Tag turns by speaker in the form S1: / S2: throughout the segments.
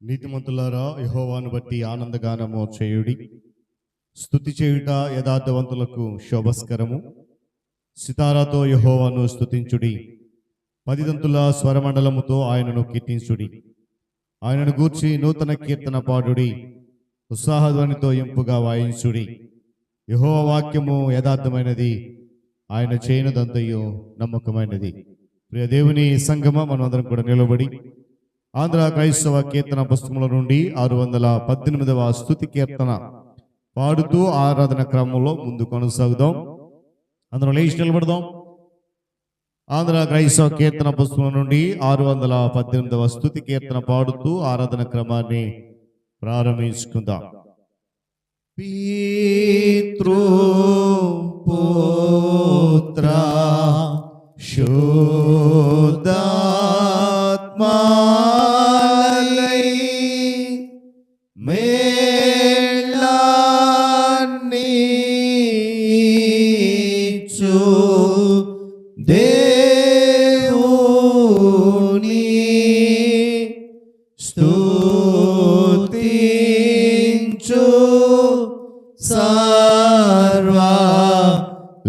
S1: నీతిమంతులారా, యెహోవాను బట్టి ఆనందగానము చేయుడి. స్తుతి చేయుట యథార్థవంతులకు శోభస్కరము. సితారాతో యెహోవాను స్తుతించుడి. పదిదంతుల స్వరమండలముతో ఆయనను కీర్తించుడి. ఆయనను గూర్చి నూతన కీర్తన పాడుడి. ఉత్సాహధ్వనితో ఇంపుగా వాయించుడి. యెహోవా వాక్యము యథార్థమైనది, ఆయన చేయనదంతయు నమ్మకమైనది. ప్రియ దేవుని సంగమ, మనమందరం కూడా నిలబడి ఆంధ్ర క్రైస్తవ కీర్తన పుస్తకముల నుండి 618వ స్తుతి కీర్తన పాడుతూ ఆరాధన క్రమంలో ముందు కొనసాగుదాం. అందరం లేచి నిలబడదాం. ఆంధ్ర క్రైస్తవ కీర్తన పుస్తకం నుండి 618వ స్తుతి కీర్తన పాడుతూ ఆరాధన క్రమాన్ని ప్రారంభించుకుందాం. పితృ పుత్ర శుద్ధాత్మా స్తుతించు సర్వ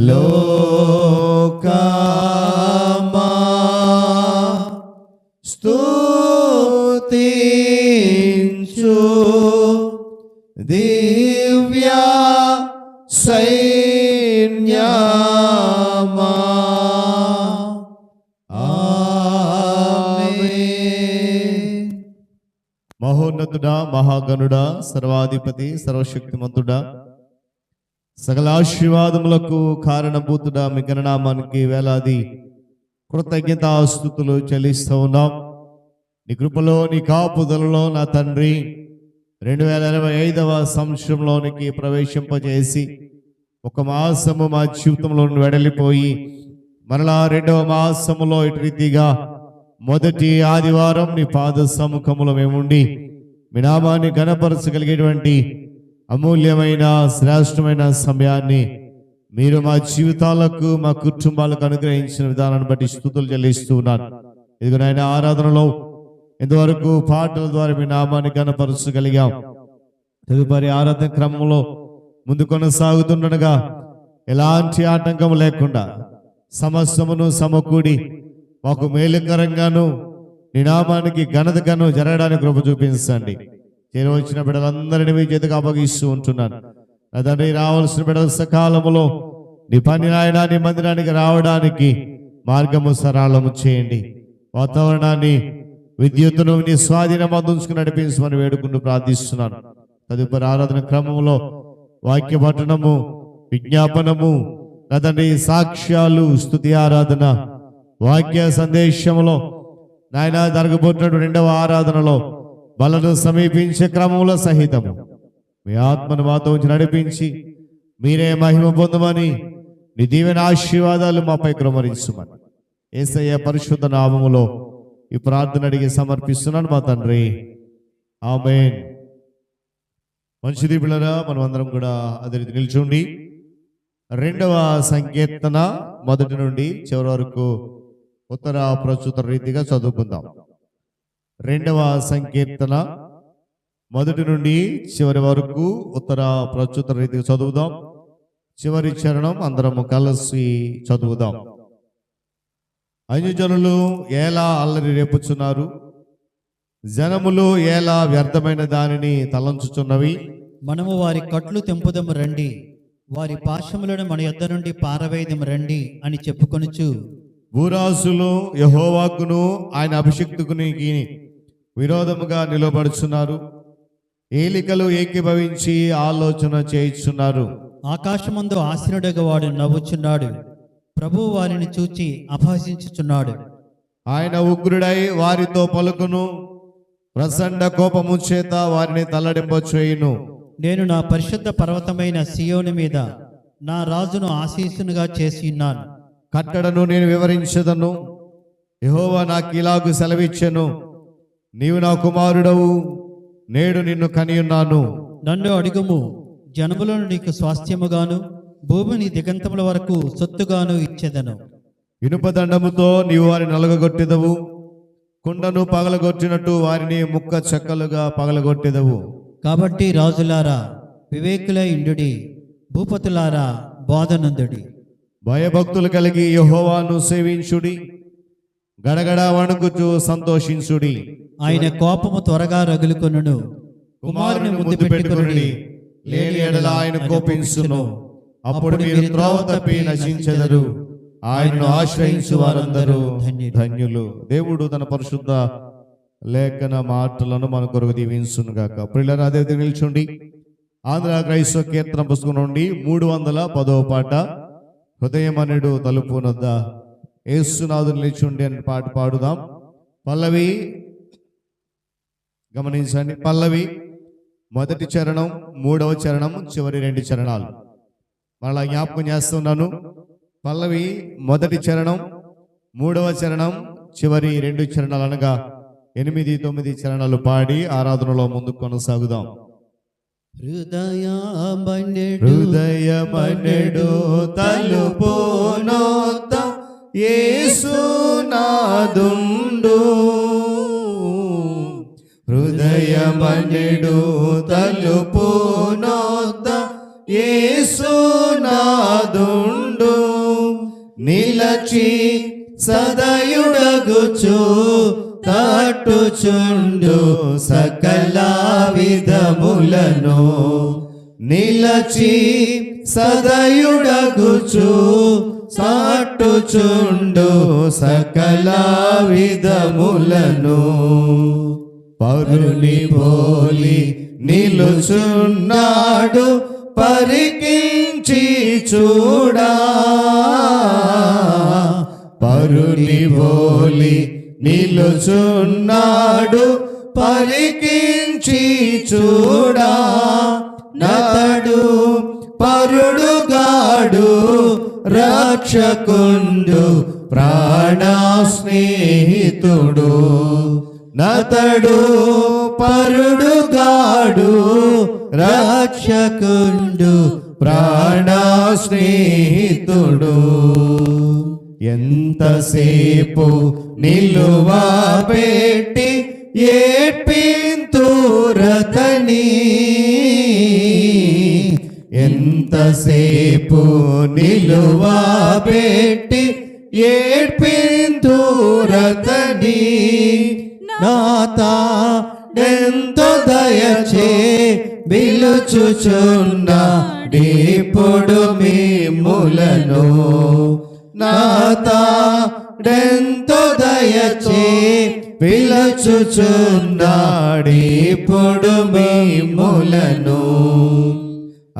S1: లోకమా, స్తుతించు దివ్య సైన్యమా. మహోన్నతుడా, మహాగణుడా, సర్వాధిపతి, సర్వశక్తిమంతుడా, సకల ఆశీర్వాదములకు కారణభూతుడా, మీ గణనామానికి వేలాది కృతజ్ఞతాస్తుతులు చెల్లిస్తూ ఉన్నాం. నీ కృపలో, నీ కాపుదలలో నా తండ్రి 2025వ సంవత్సరంలోనికి ప్రవేశింపజేసి ఒక మాసము మా జీవితంలో వెడలిపోయి మరలా 2వ మాసములో ఇటు రీతిగా మొదటి ఆదివారం నీ పాద సముఖములో మేముండి మీ నామాన్ని ఘనపరచగలిగేటువంటి అమూల్యమైన శ్రేష్టమైన సమయాన్ని మీరు మా జీవితాలకు, మా కుటుంబాలకు అనుగ్రహించిన విధానాన్ని బట్టి స్తుతులు చెల్లిస్తూ ఉన్నాను. ఇదిగో నాయన, ఆరాధనలో ఇంతవరకు పాటల ద్వారా మీ నామాన్ని ఘనపరచగలిగాం. తదుపరి ఆరాధన క్రమంలో ముందు కొనసాగుతుండగా ఎలాంటి ఆటంకం లేకుండా సమస్తమును సమకూడి మాకు మేలుకరంగాను నీ నామానికి ఘనతగాను జరగడానికి కృప చూపించండి. చేరవచ్చిన బిడ్డలందరినీ మీ చేతికి అప్పగిస్తూ ఉంటున్నాను. నా తండ్రి, రావాల్సిన బిడ్డల సకాలములో నీ పని నాయన నీ మందిరానికి రావడానికి మార్గము సరళము చేయండి. వాతావరణాన్ని, విద్యుత్తును నీ స్వాధీనం అందించుకుని నడిపించమని వేడుకుంటూ ప్రార్థిస్తున్నాను. తదుపరి ఆరాధన క్రమంలో వాక్య పఠనము, విజ్ఞాపనము, నా తండ్రి సాక్ష్యాలు, స్తుతి ఆరాధన, వాక్య సందేశంలో నాయన జరగబోతున్నటువంటి 2వ ఆరాధనలో బలను సమీపించే క్రమంలో సహితము మీ ఆత్మను మాతో ఉంచి నడిపించి మీరే మహిమ పొందమని నీ దీవెన ఆశీర్వాదాలు మాపై కుమ్మరించుమని యేసయ్య పరిశుద్ధ నామములో ఈ ప్రార్థన అడిగి సమర్పిస్తున్నాను మా తండ్రి, ఆమేన్. మంచిది పిల్లరా, మనం అందరం కూడా అదే రీతి నిల్చుండి 2వ సంకీర్తన మొదటి నుండి చివరి వరకు ఉత్తర ప్రస్తుత రీతిగా చదువుకుందాం. 2వ సంకీర్తన మొదటి నుండి చివరి వరకు ఉత్తర ప్రస్తుత రీతిగా చదువుదాం. చివరి చరణం అందరము కలిసి చదువుదాం. అన్యజనులు ఎలా అల్లరి రేపుచున్నారు, జనములు ఎలా వ్యర్థమైన దానిని తలంచుచున్నవి.
S2: మనము వారి కట్లు తెంపుదము రండి, వారి పాశములను మన యొద్ద నుండి పారవేయదము రండి అని చెప్పుకొనుచు
S1: భూరాజులు యెహోవాకును ఆయన అభిషిక్తునికి విరోధముగా నిలబడుచున్నారు. ఏలికలు ఏకీభవించి ఆలోచన చేయుచున్నారు.
S2: ఆకాశమందు ఆసీనుడగా వాడు నవ్వుచున్నాడు, ప్రభువు వారిని చూచి అపహసించుచున్నాడు.
S1: ఆయన ఉగ్రుడై వారితో పలుకును, ప్రచండ కోపము చేత వారిని తల్లడింపచేయును.
S2: నేను నా పరిశుద్ధ పర్వతమైన సియోను మీద నా రాజును ఆశీస్సునుగా చేసి ఉన్నాను.
S1: కట్టడను నేను వివరించదను. యెహోవా నాకు ఇలాగు సెలవిచ్చెను, నీవు నా కుమారుడవు, నేడు నిన్ను కనియున్నాను.
S2: నన్ను అడుగుము, జనములను నీకు స్వాస్థ్యముగాను భూమిని దిగంతముల వరకు సొత్తుగాను ఇచ్చెదను.
S1: ఇనుపదండముతో నీవు వారిని నలగగొట్టెదవు, కుండను పగలగొట్టినట్టు వారిని ముక్క చెక్కలుగా పగలగొట్టెదవు.
S2: కాబట్టి రాజులారా వివేకులై ఇండుడి, భూపతులారా బోధనందుడి.
S1: భయభక్తులు కలిగి యెహోవాను సేవించుడి, గడగడ వణుకుచు సంతోషించుడి.
S2: ఆయన కోపము త్వరగా రగులుకొనును, కుమారుని ముద్దు పెట్టుకొనుడి,
S1: లేని ఎడల ఆయన కోపించును. అప్పుడు మీరు త్రోవ తప్పి నశించెదరు. ఆయనను ఆశ్రయించు వారందరూ ధన్యులు. దేవుడు తన పరిశుద్ధ లేఖన మాటలను మన కొరకు దీవించును గాక. ప్రియులారా, అదే నిల్చుండి. ఆంధ్ర క్రైస్తవ కీర్తన పుస్తకం నుండి 310వ పాట, హృదయమనుడు తలుపు నొద్ద యేసునాథుని నిల్చుండి అని పాట పాడుదాం. పల్లవి గమనించండి. పల్లవి మొదటి చరణం, 3వ చరణం, చివరి 2 చరణాలు మళ్ళా జ్ఞాపకం చేస్తున్నాను. పల్లవి మొదటి చరణం, 3వ చరణం, చివరి 2 చరణాలు అనగా 8, 9 చరణాలు పాడి ఆరాధనలో ముందుకు కొనసాగుదాం. హృదయమనెడు తలుపు నొద్ద యేసునాథుండు. హృదయమనెడు తలుపు నొద్ద యేసునాథుండు. నిలచి సదయుడగుచు తట్టుచుండు సకల విధములను. నిలచి సదయుడగుచు తట్టుచుండు సకల విధములను. పరుని పోలి నిలుచున్నాడు, పరికించి చూడా. పరుని పోలి నిలుచున్నాడు, పరికించి చూడా. నతడు పరుడుగాడు, రక్షకుండు, ప్రాణ స్నేహితుడు. నతడు పరుడుగాడు, రక్షకుండు, ప్రాణ స్నేహితుడు. ఎంతసేపు నిలువా పెట్టి ఏడ్పింతురతని. ఎంతసేపు నిలువా పెట్టి ఏడ్పింతురతని. నాతా ఎంతో దయచే పిలుచుచున్నాడిప్పుడు మిమ్ములను. నాతాడెంతో దయచే పిలుచుచున్నాడిప్పుడు మిమ్ములను.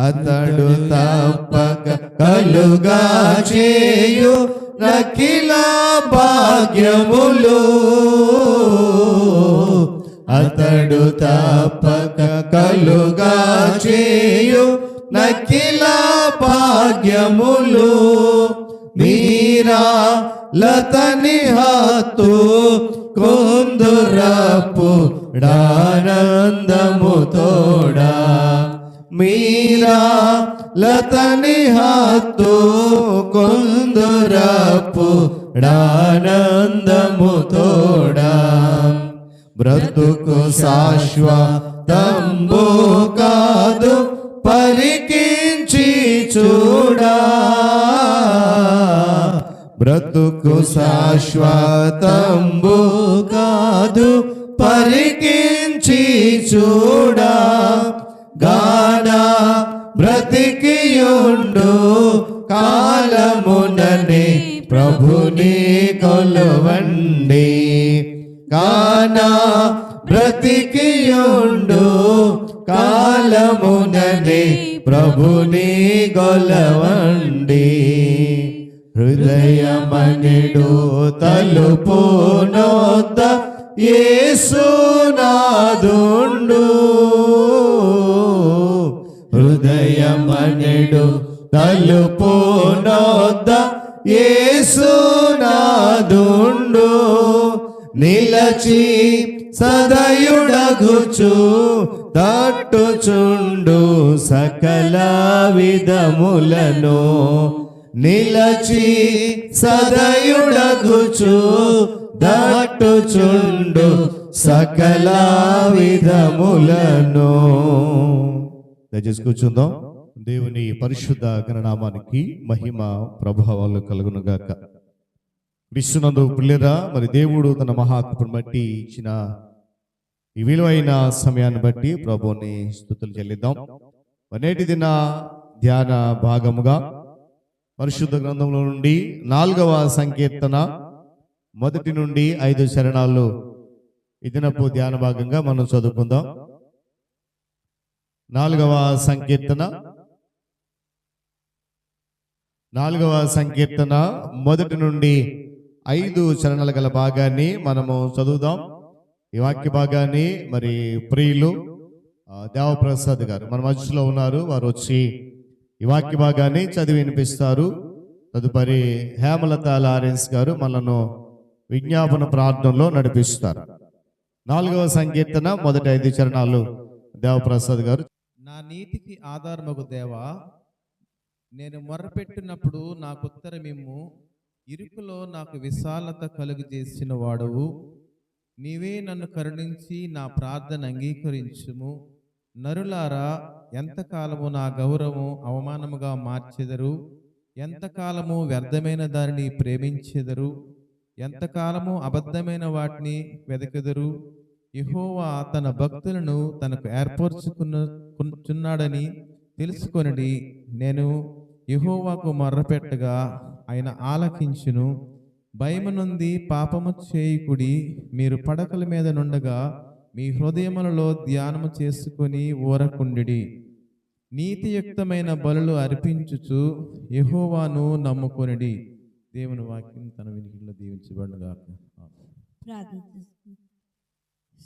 S1: అతడు తప్పక కలుగా చేయు నకిల భాగ్యములు. అతడు తప్పక కలుగా చేయు నకిల భాగ్యములు. మీరా లతని హత్తు కొందురపు డానందము తోడా. మీరా లతని హత్తు కొందురపు డానందము తోడా. బ్రతుకు శాశ్వతంబు కాదు, పరికించి చూడా. బ్రతుకు శాశ్వతంబు కాదు, పరికించి చూడా. గాన బ్రతికియుండు కాలముననే ప్రభుని కొలువండి. గాన బ్రతికియుండు కాలముననే ప్రభుని కొలవండి. హృదయమనెడు తలుపు నొద్ద యేసునాథుండు. హృదయమనెడు తలుపు నొద్ద యేసునాథుండు. నిలచి సదయుడగుచు తట్టుచుండు సకల విధములను. నిలచి సదయుడగుచు దట్టుచుండు సకల విధములను. దయచేసి కూర్చుందాం. దేవుని పరిశుద్ధ గణనామానికి మహిమ ప్రభావాలు కలుగునుగాక. విశ్వనందు పిల్లరా, మరి దేవుడు తన మహాకృపను బట్టి ఇచ్చిన ఈ విలువైన సమయాన్ని బట్టి ప్రభువుని స్తుతులు చెల్లిద్దాం. నేటి దిన ధ్యాన భాగముగా పరిశుద్ధ గ్రంథంలో నుండి 4వ సంకీర్తన 1 నుండి 5 చరణాలు ఈ దినపు ధ్యాన భాగంగా మనం చదువుకుందాం. 4వ సంకీర్తన 1 నుండి 5 చరణాలు గల భాగాన్ని మనము చదువుదాం. ఈ వాక్య భాగాన్ని మరి ప్రియులు దేవప్రసాద్ గారు మన మధ్యలో ఉన్నారు. వారు వచ్చి ఈ వాక్య భాగాన్ని చదివి వినిపిస్తారు. తదుపరి హేమలత లారెన్స్ గారు మనను విజ్ఞాపన ప్రార్థనలో నడిపిస్తారు. 4వ సంకీర్తన 5 చరణాలు దేవప్రసాద్ గారు.
S3: నా నీతికి ఆధారమగు దేవా, నేను మొర్రపెట్టినప్పుడు నాకు ఉత్తరమిమ్ము. ఇరుకులో నాకు విశాలత కలుగజేసిన వాడవు. నీవే నన్ను కరుణించి నా ప్రార్థన అంగీకరించుము. నరులారా, ఎంతకాలము నా గౌరవం అవమానముగా మార్చెదరు? ఎంతకాలము వ్యర్థమైన దానిని ప్రేమించెదరు? ఎంతకాలము అబద్ధమైన వాటిని వెదకెదరు? యెహోవా తన భక్తులను తనకు ఏర్పరచుకున్నాడని తెలుసుకొనడి. నేను యెహోవాకు మొర్రపెట్టగా ఆయన ఆలకించును. భయము నుండి పాపము చేయుకుడి. మీరు పడకల మీద నుండగా మీ హృదయములలో ధ్యానము చేసుకొని ఊరకుండిడి. నీతియుక్తమైన బలులు అర్పించుచు యెహోవాను నమ్ముకొనిడి. దేవుని వాక్యం తన వినికిడిలో దీవించబడుగాక.
S4: ప్రార్థన చేసుకుందాం.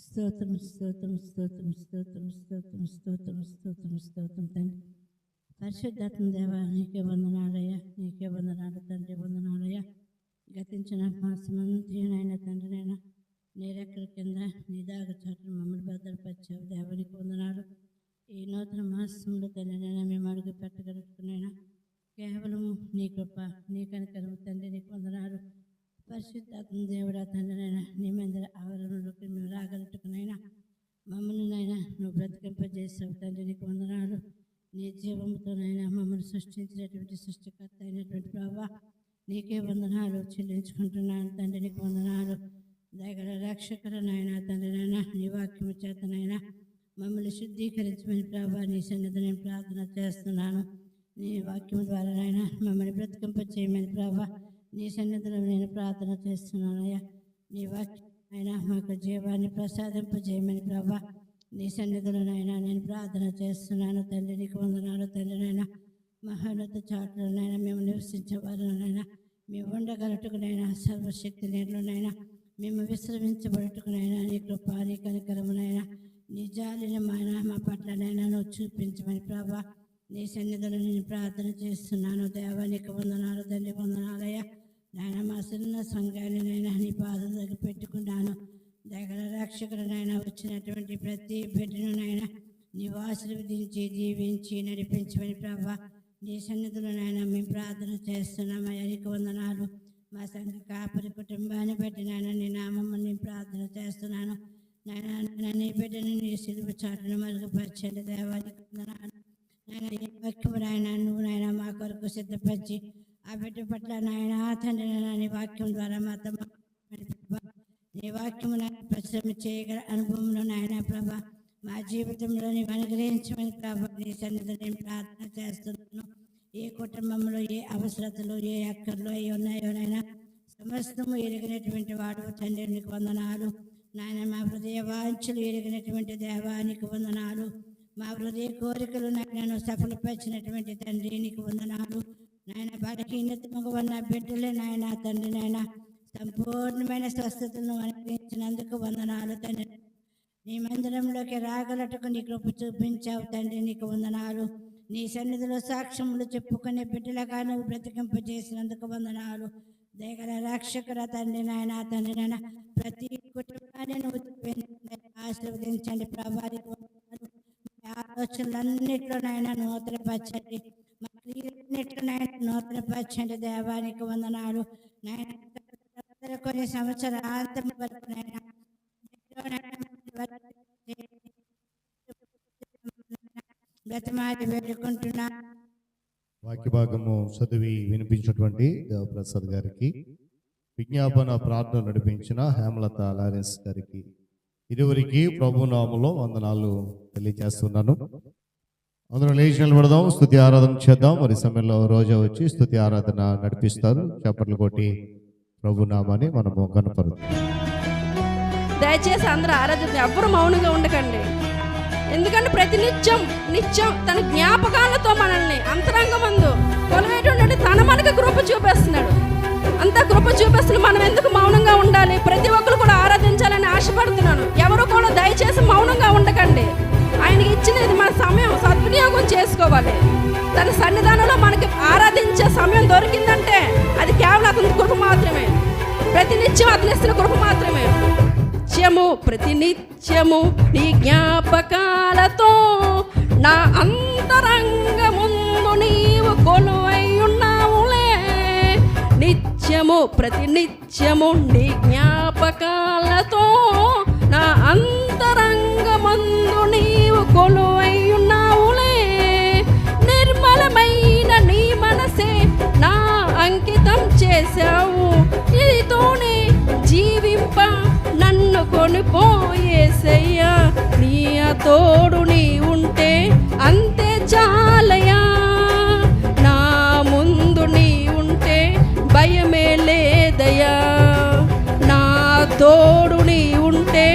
S4: స్తోత్రం స్తోత్రం స్తోత్రం స్తోత్రం స్తోత్రం స్తోత్రం స్తోత్రం స్తోత్రం తండ్రి. పరిశుద్ధాత్మ దేవా, నీకే వందనాలయ్యా, నీకే వందనాలు తండ్రి, వందనాలయ్యా. గతించిన మాసమంతైన తండ్రినైనా నీరెక్కల కింద నీ దాగ చాటును మమ్మల్ని భద్రపరిచావు. దేవానికి వందనాలు. ఈ నూతన మాసంలో తండ్రినైనా మేము అడుగు పెట్టగలుగుతున్నాయినా కేవలము నీ కృప, నీ కనికరము తండ్రి, నీకు వందనాలు. పరిశుద్ధాత్మ దేవుడా తండ్రినైనా నీ మందిర ఆవరణలోకి మేము రాగలుగుతున్నాయినా మమ్మల్ని నైనా నువ్వు బ్రతికింపజేసావు తండ్రి, నీకు వందనాలు. నీ జీవంతోనైనా మమ్మల్ని సృష్టించినటువంటి సృష్టికర్త అయినటువంటి ప్రభా, నీకే వందనాలు చెల్లించుకుంటున్నాను తండ్రి, నీకు వందనాలు. దయగల రక్షకుడనైనా తండ్రినైనా నీ వాక్యము చేతనైనా మమ్మల్ని శుద్ధీకరించమని ప్రభా నీ సన్నిధి నేను ప్రార్థన చేస్తున్నాను. నీ వాక్యం ద్వారానైనా మమ్మల్ని బ్రతికింపచేయమని ప్రభా నీ సన్నిధిలో నేను ప్రార్థన చేస్తున్నానయ్యా. నీ వాక్యం అయినా మాకు జీవాన్ని ప్రసాదింపజేయమని ప్రభా నీ సన్నిధిలోనైనా నేను ప్రార్థన చేస్తున్నాను తండ్రి, నీకు వందనాలు. తండ్రినైనా మహోన్నత చాటులోనైనా మేము నివసించేవారునైనా మేము ఉండగలటుకునైనా సర్వశక్తి నీళ్ళనైనా మేము విశ్రమించబడుటకునైనా నీ కృప, నీ కనికరమునైనా నీ జాలినమైన మా పట్లనైనా నువ్వు చూపించమని ప్రభా నీ సన్నిధిలో నేను ప్రార్థన చేస్తున్నాను. దేవానికి వందనాలు తండ్రి, వందనాలయ్యా. నాయన మా చిన్న సంఘానినైనా నీ పాదం దగ్గర పెట్టుకున్నాను. దగ్గర రక్షకులనైనా వచ్చినటువంటి ప్రతి బిడ్డనునైనా నీవు ఆశీర్వదించి దీవించి నడిపించమని ప్రభా నీ సన్నిధిలోనైనా మేము ప్రార్థన చేస్తున్నామయ్యా, నీకు వందనాలు. మా సంఘ కాపరి కుటుంబాన్ని బట్టి నాయన నీ నామమ్మని నేను ప్రార్థన చేస్తున్నాను. నాయన నీ బిడ్డను నీ సిలువ చాటును మరుగుపరచండి. దేవానికి వందనాలు. నాయన ఏ వాక్యము నాయన నువ్వు నాయన మా కొరకు సిద్ధపరిచి ఆ బిడ్డ పట్ల నాయన తండ్రి నాయన నీ వాక్యం ద్వారా మాతో నీ వాక్యము నాయన పరిశ్రమ చేయగల అనుభవంలో నాయన ప్రభా మా జీవితంలో నీవు అనుగ్రహించమని ప్రభా నీ సన్నిధిలో నేను ప్రార్థన చేస్తున్నాను. ఏ కుటుంబంలో ఏ అవసరతలు ఏ అక్కర్లు అవి ఉన్నాయోనైనా సమస్తము ఎరిగినటువంటి వాడు తండ్రి, నీకు వందనాలు. నాయన మా హృదయ వాంఛలు ఎరిగినటువంటి దేవానికి వందనాలు. మా హృదయ కోరికలు నాయనను సఫలపరిచినటువంటి తండ్రి, నీకు వందనాలు. నాయన బలహీనతకు ఉన్న బిడ్డలే నాయన తండ్రి నాయన సంపూర్ణమైన స్వస్థతను అనుగ్రహించినందుకు వందనాలు తండ్రి. నీ మందిరంలోకి రాగలటకు నీ కృప చూపించావు తండ్రి, నీకు వందనాలు. నీ సన్నిధిలో సాక్ష్యములు చెప్పుకునే బిడ్డలుగా నువ్వు బ్రతికింపజేసినందుకు వందనాలు. దయగల రక్షకుల తండ్రి నాయన తండ్రి నాయన ప్రతి కుటుంబాన్ని నువ్వు ఆశీర్వదించండి ప్రభావికి ఆలోచనలన్నింటిలో నాయన నూతనపరచండి. మా క్రియలన్నింటిలో అన్నిట్లో నాయన నూతన పచ్చండి దేవానికి వందనాలు నాయన. కొన్ని సంవత్సరాంతం వరకు నాయన బ్రతమాడి వేడుకుంటున్నా.
S1: వాక్య భాగము చదివి వినిపించినటువంటి దేవప్రసాద్ గారికి, విజ్ఞాపన ప్రార్థన నడిపించిన హేమలత లారెన్స్ గారికి, ఇరువురికి ప్రభు నామములో వందనాలు తెలియజేస్తున్నాను. అందరూ లేచి నిలబడదాం, స్తుతి ఆరాధన చేద్దాం. మరి సమయంలో రోజా వచ్చి స్తుతి ఆరాధన నడిపిస్తారు. చప్పట్లు కొట్టి ప్రభు నామాన్ని మనము కనపరుద్దాం.
S5: దయచేసి అందరూ ఆరాధిద్దాం, ఎవ్వరు మౌనంగా ఉండకండి. ఎందుకంటే ప్రతి నిత్యం తన జ్ఞాపకాలతో మనల్ని అంతరంగమందు కొలవేటువంటి తన మనకి కృప చూపిస్తున్నాడు. అంత కృప చూపిస్తున్న మనం ఎందుకు మౌనంగా ఉండాలి? ప్రతి ఒక్కరు కూడా ఆరాధించాలని ఆశపడుతున్నాను. ఎవరు కూడా దయచేసి మౌనంగా ఉండకండి. ఆయనకి ఇచ్చినది మన సమయం సద్వినియోగం చేసుకోవాలి. తన సన్నిధానంలో మనకి ఆరాధించే సమయం దొరికిందంటే అది కేవలం అతని కృప మాత్రమే. ప్రతినిత్యం అతని ఇస్తున్న కృప మాత్రమే. ప్రతినిత్యము నీ జ్ఞాపకాలతో నా అంతరంగ ముందు నీవు కొలువై ఉన్నావులే. ప్రతినిత్యము నీ జ్ఞాపకాలతో నా అంతరంగ ముందు నీవు కొలువై ఉన్నావులే. నిర్మలమైన నీ మనసే నా అంకితం చేశావు. నీతోనే జీవింప నన్ను కొనిపోయేసయ్యా. నీ తోడు నీ ఉంటే అంతే చాలయా. నా ముందు నీ ఉంటే భయమే లేదయా. నా తోడు నీ ఉంటే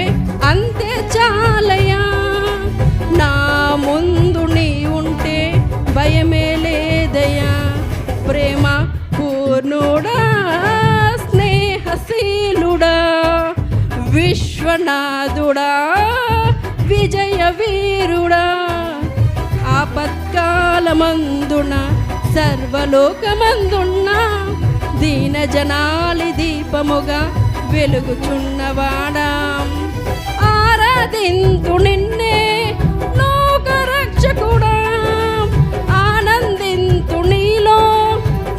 S5: అంతే చాలయా. నా ముందు నీ ఉంటే భయమే లేదయా. ప్రేమ పూర్ణుడా, స్నేహశీలుడా, విశ్వనాథుడా, విజయ వీరుడా, ఆపత్కాలమందున సర్వలోకమందున్న దీన జనాలి దీపముగా వెలుగుచున్నవాడా. ఆరాధింతు నిన్నే లోకరక్షకుడా. ఆనందింతు నీలో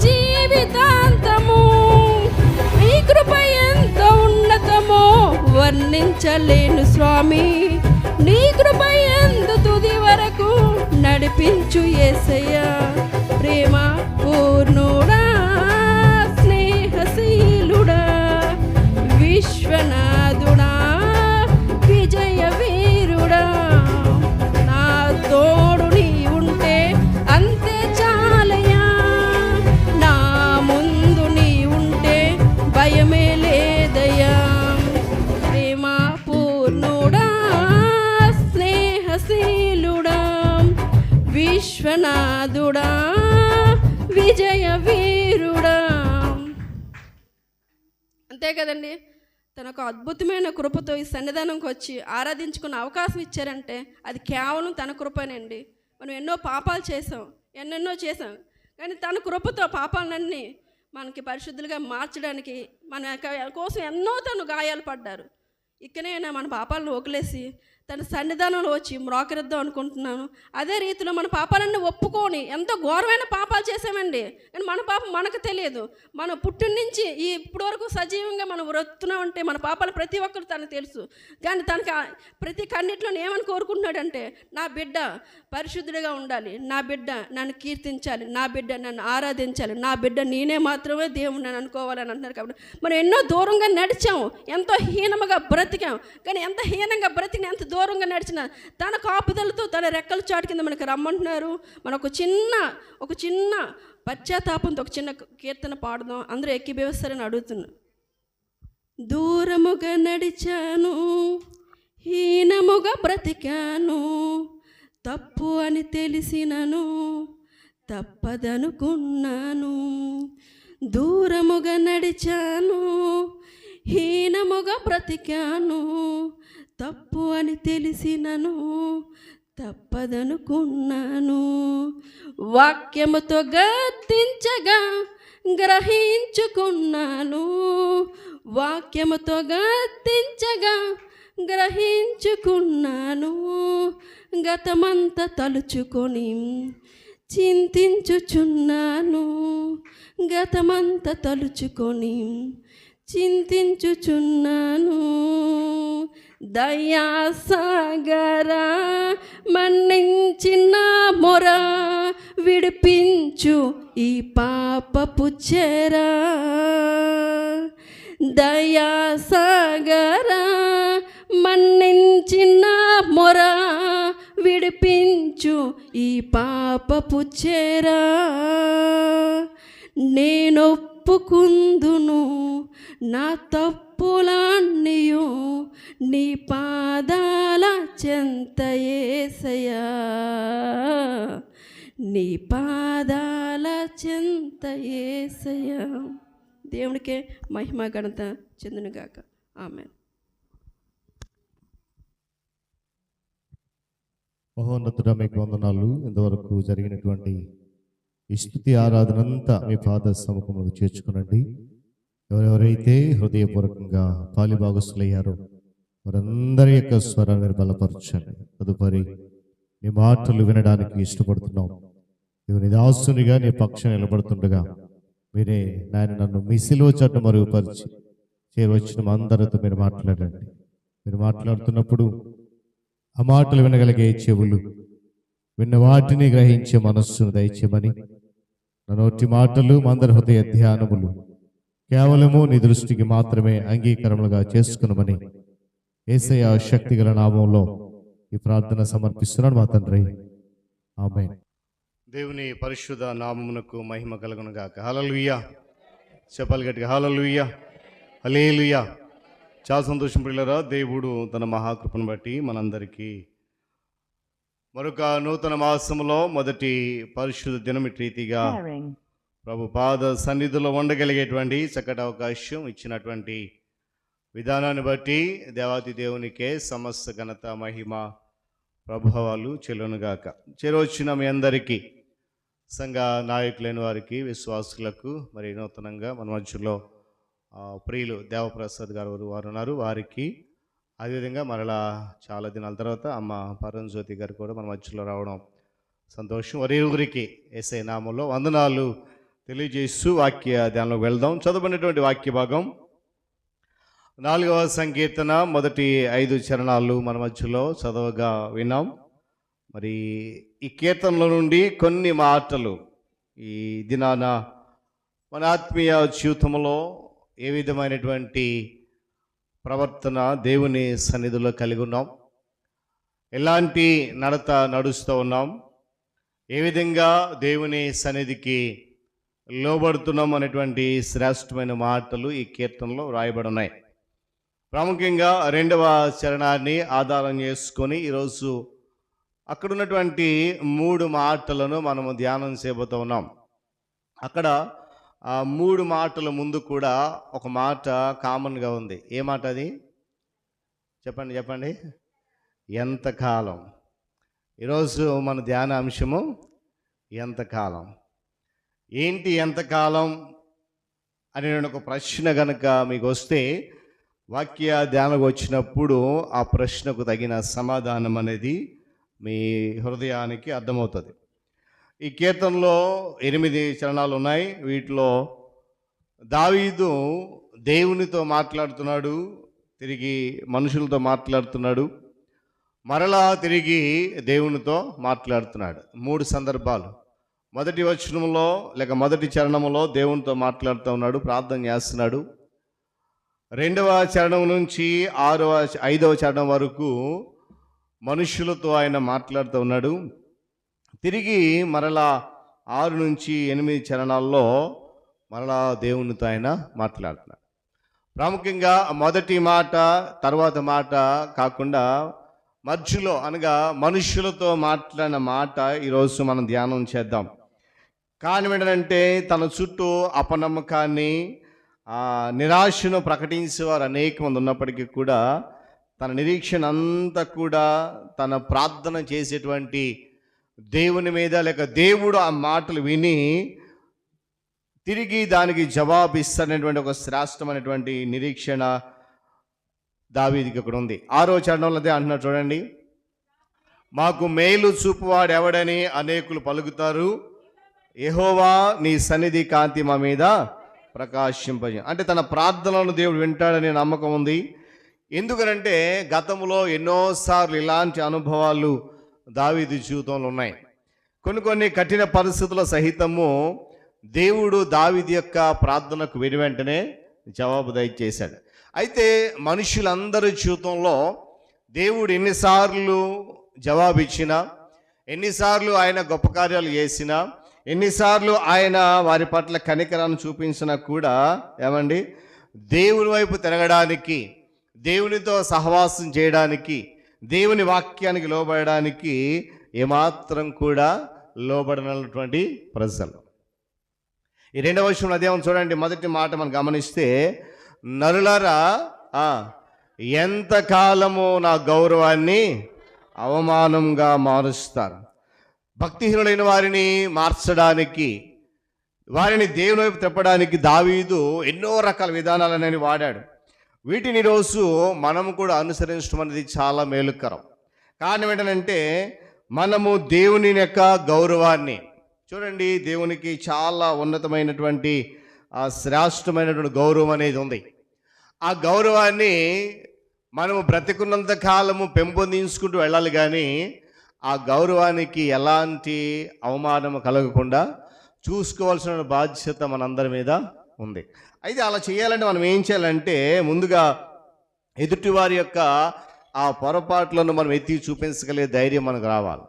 S5: జీవితాంతము. నీ కృప ఎంత ఉన్నతమో వర్ణించలేను స్వామి. నీ కృప ఎంత తుది వరకు నడిపించు యేసయ్యా. ప్రేమ పూర్ణుడా, స్నేహశీలుడా, విశ్వనాథుడా, విజయ వీరుడా, నా తోడు నీ ఉంటే అంతే చాలయా. నా ముందు నీ ఉంటే భయమే లేదయా. ప్రేమ పూర్ణుడా, స్నేహశీలుడా, విశ్వనాథుడా, విజయ వీరుడా. అంతే కదండి. తనకు అద్భుతమైన కృపతో ఈ సన్నిధానంకి వచ్చి ఆరాధించుకున్న అవకాశం ఇచ్చారంటే అది కేవలం తన కృపనండి. మనం ఎన్నో పాపాలు చేసాం, ఎన్నెన్నో చేసాం, కానీ తన కృపతో పాపాలన్నీ మనకి పరిశుద్ధులుగా మార్చడానికి మన కోసం ఎన్నో తను గాయాలు పడ్డారు. ఇక్కడైనా మన పాపాలను వదిలేసి తన సన్నిధానంలో వచ్చి మ్రోకరిద్దాం అనుకుంటున్నాను. అదే రీతిలో మన పాపాలన్నీ ఒప్పుకొని ఎంతో ఘోరమైన పాపాలు చేసామండి, కానీ మన పాపం మనకు తెలియదు. మనం పుట్టిన నుంచి ఇప్పటి వరకు సజీవంగా మనం బ్రతున్నామంటే మన పాపాలు ప్రతి ఒక్కరు తనకు తెలుసు. కానీ తనకి ప్రతి కన్నిట్లో ఏమని కోరుకుంటున్నాడంటే నా బిడ్డ పరిశుద్ధుడిగా ఉండాలి, నా బిడ్డ నన్ను కీర్తించాలి, నా బిడ్డ నన్ను ఆరాధించాలి, నా బిడ్డ నేనే మాత్రమే దేవుడు నన్ను అనుకోవాలని అంటున్నారు. కాబట్టి మనం ఎన్నో దూరంగా నడిచాము, ఎంతో హీనముగా బ్రతికాం. కానీ ఎంత హీనంగా బ్రతికిన, ఎంత దూరంగా నడిచిన తన కాపుదలతో తన రెక్కల చాటు కింద మనకు రమ్మంటున్నారు. మనం ఒక చిన్న పశ్చాత్తాపంతో ఒక చిన్న కీర్తన పాడదాం. అందరూ ఎక్కిబేస్తారని అడుగుతున్నా. దూరముగా నడిచాను, హీనముగా బ్రతికాను, తప్పు అని తెలిసినను తప్పదనుకున్నాను. దూరముగా నడిచాను, హీనముగా బ్రతికాను, తప్పు అని తెలిసినను తప్పదనుకున్నాను. వాక్యముతో గద్దించగా గ్రహించుకున్నాను. వాక్యముతో గద్దించగా గ్రహించుకున్నాను. గతమంతా తలుచుకొని చింతించుచున్నాను గతమంతా తలుచుకొని చింతించుచున్నాను. దయాసాగరా మన్నించిన మొర విడిపించు ఈ పాపపు చెరా. దయాసాగరా మన్నించిన మొర విడిపించు ఈ పాపపు చెరా. నేనొప్పుకుందును నా తప్పులన్నీయు నీ పాదాల చెంత యేసయ్యా, నీ పాదాల చెంత యేసయ్యా. దేవునికే మహిమ ఘనత చెందునుగాక. ఆమేన్.
S1: మహోన్నతుడా మీకు వందనాలు. ఇంతవరకు జరిగినటువంటి ఈ స్తుతి ఆరాధన అంతా మీ పాద సముఖంలో చేర్చుకునండి. ఎవరెవరైతే హృదయపూర్వకంగా పాలిభాగస్తులయ్యారో వారందరి యొక్క స్వరాన్ని మీరు బలపరచండి. తదుపరి నీ మాటలు వినడానికి ఇష్టపడుతున్నాం. దేవుని దాసునిగా నీ పక్షం నిలబడుతుండగా మీరే నాయన నన్ను మీ సిలువ చాటున మరుగుపరిచి చేరవచ్చిన మా అందరితో మీరు మాట్లాడండి. మీరు మాట్లాడుతున్నప్పుడు ఆ మాటలు వినగలిగే చెవులు, విన్న వాటిని గ్రహించే మనస్సును దయచేయమని, నా నోటి మాటలు మా అందరి హృదయ ధ్యానములు కేవలము నీ దృష్టికి మాత్రమే అంగీకారములుగా చేసుకునమని యేసయ్య శక్తిగల నామంలో ఈ ప్రార్థన సమర్పిస్తున్నాను మా తండ్రి. ఆమేన్. దేవుని పరిశుద్ధ నామమునకు మహిమ కలుగును గాక. హల్లెలూయా. చెప్పాలి గట్టిగా, హల్లెలూయా, హల్లెలూయా. చాలా సంతోషం ప్రియులారా. దేవుడు తన మహాకృపను బట్టి మనందరికీ మరొక నూతన మాసంలో మొదటి పరిశుద్ధ దినం రీతిగా ప్రభు పాద సన్నిధిలో ఉండగలిగేటువంటి చక్కటి అవకాశం ఇచ్చినటువంటి విధానాన్ని బట్టి దేవాతి దేవునికే సమస్త ఘనత మహిమ ప్రభావాలు చెల్లునుగాక. చేరవచ్చిన మీ అందరికీ, సంఘ నాయకులైన వారికి, విశ్వాసులకు, మరి నూతనంగా మన మధ్యలో ప్రియులు దేవప్రసాద్ గారు వారు ఉన్నారు, వారికి, అదేవిధంగా మరలా చాలా దినాల తర్వాత అమ్మ పరంజ్యోతి గారు కూడా మన మధ్యలో రావడం సంతోషం. వారికి యేసయ్య నామంలో వందనాలు తెలియజేస్తూ వాక్య ధ్యానంలోకి వెళ్దాం. చదవబడినటువంటి వాక్య భాగం 4వ సంకీర్తన మొదటి 5 చరణాలు మన మధ్యలో చదవగా విన్నాం. మరి ఈ కీర్తనల నుండి కొన్ని మాటలు ఈ దినాన మన ఆత్మీయ జీవితంలో ఏ విధమైనటువంటి ప్రవర్తన దేవుని సన్నిధిలో కలిగి ఉన్నాం, ఎలాంటి నడత నడుస్తూ ఉన్నాం, ఏ విధంగా దేవుని సన్నిధికి లోబడుతున్నాం అనేటువంటి శ్రేష్టమైన మాటలు ఈ కీర్తనలో రాయబడి ఉన్నాయి. ప్రాముఖ్యంగా 2వ చరణాన్ని ఆధారం చేసుకొని ఈరోజు అక్కడ ఉన్నటువంటి 3 మాటలను మనము ధ్యానం చేయబోతూ ఉన్నాం. అక్కడ ఆ 3 మాటల ముందు కూడా ఒక మాట కామన్గా ఉంది. ఏ మాట అది? చెప్పండి. ఎంతకాలం. ఈరోజు మన ధ్యాన అంశము ఎంతకాలం. ఏంటి ఎంతకాలం అనే ఒక ప్రశ్న కనుక మీకు వస్తే, వాక్య ధ్యానంకి వచ్చినప్పుడు ఆ ప్రశ్నకు తగిన సమాధానం అనేది మీ హృదయానికి అర్థమవుతుంది. ఈ కీర్తనలో 8 చరణాలు ఉన్నాయి. వీటిలో దావీదు దేవునితో మాట్లాడుతున్నాడు, తిరిగి మనుషులతో మాట్లాడుతున్నాడు, మరలా తిరిగి దేవునితో మాట్లాడుతున్నాడు. 3 సందర్భాలు. మొదటి వచనంలో లేక మొదటి చరణంలో దేవునితో మాట్లాడుతూ ఉన్నాడు, ప్రార్థన చేస్తున్నాడు. 2వ చరణం నుంచి 5వ చరణం వరకు మనుషులతో ఆయన మాట్లాడుతూ ఉన్నాడు. తిరిగి మరలా 6 నుంచి 8 చరణాల్లో మరలా దేవునితో ఆయన మాట్లాడుతున్నాడు. ప్రాముఖ్యంగా మొదటి మాట తర్వాత మాట కాకుండా మధ్యలో అనగా మనుషులతో మాట్లాడిన మాట ఈరోజు మనం ధ్యానం చేద్దాం. కారణం ఏంటంటే, తన చుట్టూ అపనమ్మకాన్ని, నిరాశను ప్రకటించేవారు అనేక మంది ఉన్నప్పటికీ కూడా తన నిరీక్షణ అంతా కూడా తన ప్రార్థన చేసేటువంటి దేవుని మీద, లేక దేవుడు ఆ మాటలు విని తిరిగి దానికి జవాబిస్తానటువంటి ఒక శ్రేష్టమైనటువంటి నిరీక్షణ దావీదుకి ఇక్కడ ఉంది. 6వ చరణంలో అదే అంటున్నాడు చూడండి. మాకు మేలు చూపువాడు ఎవడని అనేకులు పలుకుతారు. యెహోవా నీ సన్నిధి కాంతి మా మీద ప్రకాశింపజే. అంటే తన ప్రార్థనలను దేవుడు వింటాడనే నమ్మకం ఉంది. ఎందుకనంటే గతంలో ఎన్నోసార్లు ఇలాంటి అనుభవాలు దావీదు జీవితంలో ఉన్నాయి. కొన్ని కఠిన పరిస్థితుల సహితము దేవుడు దావీదు యొక్క ప్రార్థనకు వెంటనే జవాబు దయచేశాడు. అయితే మనుషులందరి జీవితంలో దేవుడు ఎన్నిసార్లు జవాబు ఇచ్చినా, ఎన్నిసార్లు ఆయన గొప్ప కార్యాలు చేసినా, ఎన్నిసార్లు ఆయన వారి పట్ల కనికరాన్ని చూపించినా కూడా ఏమండి, దేవుని వైపు తిరగడానికి, దేవునితో సహవాసం చేయడానికి, దేవుని వాక్యానికి లోబడడానికి ఏమాత్రం కూడా లోబడనటువంటి ప్రజలు. ఈ రెండవ విషయంలో అదేమో చూడండి. మొదటి మాట మనం గమనిస్తే, నరులారా ఎంతకాలము నా గౌరవాన్ని అవమానంగా మారుస్తారు. భక్తిహీనులైన వారిని మార్చడానికి, వారిని దేవుని వైపు తిప్పడానికి దావీదు ఎన్నో రకాల విధానాలనేవి వాడాడు. వీటిని ఈరోజు మనము కూడా అనుసరించడం అనేది చాలా మేలుకరం. కారణం ఏంటంటే మనము దేవుని యొక్క గౌరవాన్ని చూడండి, దేవునికి చాలా ఉన్నతమైనటువంటి శ్రేష్టమైనటువంటి గౌరవం అనేది ఉంది. ఆ గౌరవాన్ని మనము బ్రతికున్నంత కాలము పెంపొందించుకుంటూ వెళ్ళాలి, కానీ ఆ గౌరవానికి ఎలాంటి అవమానం కలగకుండా చూసుకోవాల్సిన బాధ్యత మనందరి మీద ఉంది. అయితే అలా చేయాలంటే మనం ఏం చేయాలంటే, ముందుగా ఎదుటివారి యొక్క ఆ పొరపాట్లను మనం ఎత్తి చూపించగలిగే ధైర్యం మనకు రావాలి.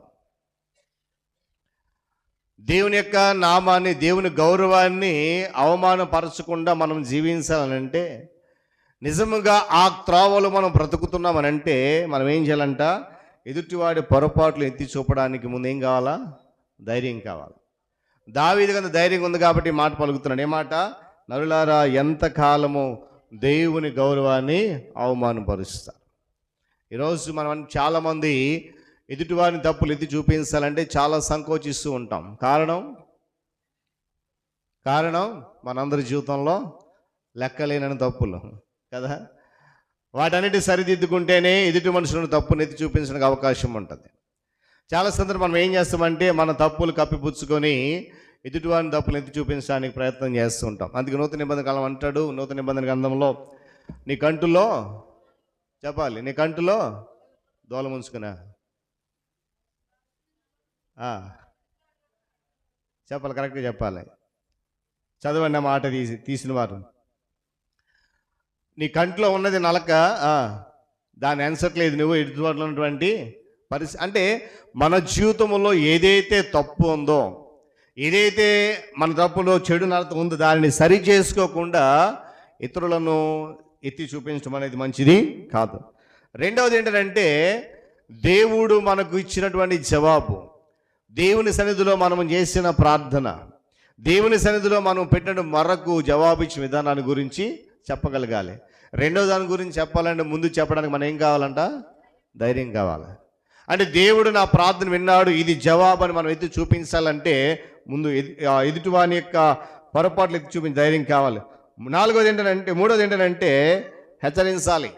S1: దేవుని యొక్క నామాన్ని, దేవుని గౌరవాన్ని అవమానపరచకుండా మనం జీవించాలనంటే, నిజముగా ఆ త్రోవలో మనం బ్రతుకుతున్నామనంటే మనం ఏం చేయాలంట, ఎదుటివాడి పొరపాట్లు ఎత్తి చూపడానికి ముందు ఏం కావాలా? ధైర్యం కావాలి. దావీదు కన్నా ధైర్యం ఉంది కాబట్టి మాట పలుకుతున్నాడు. ఏమాట? నరులారా ఎంతకాలము దేవుని గౌరవాన్ని అవమానపరుస్తారు. ఈరోజు మనం చాలామంది ఎదుటివారిని తప్పులు ఎత్తి చూపించాలంటే చాలా సంకోచిస్తూ ఉంటాం. కారణం మనందరి జీవితంలో లెక్కలేనని తప్పులు కదా. వాటన్నిటి సరిదిద్దుకుంటేనే ఎదుటి మనుషులను తప్పును ఎత్తి చూపించడానికి అవకాశం ఉంటుంది. చాలా సందర్భం మనం ఏం చేస్తామంటే మన తప్పులు కప్పిపుచ్చుకొని ఎదుటివారిని తప్పులు ఎత్తి చూపించడానికి ప్రయత్నం చేస్తూ ఉంటాం. అందుకే నూతన నిబంధన కాలం అంటాడు, నూతన నిబంధన గ్రంథంలో నీ కంటులో చెప్పాలి, నీ కంటులో దోల ముంచుకున్నా చెప్పాలి, కరెక్ట్గా చెప్పాలి. చదవండి ఆ మాట తీసిన వారు. నీ కంట్లో ఉన్నది నలక, దాన్ని అనసట్లేదు నువ్వు ఎదుటివారిలో ఉన్నటువంటి పరిస్థితి. అంటే మన జీవితంలో ఏదైతే తప్పు ఉందో, ఏదైతే మన తప్పులో చెడు నడత ఉందో, దానిని సరి చేసుకోకుండా ఇతరులను ఎత్తి చూపించడం అనేది మంచిది కాదు. రెండవది ఏంటంటే, దేవుడు మనకు ఇచ్చినటువంటి జవాబు, దేవుని సన్నిధిలో మనం చేసిన ప్రార్థన, దేవుని సన్నిధిలో మనం పెట్టిన మరకు జవాబు ఇచ్చిన విధానాన్ని గురించి చెప్పగలగాలి. రెండో దాని గురించి చెప్పాలంటే ముందు చెప్పడానికి మనం ఏం కావాలంట? ధైర్యం కావాలి. అంటే దేవుడు నా ప్రార్థన విన్నాడు, ఇది జవాబు అని మనం ఎత్తి చూపించాలంటే ముందు ఎదుటివాని యొక్క పొరపాట్లు ఎత్తి చూపించే ధైర్యం కావాలి. మూడోది ఏంటంటే హెచ్చరించాలి.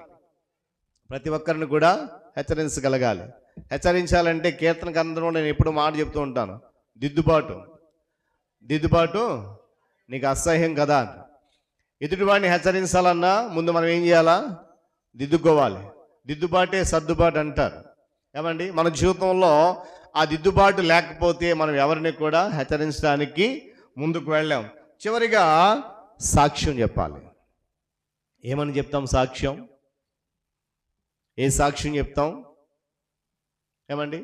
S1: ప్రతి ఒక్కరిని కూడా హెచ్చరించగలగాలి. హెచ్చరించాలంటే కీర్తన గ్రంథంలో నేను ఎప్పుడు మాట చెప్తూ ఉంటాను, దిద్దుబాటు నీకు అసహ్యం కదా. ఎదుటివాడిని హెచ్చరించాలన్నా ముందు మనం ఏం చేయాలా? దిద్దుకోవాలి. దిద్దుబాటే సర్దుబాటు అంటారు. ఏమండి, మన జీవితంలో ఆ దిద్దుబాటు లేకపోతే మనం ఎవరిని కూడా హెచ్చరించడానికి ముందుకు వెళ్ళాం. చివరిగా సాక్ష్యం చెప్పాలి. ఏమని చెప్తాం? సాక్ష్యం. ఏ సాక్ష్యం చెప్తాం? ఏమండి,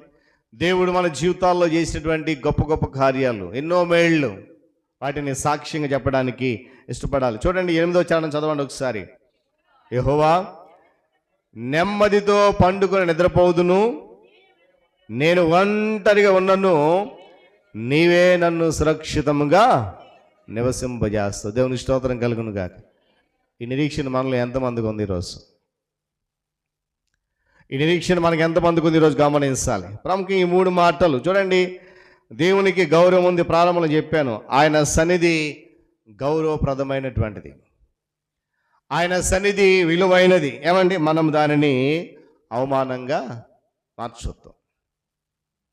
S1: దేవుడు మన జీవితాల్లో చేసినటువంటి గొప్ప గొప్ప కార్యాలు, ఎన్నో మేళ్ళు, వాటిని సాక్ష్యంగా చెప్పడానికి ఇష్టపడాలి. చూడండి 8వ చరణం చదవండి ఒకసారి. యెహోవా, నెమ్మదితో పండుకొని నిద్రపోదును, నేను ఒంటరిగా ఉన్నను, నీవే నన్ను సురక్షితంగా నివసింపజేస్తావు. దేవుని స్తోత్రం కలుగును గాక. ఈ నిరీక్షణ మనలో ఎంతమందికి ఉంది ఈరోజు? ఈ నిరీక్షణ మనకి ఎంతమందికి ఉంది ఈరోజు గమనించాలి. ప్రాముఖ్యంగా ఈ 3 మాటలు చూడండి. దేవునికి గౌరవం ఉంది, ప్రారంభంలో చెప్పాను. ఆయన సన్నిధి గౌరవప్రదమైనటువంటిది, ఆయన సన్నిధి విలువైనది. ఏమండి, మనం దానిని అవమానంగా మార్చొద్దు.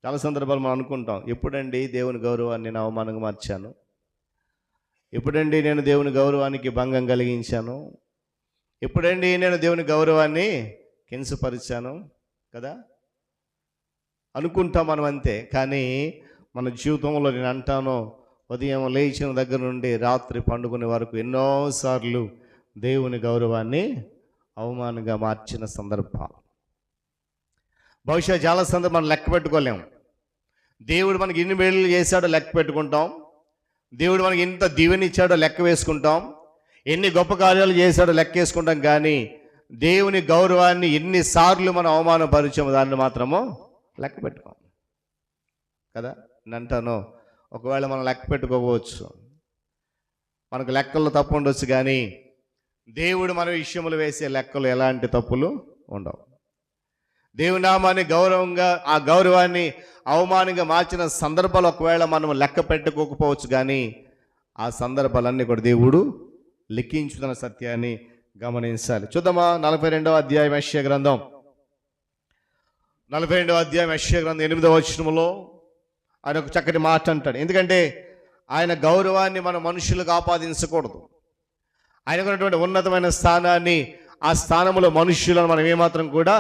S1: చాలా సందర్భాలు మనం అనుకుంటాం, ఎప్పుడండి దేవుని గౌరవాన్ని నేను అవమానంగా మార్చాను, ఎప్పుడండి నేను దేవుని గౌరవానికి భంగం కలిగించాను, ఎప్పుడండి నేను దేవుని గౌరవాన్ని కించపరిచాను కదా అనుకుంటాం మనం అంతే. కానీ మన జీవితంలో నేను అంటాను, ఉదయం లేచిన దగ్గర నుండి రాత్రి పండుకునే వరకు ఎన్నోసార్లు దేవుని గౌరవాన్ని అవమానంగా మార్చిన సందర్భాలు. బహుశా చాలా సందర్భం మనం లెక్క పెట్టుకోలేము. దేవుడు మనకి ఎన్ని మేలు చేశాడో లెక్క పెట్టుకుంటాం, దేవుడు మనకి ఇంత దీవెనిచ్చాడో లెక్క వేసుకుంటాం, ఎన్ని గొప్ప కార్యాలు చేశాడో లెక్క వేసుకుంటాం. కానీ దేవుని గౌరవాన్ని ఎన్నిసార్లు మనం అవమానపరిచామో దాన్ని మాత్రము లెక్క పెట్టుకోం కదా. నేను అంటాను, ఒకవేళ మనం లెక్క పెట్టుకోవచ్చు, మనకు లెక్కల్లో తప్పు ఉండొచ్చు, కానీ దేవుడు మన విషయములు వేసే లెక్కలు ఎలాంటి తప్పులు ఉండవు. దేవుని నామాన్ని గౌరవంగా, ఆ గౌరవాన్ని అవమానంగా మార్చిన సందర్భాలు ఒకవేళ మనం లెక్క పెట్టుకోకపోవచ్చు, కానీ ఆ సందర్భాలన్నీ కూడా దేవుడు లెక్కించుతున్న సత్యాన్ని గమనించాలి. చూద్దామా 42వ అధ్యాయం యెషయా గ్రంథం, 42వ అధ్యాయం యెషయా గ్రంథం 8వ వచనములో ఆయన ఒక చక్కటి మాట అంటాడు. ఎందుకంటే ఆయన గౌరవాన్ని మన మనుషులకు ఆపాదించకూడదు. ఆయనకున్నటువంటి ఉన్నతమైన స్థానాన్ని, ఆ స్థానంలో మనుష్యులను మనం ఏమాత్రం కూడా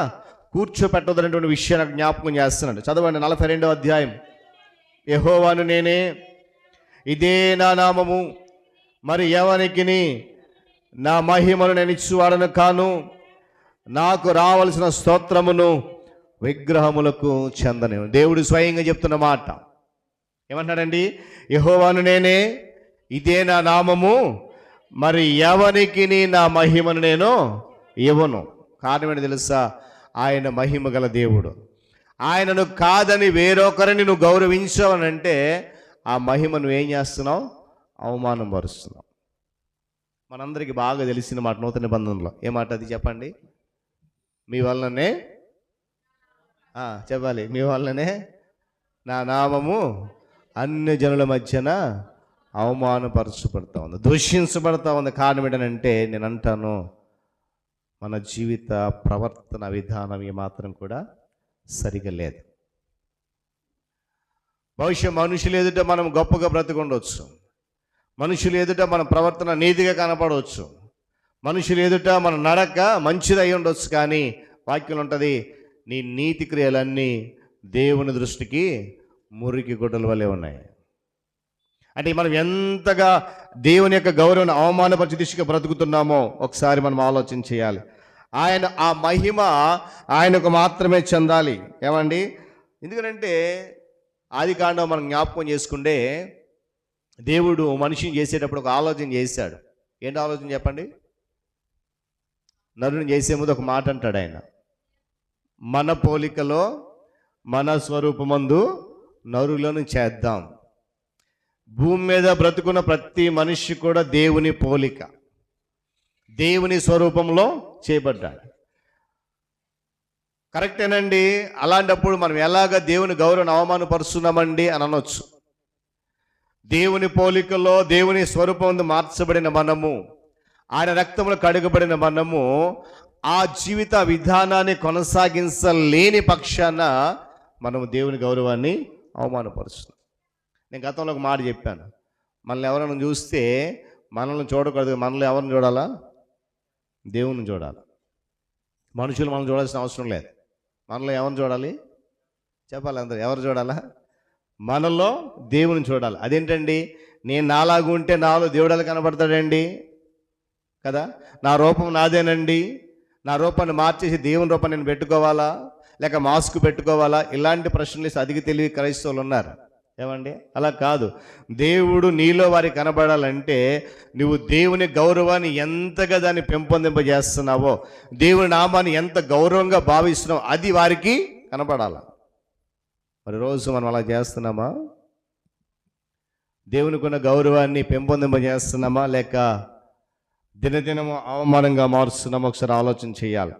S1: కూర్చోపెట్టదనేటువంటి విషయాన్ని జ్ఞాపకం చేస్తున్నాడు. చదవండి 42వ అధ్యాయం. యెహోవాను నేనే, ఇదే నా నామము, మరి ఎవరికిని నా మహిమను నేను ఇచ్చువాడను కాను, నాకు రావలసిన స్తోత్రమును విగ్రహములకు చెందను. దేవుడు స్వయంగా చెప్తున్న మాట ఏమంటాడండి? యెహోవాను నేనే, ఇదే నా నామము, మరి ఎవరికి నా మహిమను నేను ఇవ్వను. కారణం ఏంటి తెలుసా? ఆయన మహిమ గల దేవుడు. ఆయనను కాదని వేరొకరిని నువ్వు గౌరవించావనంటే ఆ మహిమ నువ్వేం చేస్తున్నావు? అవమానం పరుస్తున్నావు. మనందరికీ బాగా తెలిసిన మాట నూతన నిబంధనలో. ఏ మాట అది చెప్పండి? మీ వల్లనే చెప్పాలి, మీ వల్లనే నా నామము అన్ని జనుల మధ్యన అవమానపరచబడతా ఉంది, దూషించబడతా ఉంది. కారణం ఏంటంటే నేను అంటాను, మన జీవిత ప్రవర్తన విధానం ఏమాత్రం కూడా సరిగా లేదు. బహుశా మనుషులు ఎదుట మనం గొప్పగా బ్రతికుండవచ్చు, మనుషులు ఎదుట మన ప్రవర్తన నీతిగా కనపడవచ్చు, మనుషులు ఎదుట మన నడక మంచిది అయి ఉండొచ్చు. కానీ వాక్యం ఉంటుంది, నీ నీతి క్రియలన్నీ దేవుని దృష్టికి మురికి గుడ్డల వలె ఉన్నాయి. అంటే మనం ఎంతగా దేవుని యొక్క గౌరవాన్ని అవమానపరిచే దిశగా బ్రతుకుతున్నామో ఒకసారి మనం ఆలోచన చేయాలి. ఆయన ఆ మహిమ ఆయనకు మాత్రమే చెందాలి. ఏమండి? ఎందుకంటే ఆది కాండం మనం జ్ఞాపకం చేసుకుంటే దేవుడు మనిషిని చేసేటప్పుడు ఒక ఆలోచన చేశాడు. ఏంటి ఆలోచన చెప్పండి? నరుని చేసే ముందు ఒక మాట అంటాడు ఆయన, మన పోలికలో మన స్వరూపమందు నరులను చేద్దాం. భూమి మీద బ్రతుకున్న ప్రతి మనిషి కూడా దేవుని పోలిక, దేవుని స్వరూపంలో చేయబడ్డాడు. కరెక్టేనండి. అలాంటప్పుడు మనం ఎలాగ దేవుని గౌరవం అవమానపరుస్తున్నామండి అని అనొచ్చు. దేవుని పోలికలో దేవుని స్వరూపం మార్చబడిన మనము, ఆయన రక్తంలో కడుగబడిన మనము ఆ జీవిత విధానాన్ని కొనసాగించలేని పక్షాన మనము దేవుని గౌరవాన్ని అవమానపరుస్తున్నాం. నేను గతంలో ఒక మాట చెప్పాను, మనల్ని ఎవరైనా చూస్తే మనల్ని చూడకూడదు, మనల్ని ఎవరిని చూడాలా? దేవుని చూడాలి. మనుషులు మనం చూడాల్సిన అవసరం లేదు. మనలో ఎవరిని చూడాలి? చెప్పాలి అందరూ, ఎవరు చూడాలా? మనలో దేవుని చూడాలి. అదేంటండి? నేను నాలాగా ఉంటే నాలో దేవుడాలు కనబడతాడండి కదా, నా రూపం నాదేనండి, నా రూపాన్ని మార్చేసి దేవుని రూపాన్ని నేను పెట్టుకోవాలా, లేక మాస్క్ పెట్టుకోవాలా? ఇలాంటి ప్రశ్నలు అధిక తెలివి క్రైస్తవులు ఉన్నారు. ఏమండి? అలా కాదు. దేవుడు నీలో వారికి కనబడాలంటే నువ్వు దేవుని గౌరవాన్ని ఎంతగా దాన్ని పెంపొందింపజేస్తున్నావో, దేవుని నామాన్ని ఎంత గౌరవంగా భావిస్తున్నావో అది వారికి కనబడాల. మరి రోజు మనం అలా చేస్తున్నామా? దేవునికి ఉన్న గౌరవాన్ని పెంపొందింపజేస్తున్నామా, లేక దినదినము అవమానంగా మారుస్తున్నామా? ఒకసారి ఆలోచన చేయాలి.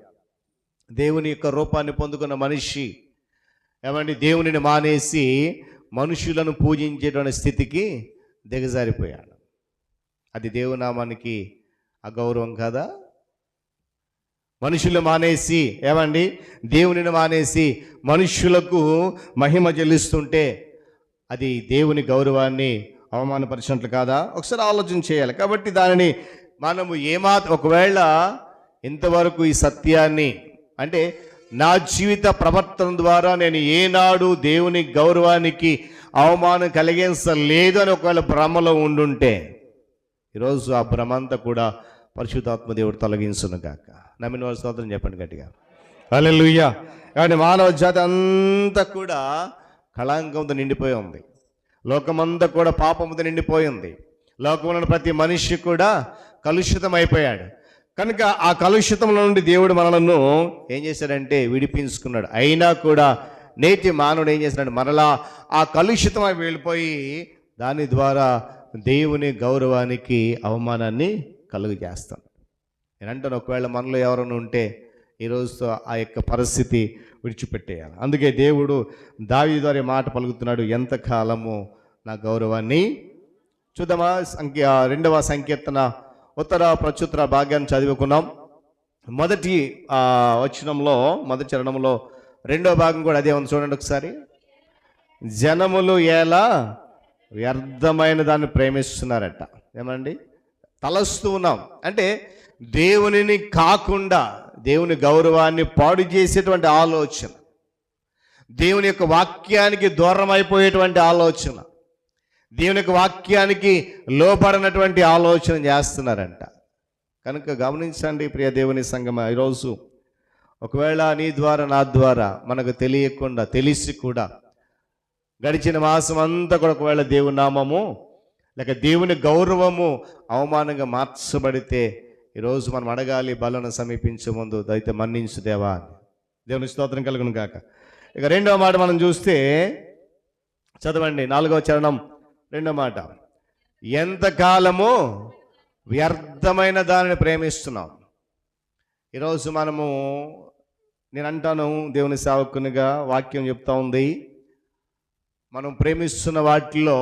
S1: దేవుని యొక్క రూపాన్ని పొందుకున్న మనిషి ఏమండి దేవునిని మానేసి మనుషులను పూజించేటువంటి స్థితికి దిగజారిపోయాడు. అది దేవునామానికి అగౌరవం కాదా? మనుషులు మానేసి ఏమండి దేవునిని మానేసి మనుష్యులకు మహిమ చెల్లిస్తుంటే అది దేవుని గౌరవాన్ని అవమానపరిచినట్లు కాదా? ఒకసారి ఆలోచన చేయాలి. కాబట్టి దానిని మనము ఒకవేళ ఇంతవరకు ఈ సత్యాన్ని అంటే నా జీవిత ప్రవర్తన ద్వారా నేను ఏనాడు దేవుని గౌరవానికి అవమానం కలిగించలేదు అని ఒకవేళ భ్రమలో ఉండుంటే ఈరోజు ఆ భ్రమ అంతా కూడా పరిశుద్ధాత్మ దేవుడు తొలగించును గాక. నమ్మిన వారి స్తోత్రం చెప్పండి గట్టిగా, హల్లెలూయా. కానీ మానవ జాతి అంతా కూడా కళంకంతో నిండిపోయి ఉంది. లోకమంతా కూడా పాపంతో నిండిపోయింది. లోకంలో ప్రతి మనిషి కూడా కలుషితం అయిపోయాడు. కనుక ఆ కలుషితంలో నుండి దేవుడు మనలను ఏం చేశాడంటే విడిపించుకున్నాడు. అయినా కూడా నేటి మానవుడు ఏం చేశాడు? మరలా ఆ కలుషితమై వెళ్ళిపోయి దాని ద్వారా దేవుని గౌరవానికి అవమానాన్ని కలుగు చేస్తాడు. నేనంటాను, ఒకవేళ మనలో ఎవరైనా ఉంటే ఈరోజు ఆ యొక్క పరిస్థితి విడిచిపెట్టేయాలి. అందుకే దేవుడు దావీదు ద్వారా మాట పలుకుతున్నాడు, ఎంతకాలము నా గౌరవాన్ని. చూద్దామా? 2వ సంకీర్తన ఉత్తర ప్రత్యుత్తర భాగ్యాన్ని చదువుకున్నాం. మొదటి మొదటి చరణంలో 2వ భాగం కూడా అదే ఉంది. చూడండి ఒకసారి. జనములు ఎలా వ్యర్థమైన దాన్ని ప్రేమిస్తున్నారట. ఏమండి? తలస్తూ ఉన్నాం అంటే దేవునిని కాకుండా దేవుని గౌరవాన్ని పాడు చేసేటువంటి ఆలోచన, దేవుని యొక్క వాక్యానికి దూరం అయిపోయేటువంటి ఆలోచన, దేవుని యొక్క వాక్యానికి లోపడినటువంటి ఆలోచన చేస్తున్నారంట. కనుక గమనించండి ప్రియ దేవుని సంగమా, ఈరోజు ఒకవేళ నీ ద్వారా నా ద్వారా మనకు తెలియకుండా తెలిసి కూడా గడిచిన మాసం అంతా కూడా ఒకవేళ దేవుని నామము లేక దేవుని గౌరవము అవమానంగా మార్చబడితే ఈరోజు మనం అడగాలి, బలను సమీపించే ముందు దయతో మన్నించు దేవా అని. దేవుని స్తోత్రం కలుగును గాక. ఇక 2వ మాట మనం చూస్తే చదవండి, 4వ చరణం 2వ మాట. ఎంతకాలము వ్యర్థమైన దానిని ప్రేమిస్తున్నాం. ఈరోజు నేను అంటాను, దేవుని సేవకునిగా వాక్యం చెప్తా ఉంది, మనం ప్రేమిస్తున్న వాటిలో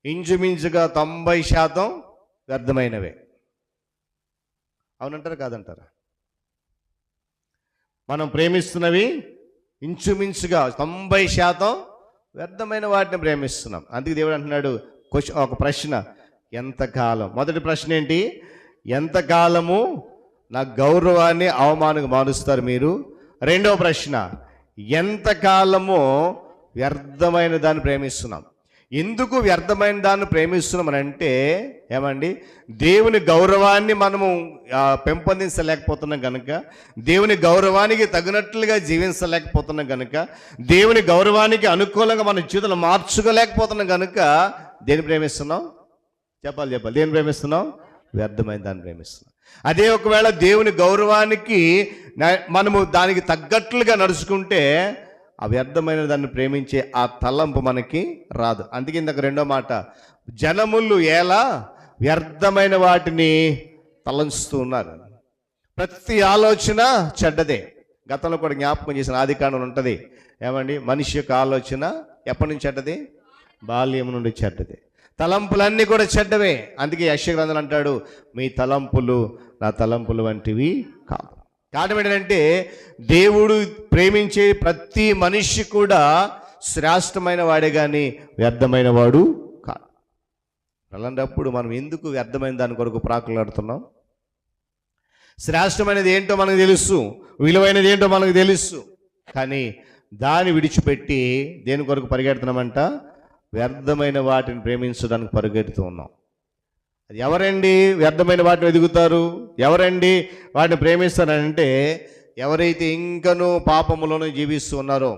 S1: ఇంచుమించుగా 90% వ్యర్థమైనవే. అవునంటారా కాదంటారా? మనం ప్రేమిస్తున్నవి ఇంచుమించుగా 90% వ్యర్థమైన వాటిని ప్రేమిస్తున్నాం. అందుకే దేవుడు అంటున్నాడు, ఒక ప్రశ్న, ఎంతకాలం? మొదటి ప్రశ్న ఏంటి? ఎంతకాలము నా గౌరవాన్ని అవమానంగా మారుస్తారు మీరు? 2వ ప్రశ్న, ఎంతకాలము వ్యర్థమైన దాన్ని ప్రేమిస్తున్నాం. ఎందుకు వ్యర్థమైన దాన్ని ప్రేమిస్తున్నామని అంటే ఏమండి, దేవుని గౌరవాన్ని మనము పెంపొందించలేకపోతున్నాం కనుక, దేవుని గౌరవానికి తగినట్లుగా జీవించలేకపోతున్నాం కనుక, దేవుని గౌరవానికి అనుకూలంగా మన జీవితాలు మార్చుకోలేకపోతున్నాం కనుక దేన్ని ప్రేమిస్తున్నాం? చెప్పాలి. దేన్ని ప్రేమిస్తున్నాం? వ్యర్థమైన దాన్ని ప్రేమిస్తున్నాం. అదే ఒకవేళ దేవుని గౌరవానికి మనము దానికి తగ్గట్లుగా నడుచుకుంటే ఆ వ్యర్థమైన దాన్ని ప్రేమించే ఆ తలంపు మనకి రాదు. అందుకే ఇందాక 2వ మాట, జనములు ఎలా వ్యర్థమైన వాటిని తలంచుతూ ఉన్నారు. ప్రతి ఆలోచన చెడ్డదే. గతంలో కూడా జ్ఞాపకం చేసిన ఆదికాండం ఉంటుంది. ఏమండి? మనిషి యొక్క ఆలోచన ఎప్పటి నుంచి చెడ్డది? బాల్యం నుండి చెడ్డది. తలంపులన్నీ కూడా చెడ్డవే. అందుకే యెషయా గ్రంథంలో అంటాడు, మీ తలంపులు నా తలంపులు వంటివి కాదు. కారణం ఏంటంటే దేవుడు ప్రేమించే ప్రతి మనిషి కూడా శ్రేష్టమైన వాడే కానీ వ్యర్థమైన వాడు కాదు. అలాంటప్పుడు మనం ఎందుకు వ్యర్థమైన దాని కొరకు ప్రాకులాడుతున్నాం? శ్రేష్టమైనది ఏంటో మనకు తెలుసు, విలువైనది ఏంటో మనకు తెలుసు, కానీ దాన్ని విడిచిపెట్టి దేని కొరకు పరిగెడుతున్నామంట? వ్యర్థమైన వాటిని ప్రేమించడానికి పరిగెడుతూ ఉన్నాం. అది ఎవరండి వ్యర్థమైన వాటిని ఎదుగుతారు? ఎవరండి వాటిని ప్రేమిస్తారంటే ఎవరైతే ఇంకనూ పాపములను జీవిస్తూ ఉన్నారో,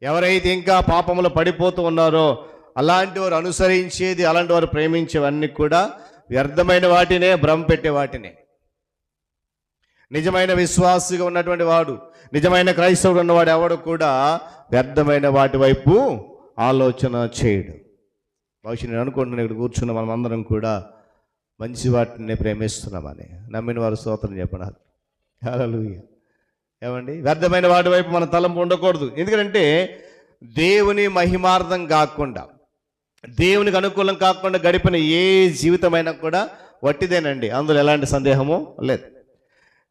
S1: ఎవరైతే ఇంకా పాపములో పడిపోతూ ఉన్నారో అలాంటి వారు అనుసరించేది, అలాంటి వారు ప్రేమించేవన్నీ కూడా వ్యర్థమైన వాటినే, భ్రమ పెట్టే వాటినే. నిజమైన విశ్వాసిగా ఉన్నటువంటి వాడు, నిజమైన క్రైస్తవుడు ఉన్నవాడు ఎవడు కూడా వ్యర్థమైన వాటి వైపు ఆలోచన చేయడు. బహుశా నేను అనుకుంటున్నాను, ఇక్కడ కూర్చున్న మనం అందరం కూడా మంచి వాటిని ప్రేమిస్తున్నామని. నమ్మిన వారు స్తోత్రం చెప్పండి. హల్లెలూయా. ఏమండి? వ్యర్థమైన వాటి వైపు మన తలంపు ఉండకూడదు. ఎందుకంటే దేవుని మహిమార్థం కాకుండా, దేవునికి అనుకూలం కాకుండా గడిపిన ఏ జీవితమైనా కూడా వట్టిదేనండి. అందులో ఎలాంటి సందేహము లేదు.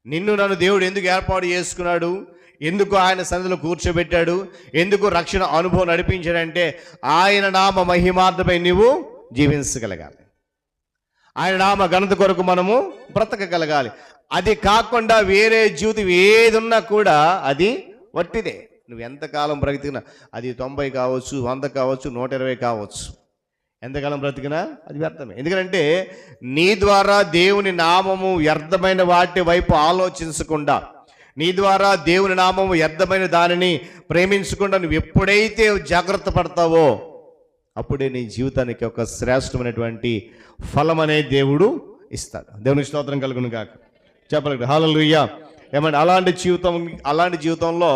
S1: నిన్ను నన్ను దేవుడు ఎందుకు ఏర్పాటు చేసుకున్నాడు, ఎందుకు ఆయన సన్నిధిలో కూర్చోబెట్టాడు, ఎందుకు రక్షణ అనుభవం నడిపించాడంటే ఆయన నామ మహిమార్థమై నువ్వు జీవించగలగాలి, ఆయన నామ ఘనత కొరకు మనము బ్రతకగలగాలి. అది కాకుండా వేరే జీవితం ఏది ఉన్నా కూడా అది వట్టిదే. నువ్వు ఎంతకాలం బ్రతికినా, అది 90 కావచ్చు, 100 కావచ్చు, 120 కావచ్చు, ఎంతకాలం బ్రతికినా అది వ్యర్థమే. ఎందుకంటే నీ ద్వారా దేవుని నామము వ్యర్థమైన వాటి వైపు ఆలోచించకుండా, నీ ద్వారా దేవుని నామము వ్యర్థమైన దానిని ప్రేమించకుండా నువ్వు ఎప్పుడైతే జాగ్రత్త పడతావో అప్పుడే నీ జీవితానికి ఒక శ్రేష్టమైనటువంటి ఫలం అనేది దేవుడు ఇస్తాడు. దేవునికి స్తోత్రం కలుగును గాక. చెప్పలేదు హల్లెలూయా. ఏమంటే అలాంటి జీవితంలో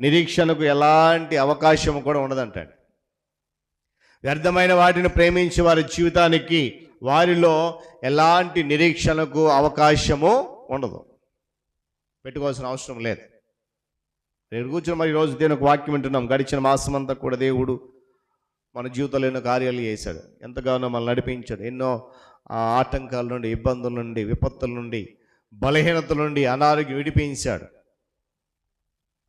S1: నిరీక్షణకు ఎలాంటి అవకాశం కూడా ఉండదంటాడు. వ్యర్థమైన వాటిని ప్రేమించి వారి జీవితానికి వారిలో ఎలాంటి నిరీక్షణకు అవకాశము ఉండదు, పెట్టుకోవాల్సిన అవసరం లేదు. నేను కూర్చొని మరి ఈరోజు దేవుని ఒక వాక్యం వింటున్నాం. గడిచిన మాసం అంతా కూడా దేవుడు మన జీవితంలో ఎన్నో కార్యాలు చేశాడు, ఎంతగానో మనల్ని నడిపించాడు. ఎన్నో ఆటంకాల నుండి, ఇబ్బందుల నుండి, విపత్తుల నుండి, బలహీనతల నుండి, అనారోగ్యం విడిపించాడు.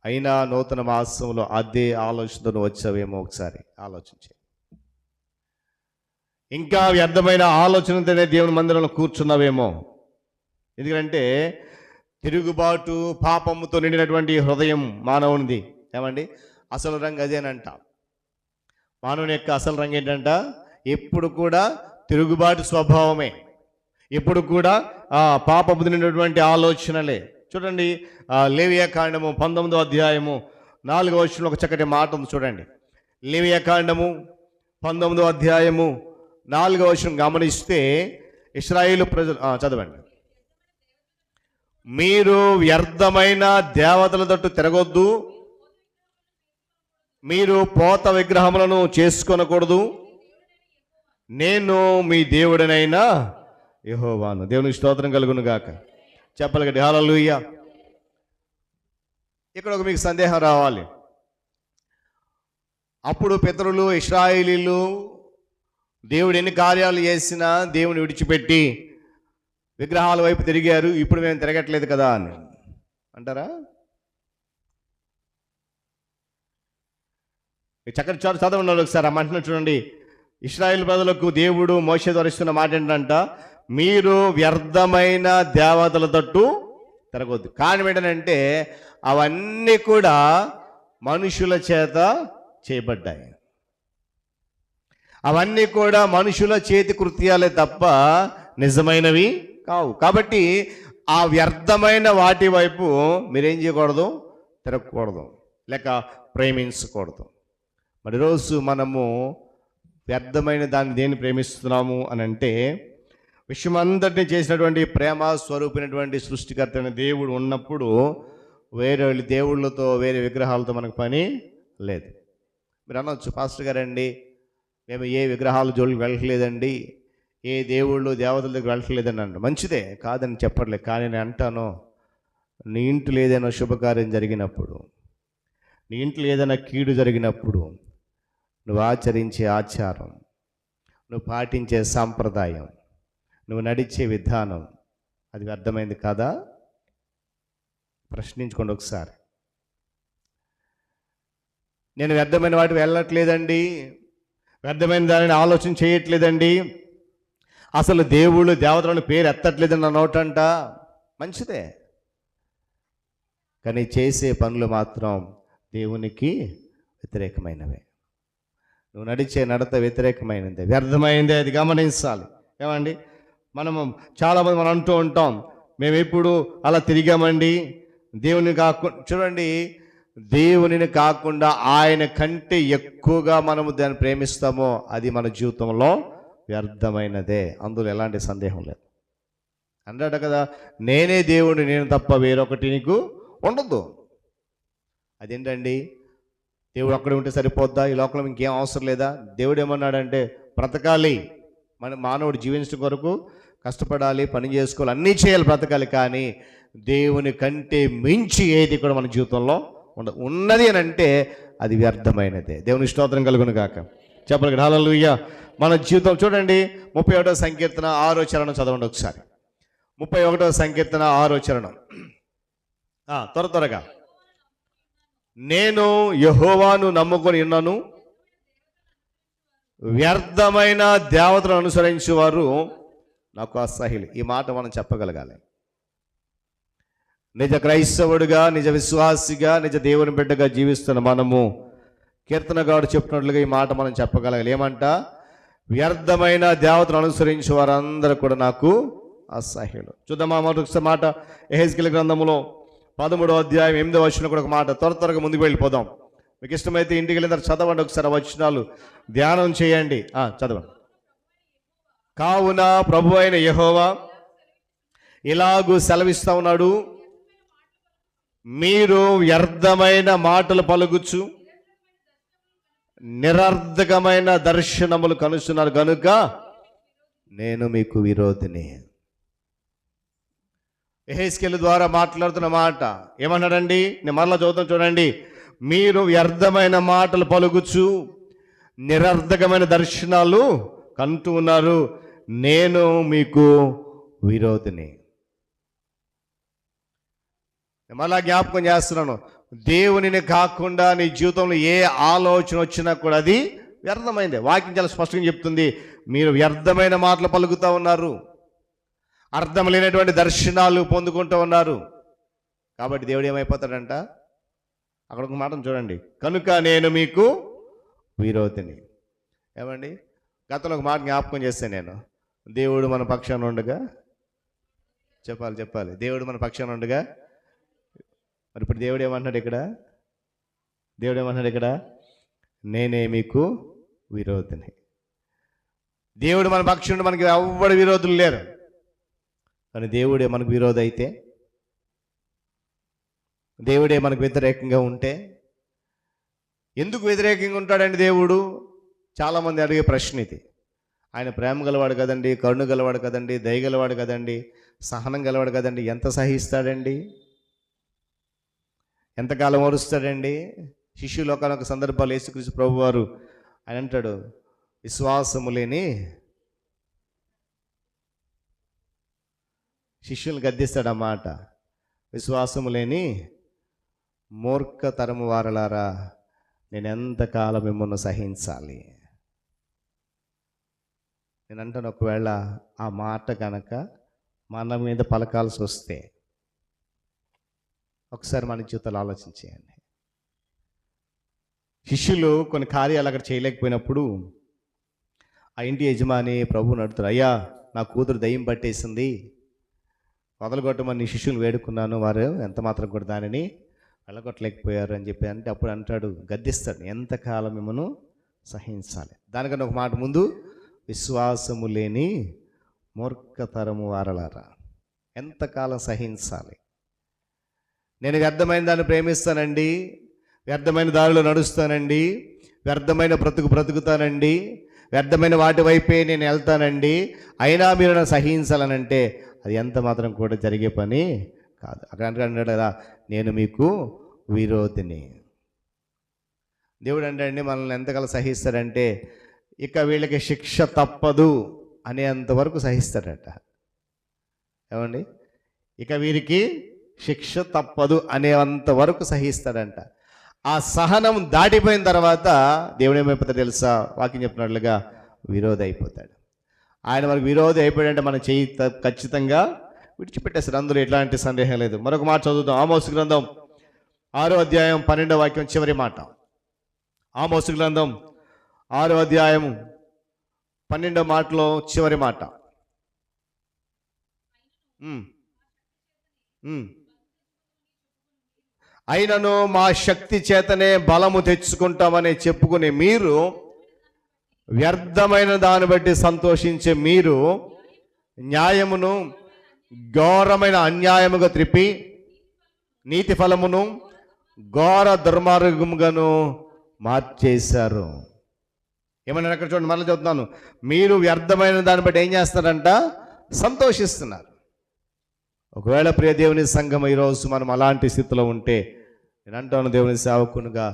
S1: అయినా నూతన మాసంలో అదే ఆలోచనతో వచ్చావేమో ఒకసారి ఆలోచించే. ఇంకా వ్యర్థమైన ఆలోచనతోనే దేవుని మందిరంలో కూర్చున్నావేమో. ఎందుకంటే తిరుగుబాటు పాపముతో నిండినటువంటి హృదయం మానవునిది. ఏమండి, అసలు రంగు అదేనంట. మానవుని యొక్క అసలు రంగు ఏంటంట? ఎప్పుడు కూడా తిరుగుబాటు స్వభావమే, ఎప్పుడు కూడా పాపము నిండినటువంటి ఆలోచనలే. చూడండి, లేవియా కాండము 19వ అధ్యాయము 4వ వచనంలో ఒక చక్కటి మాట ఉంది. చూడండి, లేవియా కాండము 19వ అధ్యాయము 4వ వచనం గమనిస్తే ఇశ్రాయేలు ప్రజలు చదవండి. మీరు వ్యర్థమైన దేవతల తట్టు తిరగొద్దు, మీరు పోత విగ్రహములను చేసుకొనకూడదు, నేను మీ దేవుడనైనా యెహోవాను. దేవునికి స్తోత్రం కలుగును గాక. చెప్పాలి గట్టి హల్లెలూయా. ఇక్కడ ఒక మీకు సందేహం రావాలి. అప్పుడు పితరులు ఇశ్రాయేలీలు దేవుడు ఎన్ని కార్యాలు చేసినా దేవుని విడిచిపెట్టి విగ్రహాల వైపు తిరిగారు, ఇప్పుడు మేము తిరగట్లేదు కదా అని అంటారా? చక్కటి చదవండి ఒకసారి. అమ్మంటున్నా చూడండి, ఇశ్రాయేల్ ప్రజలకు దేవుడు మోషే ద్వారా ఇస్తున్న మాట ఏంటంట? మీరు వ్యర్థమైన దేవతల తట్టు తిరగొద్దు. కారణం ఏంటంటే అవన్నీ కూడా మనుషుల చేత చేయబడ్డాయి, అవన్నీ కూడా మనుషుల చేతి కృత్యాలే తప్ప నిజమైనవి కావు. కాబట్టి ఆ వ్యర్థమైన వాటి వైపు మీరేం చేయకూడదు? తిరగకూడదు, లేక ప్రేమించకూడదు. మరి రోజు మనము వ్యర్థమైన దాన్ని దేన్ని ప్రేమిస్తున్నాము అని అంటే, విశ్వమంతటిని చేసినటువంటి ప్రేమ స్వరూపినటువంటి సృష్టికర్త అయిన దేవుడు ఉన్నప్పుడు వేరే దేవుళ్ళతో, వేరే విగ్రహాలతో మనకు పని లేదు. మీరు అనొచ్చు, పాస్టర్ గారండి మేము ఏ విగ్రహాల జోలికి వెళ్ళట్లేదండి, ఏ దేవుళ్ళు దేవతల దగ్గర వెళ్ళట్లేదని అంట. మంచిదే, కాదని చెప్పట్లేదు. కానీ నేను అంటాను, నీ ఇంట్లో ఏదైనా శుభకార్యం జరిగినప్పుడు, నీ ఇంట్లో ఏదైనా కీడు జరిగినప్పుడు నువ్వు ఆచరించే ఆచారం, నువ్వు పాటించే సాంప్రదాయం, నువ్వు నడిచే విధానం అది వ్యర్థమైంది కాదా? ప్రశ్నించుకోండి ఒకసారి. నేను వ్యర్థమైన వాటి వెళ్ళట్లేదండి, వ్యర్థమైన దానిని ఆలోచన చేయట్లేదండి, అసలు దేవుళ్ళు దేవతలను పేరు ఎత్తట్లేదని నా నోటంట. మంచిదే, కానీ చేసే పనులు మాత్రం దేవునికి వ్యతిరేకమైనవే. నువ్వు నడిచే నడత వ్యతిరేకమైనదే, వ్యర్థమైందే, అది గమనించాలి. ఏమండి, మనము చాలామంది మనం అంటూ ఉంటాం, మేము ఎప్పుడు అలా తిరిగామండి, దేవుని కాకుండా. చూడండి, దేవునిని కాకుండా ఆయన కంటే ఎక్కువగా మనము దాన్ని ప్రేమిస్తామో అది మన జీవితంలో వ్యర్థమైనదే, అందులో ఎలాంటి సందేహం లేదు. అన్నాడు కదా, నేనే దేవుడిని, నేను తప్ప వేరొకటి నీకు ఉండదు. అదేంటండి, దేవుడు అక్కడ ఉంటే సరిపోద్దా? ఈ లోకంలో ఇంకేం అవసరం లేదా? దేవుడు ఏమన్నాడంటే బ్రతకాలి, మన మానవుడు జీవించడం కొరకు కష్టపడాలి, పని చేసుకోవాలి, అన్నీ చేయాలి, బ్రతకాలి. కానీ దేవుని కంటే మించి ఏది కూడా మన జీవితంలో ఉండదు. ఉన్నది అని అంటే అది వ్యర్థమైనదే. దేవుని స్తోత్రం కలుగును గాక. చెప్పగలరు హల్లెలూయా. మన జీవితం చూడండి, 31వ సంకీర్తన 6వ చరణం చదవండి ఒకసారి. 31వ సంకీర్తన 6వ చరణం. త్వరగా నేను యెహోవాను నమ్ముకొని ఉన్నాను, వ్యర్థమైన దేవతను అనుసరించేవారు నాకు అసహ్యులు. ఈ మాట మనం చెప్పగలగాలి. నిజ క్రైస్తవుడిగా, నిజ విశ్వాసిగా, నిజ దేవుని బిడ్డగా జీవిస్తున్న మనము కీర్తనగాడు చెప్పినట్లుగా ఈ మాట మనం చెప్పగలగాలి. ఏమంట? వ్యర్థమైన దేవతను అనుసరించే వారందరూ కూడా నాకు అసహ్యులు. చూద్దామా మరొకసారి మాట. యెహెజ్కేలు గ్రంథములో 13వ అధ్యాయం 8వ వచనం కూడా ఒక మాట. త్వరగా ముందుకు వెళ్ళిపోదాం. మీకు ఇష్టమైతే ఇంటికి వెళ్ళిన తర్వాత చదవండి, ఒకసారి వచనాలు ధ్యానం చేయండి. చదవండి. కావున ప్రభు అయిన యెహోవా ఇలాగూ సెలవిస్తా ఉన్నాడు, మీరు వ్యర్థమైన మాటలు పలుకుచు నిరర్ధకమైన దర్శనములు కనుస్తున్నారు కనుక నేను మీకు విరోధిని. యెహెజ్కేలు ద్వారా మాట్లాడుతున్న మాట ఏమన్నాడండి? నేను మరలా చదువుతాను చూడండి. మీరు వ్యర్థమైన మాటలు పలుకుచు నిరర్ధకమైన దర్శనాలు కంటూ ఉన్నారు, నేను మీకు విరోధిని. మళ్ళా జ్ఞాపకం చేస్తున్నాను, దేవునిని కాకుండా నీ జీవితంలో ఏ ఆలోచన వచ్చినా కూడా అది వ్యర్థమైంది. వాక్యం చాలా స్పష్టంగా చెప్తుంది, మీరు వ్యర్థమైన మాటలు పలుకుతూ ఉన్నారు, అర్థం లేనటువంటి దర్శనాలు పొందుకుంటూ ఉన్నారు. కాబట్టి దేవుడు ఏమైపోతాడంట? అక్కడ ఒక మాట చూడండి, కనుక నేను మీకు విరోధిని. ఏమండి? గతంలో ఒక మాట జ్ఞాపకం చేస్తాను నేను. దేవుడు మన పక్షాన ఉండగా చెప్పాలి దేవుడు మన పక్షాన ఉండగా. మరి ఇప్పుడు దేవుడు ఏమంటున్నాడు ఇక్కడ? నేనే మీకు విరోధిని. దేవుడు మన పక్షం, మనకి ఎవ్వడు విరోధులు లేరు. కానీ దేవుడే మనకు విరోధి అయితే, దేవుడే మనకు వ్యతిరేకంగా ఉంటే, ఎందుకు వ్యతిరేకంగా ఉంటాడండి దేవుడు? చాలామంది అడిగే ప్రశ్న ఇది. ఆయన ప్రేమ గలవాడు కదండి, కరుణ గలవాడు కదండి, దయ గలవాడు కదండి, సహనం గలవాడు కదండి, ఎంత సహిస్తాడండి, ఎంతకాలం ఓరుస్తాడండి? శిష్యులు ఒకనొక సందర్భాలు యేసుక్రీస్తు ప్రభు వారు ఆయన అంటాడు, విశ్వాసము లేని శిష్యులను గద్దిస్తాడన్నమాట. విశ్వాసము లేని మూర్ఖతరము వారలారా, నేను ఎంతకాలం మిమ్మల్ని సహించాలి? నేను అంటాను, ఒకవేళ ఆ మాట కనుక మన మీద పలకాల్సి వస్తే ఒకసారి మన జీవితాలు ఆలోచించేయండి. శిష్యులు కొన్ని కార్యాలు అక్కడ చేయలేకపోయినప్పుడు ఆ ఇంటి యజమాని ప్రభువుని అడుగుతారు, అయ్యా నా కూతురు దయ్యం పట్టేసింది, వదలగొట్టమని నీ శిష్యులు వేడుకున్నాను, వారు ఎంత మాత్రం కూడా దానిని వెళ్ళగొట్టలేకపోయారు అని చెప్పి అంటే అప్పుడు అంటాడు, గద్దిస్తాడు, ఎంతకాలం మిమ్మను సహించాలి? దానికన్నా ఒక మాట ముందు, విశ్వాసము లేని మూర్ఖతరము వారలారా, ఎంతకాలం సహించాలి? నేను వ్యర్థమైన దాన్ని ప్రేమిస్తానండి, వ్యర్థమైన దారిలో నడుస్తానండి, వ్యర్థమైన బ్రతుకుతానండి, వ్యర్థమైన వాటి వైపే నేను వెళ్తానండి, అయినా మీరు నన్ను సహించాలనంటే అది ఎంత మాత్రం కూడా జరిగే పని కాదు. అక్కడ అంటాడు కదా, నేను మీకు విరోధిని. దేవుడు అంటాడండి, మనల్ని ఎంతకాలం సహిస్తాడంటే ఇక వీళ్ళకి శిక్ష తప్పదు అనేంతవరకు సహిస్తాడట. ఏమండి? ఇక వీరికి శిక్ష తప్పదు అనేంత వరకు సహిస్తాడంట. ఆ సహనం దాటిపోయిన తర్వాత దేవుడు ఏమైపోతాడు తెలుసా? వాక్యం చెప్పినట్లుగా విరోధి అయిపోతాడు. ఆయన మనకు విరోధి అయిపోయాడంటే మన చేయి ఖచ్చితంగా విడిచిపెట్టేస్తాడు, అందులో ఎట్లాంటి సందేహం లేదు. మరొక మాట చదువుతాం. ఆమోసు గ్రంథం 6వ అధ్యాయం 12వ వాక్యం చివరి మాట. ఆమోసు గ్రంథం 6వ అధ్యాయం 12వ మాటలో చివరి మాట. అయినను మా శక్తి చేతనే బలము తెచ్చుకుంటామని చెప్పుకునే మీరు, వ్యర్థమైన దాన్ని బట్టి సంతోషించే మీరు, న్యాయమును ఘోరమైన అన్యాయముగా త్రిప్పి నీతి ఫలమును ఘోర దుర్మార్గముగాను మార్చేశారు. ఏమన్నా అక్కడ చూడండి, మళ్ళీ చెప్తున్నాను, మీరు వ్యర్థమైన దాన్ని బట్టి ఏం చేస్తారంట? సంతోషిస్తున్నారు. ఒకవేళ ప్రియ దేవుని సంఘం ఈరోజు మనం అలాంటి స్థితిలో ఉంటే, నేను అంటాను, దేవుని సేవకునిగా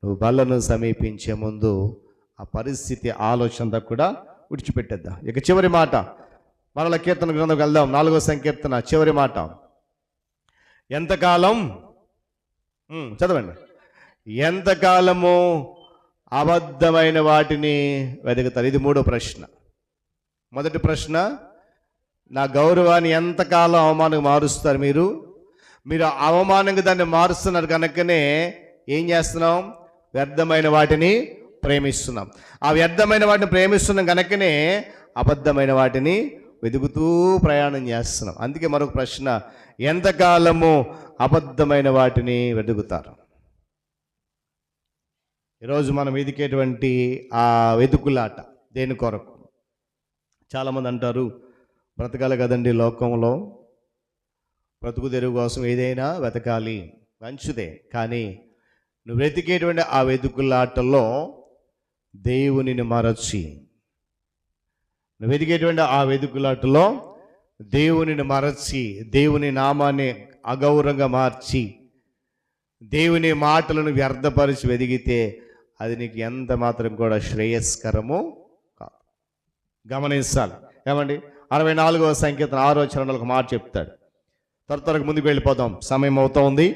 S1: నువ్వు బలను సమీపించే ముందు ఆ పరిస్థితి ఆలోచన కూడా విడిచిపెట్టేద్దాం. ఇక చివరి మాట, మరల కీర్తన గ్రంథంకి వెళ్దాం. 4వ సంకీర్తన చివరి మాట. ఎంతకాలం చదవండి. ఎంతకాలము అబద్ధమైన వాటిని వెతుకుతారు? ఇది మూడో ప్రశ్న. మొదటి ప్రశ్న, నా గౌరవాన్ని ఎంతకాలం అవమానంగా మారుస్తారు మీరు? మీరు అవమానంగా దాన్ని మారుస్తున్నారు కనుకనే ఏం చేస్తున్నాం? వ్యర్థమైన వాటిని ప్రేమిస్తున్నాం. ఆ వ్యర్థమైన వాటిని ప్రేమిస్తున్నాం కనుకనే అబద్ధమైన వాటిని వెతుకుతూ ప్రయాణం చేస్తున్నాం. అందుకే మరొక ప్రశ్న, ఎంతకాలము అబద్ధమైన వాటిని వెతుకుతారు? ఈరోజు మనం వెతికేటువంటి ఆ వెతుకులాట దేని కొరకు? చాలామంది అంటారు, బ్రతకాలి కదండి లోకంలో, బ్రతుకు తెరువు కోసం ఏదైనా వెతకాలి, మంచిదే. కానీ నువ్వు వెతికేటువంటి ఆ వెతుకులాటలో దేవునిని మరచి, నువ్వు వెతికేటువంటి ఆ వెతుకులాటలో దేవునిని మరచి, దేవుని నామాన్ని అగౌరవంగా మార్చి, దేవుని మాటలను వ్యర్థపరిచి వెతికితే అది నీకు ఎంత మాత్రం కూడా శ్రేయస్కరము కాదు. గమనించాలి. ఏమండి, 64వ సంకీర్తన 6వ వచనంలో ఒక మాట చెప్తాడు. త్వరగా ముందుకు వెళ్ళిపోదాం, సమయం అవుతా ఉంది.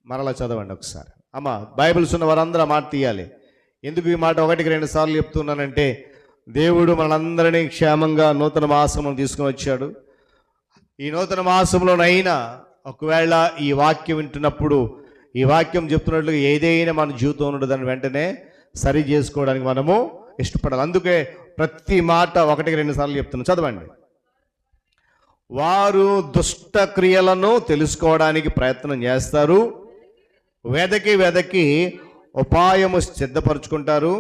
S1: మరలా చదవండి ఒకసారి. అమ్మ, బైబిల్స్ ఉన్న వారందరూ ఆ మాట తీయాలి. ఎందుకు ఈ మాట 1-2 సార్లు చెప్తున్నానంటే, దేవుడు మనందరినీ క్షేమంగా నూతన మాసంలో తీసుకుని వచ్చాడు. ఈ నూతన మాసంలోనైనా ఒకవేళ ఈ వాక్యం వింటున్నప్పుడు, ఈ వాక్యం చెప్తున్నట్లుగా ఏదైనా మన జీవితం ఉండదు, దాన్ని వెంటనే సరి చేసుకోవడానికి మనము ఇష్టపడాలి. అందుకే ప్రతి మాట 1-2 సార్లు చెప్తున్నాను. చదవండి. వారు దుష్ట క్రియలను తెలుసుకోవడానికి ప్రయత్నం చేస్తారు, వెదకి ఉపాయము సిద్ధపరుచుకుంటారు,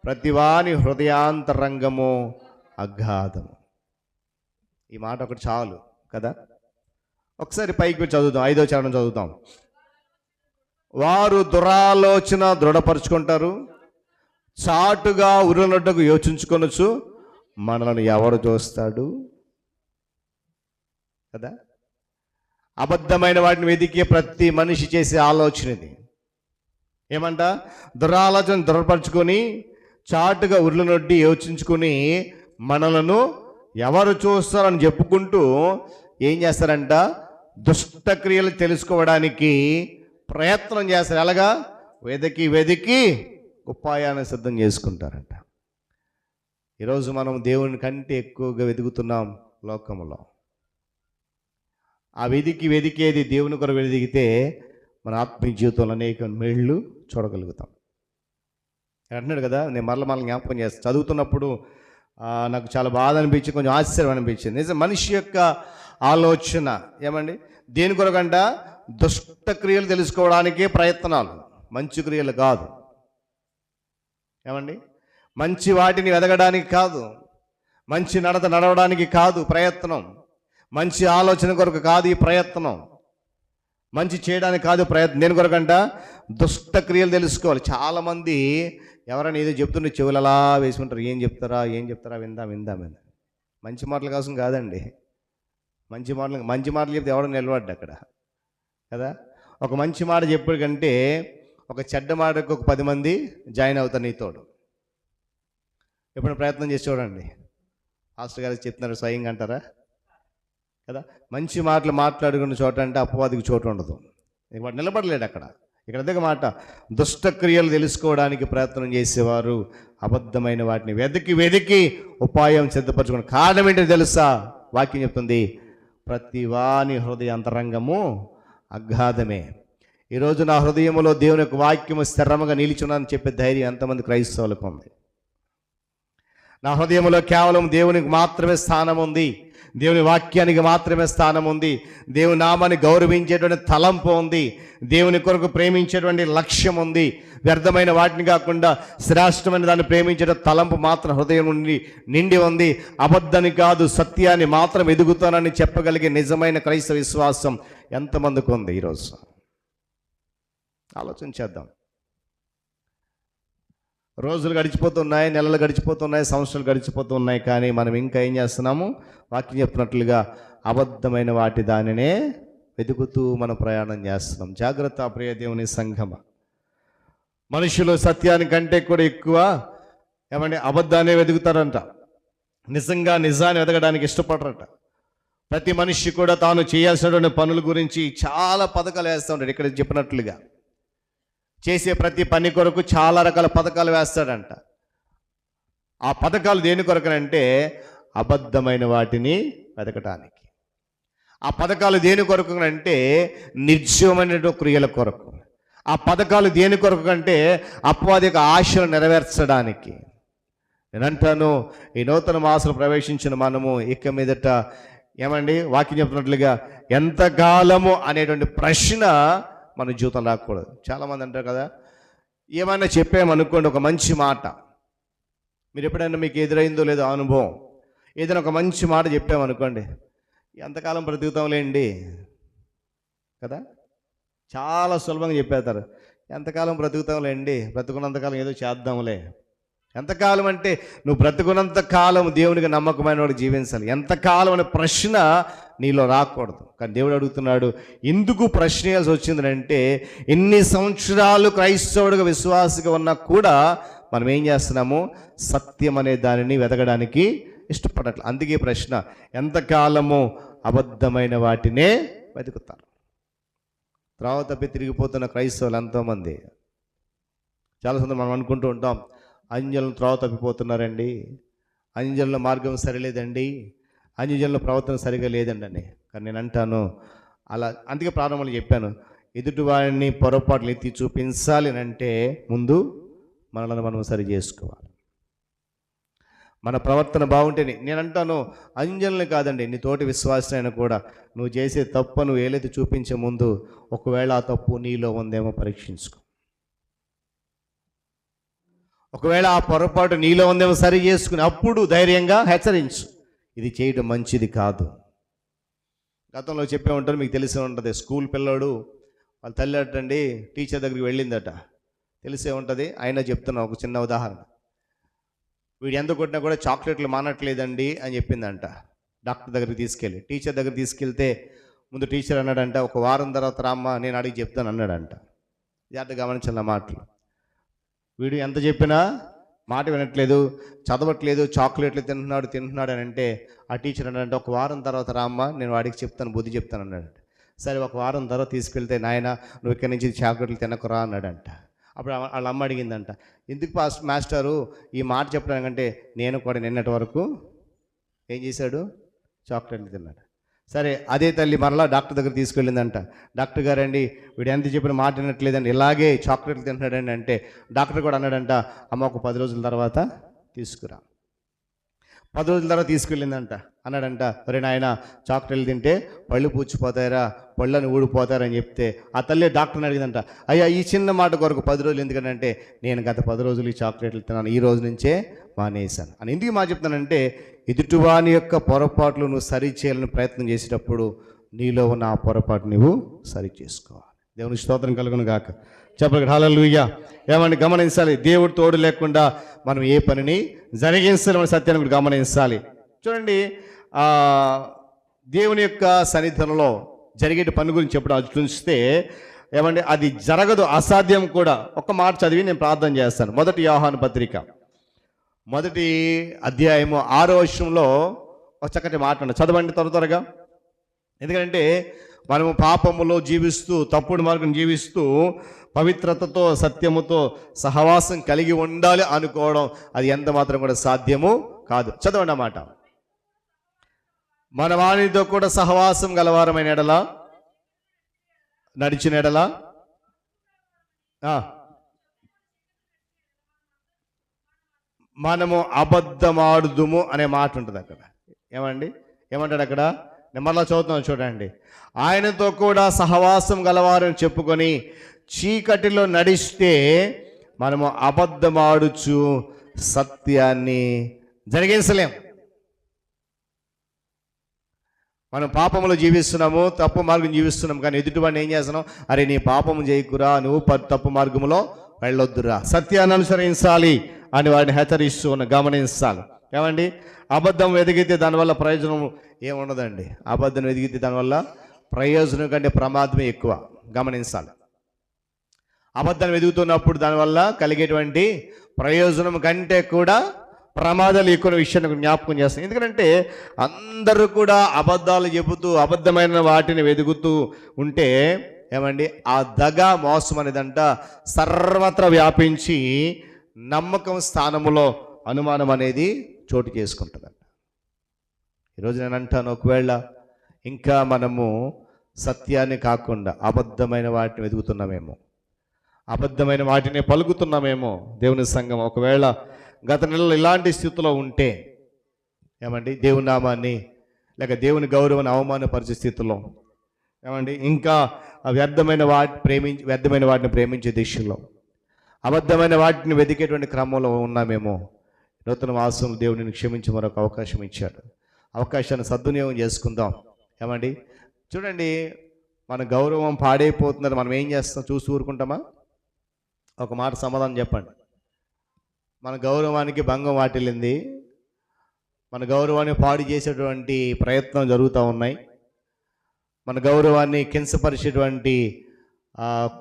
S1: ప్రతివాని హృదయాంతరంగము అగాధము. ఈ మాట ఒకటి చాలు కదా. ఒకసారి పైకి చదువుతాం, 5వ చరణం చదువుతాం. వారు దురాలోచన దృఢపరుచుకుంటారు, చాటుగా ఉరులడ్డకు యోచించుకొనొచ్చు, మనల్ని ఎవరు చూస్తాడు కదా. అబద్ధమైన వాటిని వెతికే ప్రతి మనిషి చేసే ఆలోచన ఇది. ఏమంట? దురాలోచన దృఢపరుచుకొని చాటుగా ఉరులనొడ్డి యోచించుకొని మనలను ఎవరు చూస్తారని చెప్పుకుంటూ ఏం చేస్తారంట? దుష్టక్రియలు తెలుసుకోవడానికి ప్రయత్నం చేస్తారు. ఎలాగా? వెతికి ఉపాయాన్ని సిద్ధం చేసుకుంటారంట. ఈరోజు మనం దేవుని కంటే ఎక్కువగా వెతుకుతున్నాం లోకంలో. ఆ వెతికేది దేవుని కొరకు వెతికితే మన ఆత్మీయ జీవితంలో అనేక మేళ్ళు చూడగలుగుతాం. అంటున్నాడు కదా, నేను మరల జ్ఞాపకం చేస్తాను. చదువుతున్నప్పుడు నాకు చాలా బాధ అనిపించింది, కొంచెం ఆశ్చర్యం అనిపించింది. నిజం, మనిషి యొక్క ఆలోచన ఏమండి దేని కొరకంట? దుష్ట క్రియలు తెలుసుకోవడానికే ప్రయత్నాలు, మంచి క్రియలు కాదు. ఏమండి, మంచి వాటిని వెదగడానికి కాదు, మంచి నడవడానికి కాదు ప్రయత్నం, మంచి ఆలోచన కొరకు కాదు ఈ ప్రయత్నం, మంచి చేయడానికి కాదు ప్రయత్నం. దేని కొరకంట? దుష్ట క్రియలు తెలుసుకోవాలి. చాలామంది ఎవరైనా ఏదో చెప్తుంటే చెవులు అలా వేసుకుంటారు. ఏం చెప్తారా విందాం. మంచి మాటల కోసం కాదండి. మంచి మాటలు చెప్తే ఎవడో నిలబడ్డా అక్కడ కదా. ఒక మంచి మాట చెప్పాడు కంటే ఒక చెడ్డ మాటకు ఒక 10 మంది జాయిన్ అవుతారు నీతోడు. ఎప్పుడు ప్రయత్నం చేసి చూడండి. పాస్టర్ గారు చెప్తున్నారు స్వయంగా అంటారా కదా. మంచి మాటలు మాట్లాడుకున్న చోట అంటే అపవాదికి చోటు ఉండదు. వాడు నిలబడలేడు అక్కడ. ఇక్కడ అదే మాట, దుష్టక్రియలు తెలుసుకోవడానికి ప్రయత్నం చేసేవారు అబద్ధమైన వాటిని వెతికి ఉపాయం సిద్ధపరచుకుని. కారణం ఏంటో తెలుసా? వాక్యం చెప్తుంది, ప్రతి వాని హృదయ అంతరంగము అగాధమే. ఈరోజు నా హృదయంలో దేవుని యొక్క వాక్యము స్థిరంగా నిలిచున్నానని చెప్పే ధైర్యం ఎంతమంది క్రైస్తవులకు ఉంది? నా హృదయంలో కేవలం దేవునికి మాత్రమే స్థానం ఉంది, దేవుని వాక్యానికి మాత్రమే స్థానం ఉంది, దేవుని నామాన్ని గౌరవించేటువంటి తలంపు ఉంది, దేవుని కొరకు ప్రేమించేటువంటి లక్ష్యం ఉంది. వ్యర్థమైన వాటిని కాకుండా శ్రేష్టమైన దాన్ని ప్రేమించే తలంపు మాత్రం హృదయం నుండి నిండి ఉంది. అబద్ధాన్ని కాదు, సత్యాన్ని మాత్రం ఎదుగుతానని చెప్పగలిగే నిజమైన క్రైస్తవ విశ్వాసం ఎంతమందికి ఉంది? ఈరోజు ఆలోచన చేద్దాం. రోజులు గడిచిపోతున్నాయి, నెలలు గడిచిపోతున్నాయి, సంవత్సరాలు గడిచిపోతున్నాయి, కానీ మనం ఇంకా ఏం చేస్తున్నాము? వాక్యం చెప్తున్నట్లుగా అబద్ధమైన వాటి దానినే వెతుకుతూ మనం ప్రయాణం చేస్తున్నాం. జాగ్రత్త ప్రియ దేవుని సంఘమ. మనుషులు సత్యానికంటే కూడా ఎక్కువ ఏమంటే అబద్ధాన్ని వెతుకుతారంట. నిజంగా నిజాన్ని వెతకడానికి ఇష్టపడరట. ప్రతి మనిషి కూడా తాను చేయాల్సినటువంటి పనుల గురించి చాలా పథకాలు వేస్తూ ఉంటాడు. ఇక్కడ చెప్పినట్లుగా చేసే ప్రతి పని కొరకు చాలా రకాల పథకాలు వేస్తాడంట. ఆ పథకాలు దేని కొరకనంటే అబద్ధమైన వాటిని వెతకటానికి. ఆ పథకాలు దేని కొరకు అంటే నిర్జీవమైన క్రియల కొరకు. ఆ పథకాలు దేని కొరకు అంటే అపవాది యొక్క ఆశలు నెరవేర్చడానికి. నేను అంటాను, ఈ నూతన మాసంలో ప్రవేశించిన మనము ఇక మీదట ఏమండి వాక్యం చెప్తున్నట్లుగా ఎంతకాలము అనేటువంటి ప్రశ్న మన జీవితం రాకూడదు. చాలామంది అంటారు కదా, ఏమైనా చెప్పామనుకోండి ఒక మంచి మాట, మీరు ఎప్పుడైనా మీకు ఎదురైందో లేదో అనుభవం, ఏదైనా ఒక మంచి మాట చెప్పామనుకోండి, ఎంతకాలం బ్రతుకుతాంలేండి కదా, చాలా సులభంగా చెప్పేస్తారు. ఎంతకాలం బ్రతుకుతాంలేండి, బ్రతుకున్నంతకాలం ఏదో చేద్దాంలే. ఎంతకాలం అంటే నువ్వు బ్రతుకున్నంత కాలం దేవునికి నమ్మకమైన వాడు జీవించాలి. ఎంతకాలం అనే ప్రశ్న నీలో రాకూడదు. కానీ దేవుడు అడుగుతున్నాడు, ఎందుకు ప్రశ్న చేయాల్సి వచ్చిందంటే ఎన్ని సంవత్సరాలు క్రైస్తవుడిగా విశ్వాసగా ఉన్నా కూడా మనం ఏం చేస్తున్నాము, సత్యం అనే దానిని వెతకడానికి ఇష్టపడట్లేదు. అందుకే ప్రశ్న, ఎంతకాలము అబద్ధమైన వాటినే వెతుకుతారు. త్రోవ తప్పి తిరిగిపోతున్న క్రైస్తవులు ఎంతోమంది. చాలా సందర్భం మనం అనుకుంటూ ఉంటాం, అంజలను త్రోవ తప్పిపోతున్నారండి, అంజల మార్గం సరిలేదండి, అంజల ప్రవర్తన సరిగా లేదండి అని. కానీ నేను అంటాను, అలా అందుకే ప్రారంభంలో చెప్పాను, ఎదుటి వారిని పొరపాట్లు ఎత్తి చూపించాలి అని అంటే ముందు మనల్ని మనం సరి చేసుకోవాలి. మన ప్రవర్తన బాగుంటేనే. నేను అంటాను, అంజల్ని కాదండి, నీ తోటి విశ్వాసైనా కూడా నువ్వు చేసే తప్పు నువ్వు ఏలైతే చూపించే ముందు ఒకవేళ ఆ తప్పు నీలో ఉందేమో పరీక్షించుకో. ఒకవేళ ఆ పొరపాటు నీలో ఉందేమో సరి చేసుకుని అప్పుడు ధైర్యంగా హెచ్చరించు, ఇది చేయడం మంచిది కాదు. గతంలో చెప్పే ఉంటారు, మీకు తెలిసే ఉంటుంది, స్కూల్ పిల్లోడు వాళ్ళ తల్లి అటండి టీచర్ దగ్గరికి వెళ్ళిందట, తెలిసే ఉంటుంది. అయినా చెప్తున్నా ఒక చిన్న ఉదాహరణ. వీడు ఎంత కొట్టినా కూడా చాక్లెట్లు మానట్లేదండి అని చెప్పిందంట. డాక్టర్ దగ్గరికి తీసుకెళ్ళి, టీచర్ దగ్గరికి తీసుకెళ్తే ముందు టీచర్ అన్నాడంట, ఒక వారం తర్వాత రామ్మ నేను అడిగి చెప్తాను అన్నాడంట. జాగ్రత్తగా గమనించాలి మాటలు. వీడు ఎంత చెప్పినా మాట వినట్లేదు, చదవట్లేదు, చాక్లెట్లు తింటున్నాడు అని అంటే ఆ టీచర్ అన్నాడంటే, ఒక వారం తర్వాత రామ్మ నేను వాడికి చెప్తాను, బుద్ధి చెప్తాను అన్నాడంట. సరే ఒక వారం తర్వాత తీసుకెళ్తే, నాయన నువ్వు ఇక్కడి నుంచి చాక్లెట్లు తినకురా అన్నాడంట. అప్పుడు వాళ్ళ అమ్మ అడిగిందంట, ఎందుకు మాస్టరు ఈ మాట చెప్పడానికంటే నేను కూడా నిన్నటి వరకు ఏం చేశాడు, చాక్లెట్లు తిన్నాడు. సరే అదే తల్లి మరలా డాక్టర్ దగ్గర తీసుకెళ్ళిందంట. డాక్టర్ గారండి వీడు ఎంత చెప్పిన మాట వినట్లేదండి, ఇలాగే చాక్లెట్లు తింటున్నాడండి అంటే డాక్టర్ కూడా అన్నాడంట, అమ్మ ఒక 10 రోజుల తర్వాత తీసుకురా. 10 రోజుల తర్వాత తీసుకెళ్ళిందంట. అన్నాడంట, ఒరే నాయన చాక్లెట్లు తింటే పళ్ళు పూచిపోతాయరా, పళ్ళని ఊడిపోతారని చెప్తే ఆ తల్లి డాక్టర్ని అడిగిందంట, అయ్యా ఈ చిన్న మాట కొరకు 10 రోజులు ఎందుకంటే నేను గత 10 రోజులు ఈ చాక్లెట్లు తిన్నాను, ఈ రోజు నుంచే మానేశాను అని. ఎందుకు మాట చెప్తానంటే ఎదుటివాని యొక్క పొరపాట్లు నువ్వు సరి చేయాలని ప్రయత్నం చేసేటప్పుడు నీలో ఉన్న ఆ పొరపాటు నువ్వు సరి చేసుకోవాలి. దేవుని స్తోత్రం కలుగును గాక. చెప్పండి హల్లెలూయా. ఏమని గమనించాలి, దేవుడు తోడు లేకుండా మనం ఏ పనిని జరిగించాలని సత్యాన్ని కూడా గమనించాలి. చూడండి, దేవుని యొక్క సన్నిధానంలో జరిగే పని గురించి చెప్పడం చూస్తే ఏమండి అది జరగదు, అసాధ్యం కూడా. ఒక మాట చదివి నేను ప్రార్థన చేస్తాను. 1 యోహాను పత్రిక 1వ అధ్యాయము 6వ వచనంలో ఒక చక్కటి మాట ఉంది, చదవండి త్వరగా. ఎందుకంటే మనము పాపములో జీవిస్తూ, తప్పుడు మార్గం జీవిస్తూ, పవిత్రతతో సత్యముతో సహవాసం కలిగి ఉండాలి అనుకోవడం అది ఎంత మాత్రం కూడా సాధ్యము కాదు. చదవండి అన్నమాట. మన వానితో కూడా సహవాసం గలవారమైన ఎడల, నడిచిన ఎడల మనము అబద్ధమాడుదుము అనే మాట ఉంటుంది అక్కడ. ఏమంటాడు అక్కడ? నేను మరలా చదువుతున్నాను చూడండి. ఆయనతో కూడా సహవాసం గలవారని చెప్పుకొని చీకటిలో నడిస్తే మనము అబద్ధమాడుచు సత్యాన్ని జరిగించలేం. మనం పాపములో జీవిస్తున్నాము, తప్పు మార్గం జీవిస్తున్నాం. కానీ ఎదుటివాడిని ఏం చేస్తున్నాం, అరే నీ పాపము చేయకురా, నువ్వు తప్పు మార్గంలో వెళ్ళొద్దురా, సత్యాన్ని అనుసరించాలి అని వాడిని హెచ్చరిస్తూ ఉన్న గమనించాలి. ఏమండి, అబద్ధం వెతికితే దానివల్ల ప్రయోజనం ఏముండదండి. అబద్ధం వెతికితే దానివల్ల ప్రయోజనం కంటే ప్రమాదమే ఎక్కువ. గమనించాలి. అబద్ధం వెతుకుతున్నప్పుడు దానివల్ల కలిగేటువంటి ప్రయోజనం కంటే కూడా ప్రమాదాలు ఎక్కువ విషయాన్ని జ్ఞాపకం చేస్తాను. ఎందుకంటే అందరూ కూడా అబద్ధాలు చెబుతూ అబద్ధమైన వాటిని వెతుకుతూ ఉంటే ఏమండి ఆ దగ మోసం అనేదంట సర్వత్రా వ్యాపించి నమ్మకం స్థానములో అనుమానం అనేది చోటు చేసుకుంటుందంట. ఈరోజు నేను అంటాను, ఒకవేళ ఇంకా మనము సత్యాన్ని కాకుండా అబద్ధమైన వాటిని వెతుకుతున్నామేమో, అబద్ధమైన వాటిని పలుకుతున్నామేమో దేవుని సంఘం. ఒకవేళ గత నెలలో ఇలాంటి స్థితిలో ఉంటే ఏమండి దేవుని నామాన్ని లేక దేవుని గౌరవాన్ని అవమానపరిచే స్థితిలో ఏమండి ఇంకా వ్యర్థమైన వాటిని ప్రేమించే దిశలో అబద్ధమైన వాటిని వెతికేటువంటి క్రమంలో ఉన్నామేమో. నూతన మాసంలో దేవుడిని క్షమించి మరొక అవకాశం ఇచ్చాడు. అవకాశాన్ని సద్వినియోగం చేసుకుందాం. ఏమండి చూడండి, మన గౌరవం పాడైపోతుందని మనం ఏం చేస్తాం? చూసి ఊరుకుంటామా? ఒక మాట సమాధానం చెప్పండి. మన గౌరవానికి భంగం వాటిల్లింది, మన గౌరవాన్ని పాడు చేసేటువంటి ప్రయత్నం జరుగుతూ ఉన్నాయి, మన గౌరవాన్ని కించపరిచేటువంటి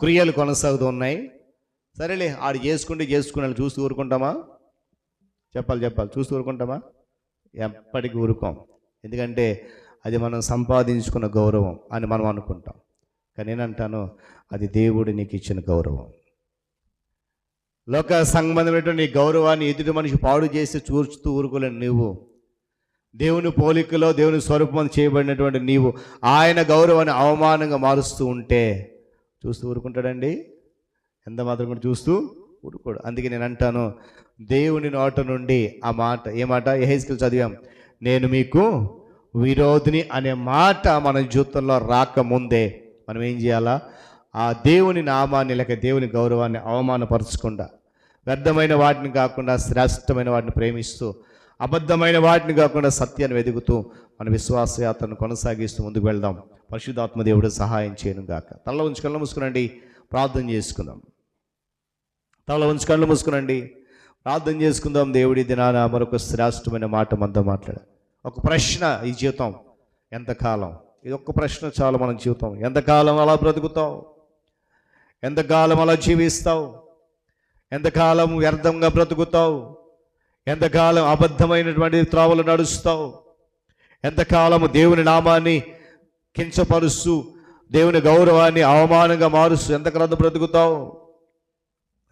S1: క్రియలు కొనసాగుతూ ఉన్నాయి. సరేలే ఆడు చేసుకుని చూసి ఊరుకుంటామా? చెప్పాలి చూసి ఊరుకుంటామా? ఎప్పటికీ ఊరుకోం. ఎందుకంటే అది మనం సంపాదించుకున్న గౌరవం అని మనం అనుకుంటాం. కానీ నేనంటాను, అది దేవుడు నీకు ఇచ్చిన గౌరవం. లోక సంబంధమైనటువంటి నీ గౌరవాన్ని ఎదుటి మనిషి పాడు చేసి చూస్తూ ఊరుకోలేని నీవు, దేవుని పోలికలో దేవుని స్వరూపం చేయబడినటువంటి నీవు ఆయన గౌరవాన్ని అవమానంగా మారుస్తూ ఉంటే చూస్తూ ఊరుకుంటాడండి? ఎంత మాత్రం కూడా చూస్తూ ఊరుకోడు. అందుకే నేను అంటాను, దేవుని నోట నుండి ఆ మాట, ఏ మాట? యెహెజ్కేలు చదివాం, నేను మీకు విరోధిని అనే మాట మన జీవితంలో రాకముందే మనం ఏం చేయాలా? ఆ దేవుని నామాన్ని లేక దేవుని గౌరవాన్ని అవమానపరచకుండా, వ్యర్థమైన వాటిని కాకుండా శ్రేష్టమైన వాటిని ప్రేమిస్తూ, అబద్ధమైన వాటిని కాకుండా సత్యాన్ని వెతుకుతూ మన విశ్వాసయాత్రను కొనసాగిస్తూ ముందుకు వెళ్దాం. పరిశుద్ధాత్మ దేవుడు సహాయం చేయను గాక. తల ఉంచి కళ్ళు మూసుకునండి, ప్రార్థన చేసుకుందాం. తల ఉంచి కళ్ళు మూసుకునండి, ప్రార్థన చేసుకుందాం. దేవుడి దినాన మరొక శ్రేష్టమైన మాట మనతో మాట్లాడారు. ఒక ప్రశ్న, ఈ జీవితం ఎంతకాలం? ఇది ఒక్క ప్రశ్న చాలు. మన జీవితం ఎంతకాలం అలా బ్రతుకుతావు? ఎంతకాలం అలా జీవిస్తావు? ఎంతకాలం వ్యర్థంగా బ్రతుకుతావు? ఎంతకాలం అబద్ధమైనటువంటి త్రోవలు నడుస్తావు? ఎంతకాలము దేవుని నామాన్ని కించపరుస్తూ దేవుని గౌరవాన్ని అవమానంగా మారుస్తూ ఎంతకాలం బ్రతుకుతావు?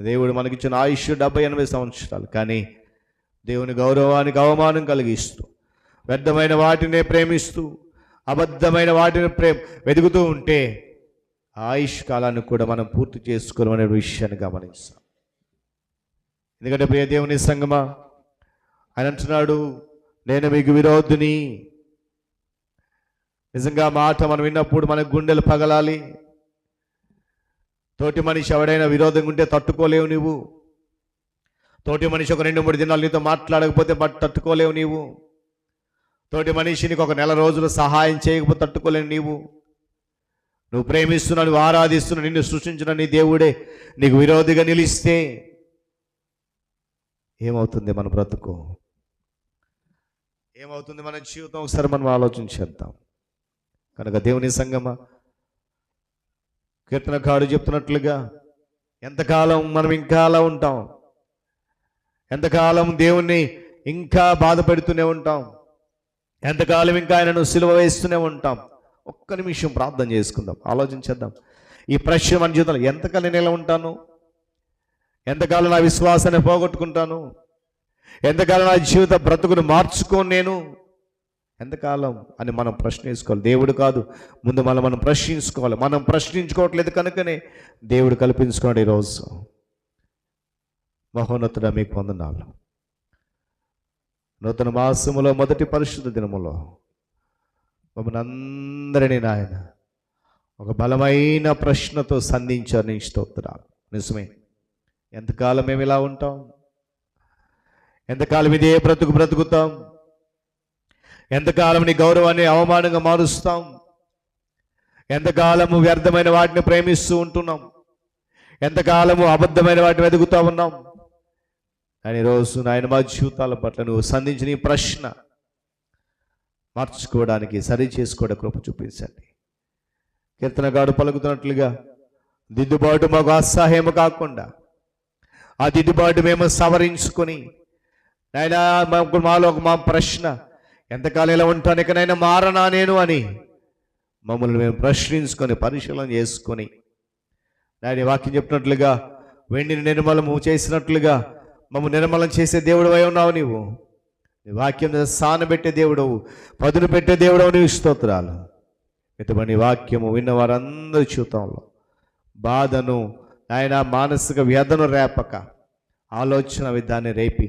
S1: దేవుడు మనకిచ్చిన ఆయుష్ 70-80 సంవత్సరాలు. కానీ దేవుని గౌరవానికి అవమానం కలిగిస్తూ, వ్యర్థమైన వాటినే ప్రేమిస్తూ, అబద్ధమైన వాటిని వెతుకుతూ ఉంటే ఆయుష్ కాలాన్ని కూడా మనం పూర్తి చేసుకోవాలనే విషయాన్ని గమనిస్తాం. ఎందుకంటే ప్రియ దేవుని సంగమా, ఆయన అంటున్నాడు, నేను మీకు విరోధిని. నిజంగా మాట మనం విన్నప్పుడు మన గుండెలు పగలాలి. తోటి మనిషి ఎవడైనా విరోధంగా ఉంటే తట్టుకోలేవు నీవు. తోటి మనిషి ఒక 2-3 దినాలు నీతో మాట్లాడకపోతే తట్టుకోలేవు నీవు. తోటి మనిషి నీకు ఒక 1 నెల రోజులు సహాయం చేయకపోతే తట్టుకోలేవు నీవు. నువ్వు ప్రేమిస్తున్నా, నువ్వు ఆరాధిస్తున్నా, నిన్ను సృష్టించిన నీ దేవుడే నీకు విరోధిగా నిలిస్తే ఏమవుతుంది మన బ్రతుకు? ఏమవుతుంది మన జీవితం? ఒకసారి మనం ఆలోచించేద్దాం. కనుక దేవుని సంగమా, కీర్తనకారుడు చెప్తున్నట్లుగా ఎంతకాలం మనం ఇంకా అలా ఉంటాం? ఎంతకాలం దేవుణ్ణి ఇంకా బాధ పెడుతూనే ఉంటాం? ఎంతకాలం ఇంకా ఆయనను సిలువ వేస్తూనే ఉంటాం? ఒక్క నిమిషం ప్రార్థన చేసుకుందాం, ఆలోచించేద్దాం. ఈ ప్రశ్న మన జీవితంలో ఎంతకాలం నేను ఎలా ఉంటాను? ఎంతకాలం నా విశ్వాసాన్ని పోగొట్టుకుంటాను? ఎంతకాలం నా జీవిత బ్రతుకును మార్చుకోను నేను? ఎంతకాలం అని మనం ప్రశ్న వేసుకోవాలి. దేవుడు కాదు, ముందు మనం ప్రశ్నించుకోవాలి. మనం ప్రశ్నించుకోవట్లేదు కనుకనే దేవుడు కల్పించుకోండి. ఈరోజు మహోన్నతుడా మీకు వందనాలు. నూతన మాసములో మొదటి పరిశుద్ధ దినములో మమ్మల్ని అందరినీ నాయన ఒక బలమైన ప్రశ్నతో సంధించారు. నీ స్తోత్రాలు. నిజమే, ఎంతకాలం మేము ఇలా ఉంటాం? ఎంతకాలం ఇదే బ్రతుకుతాం? ఎంతకాలం నీ గౌరవాన్ని అవమానంగా మారుస్తాం? ఎంతకాలము వ్యర్థమైన వాటిని ప్రేమిస్తూ ఉంటున్నాం? ఎంతకాలము అబద్ధమైన వాటిని వెతుకుతూ ఉన్నాం? కానీ ఈరోజు నాయన మా జీవితాల పట్ల నువ్వు సంధించిన ఈ ప్రశ్న మార్చుకోవడానికి, సరి చేసుకోవడానికి కృప చూపించండి. కీర్తనగాడు పలుకుతున్నట్లుగా దిద్దుబాటు మాకు అసహ్యము కాకుండా ఆ దిద్దుబాటు మేము సవరించుకొని నాయనా మాలో ఒక మా ప్రశ్న, ఎంతకాలం ఇలా ఉంటాను, ఇకనైనా మారనా నేను అని మమ్మల్ని మేము ప్రశ్నించుకొని పరిశీలన చేసుకొని, నాయన వాక్యం చెప్పినట్లుగా వెండిని నిర్మలము చేసినట్లుగా మమ్మల్ని నిర్మలం చేసే దేవుడు అయి ఉన్నావు. నీవు నీ వాక్యం సానబెట్టే దేవుడవు, పదును పెట్టే దేవుడవు. నీవు స్తోత్రాలు. ఇటువంటి వాక్యము విన్న వారందరి జీవితంలో బాధను, నాయన మానసిక వ్యధను రేపక ఆలోచన విధాన్ని రేపి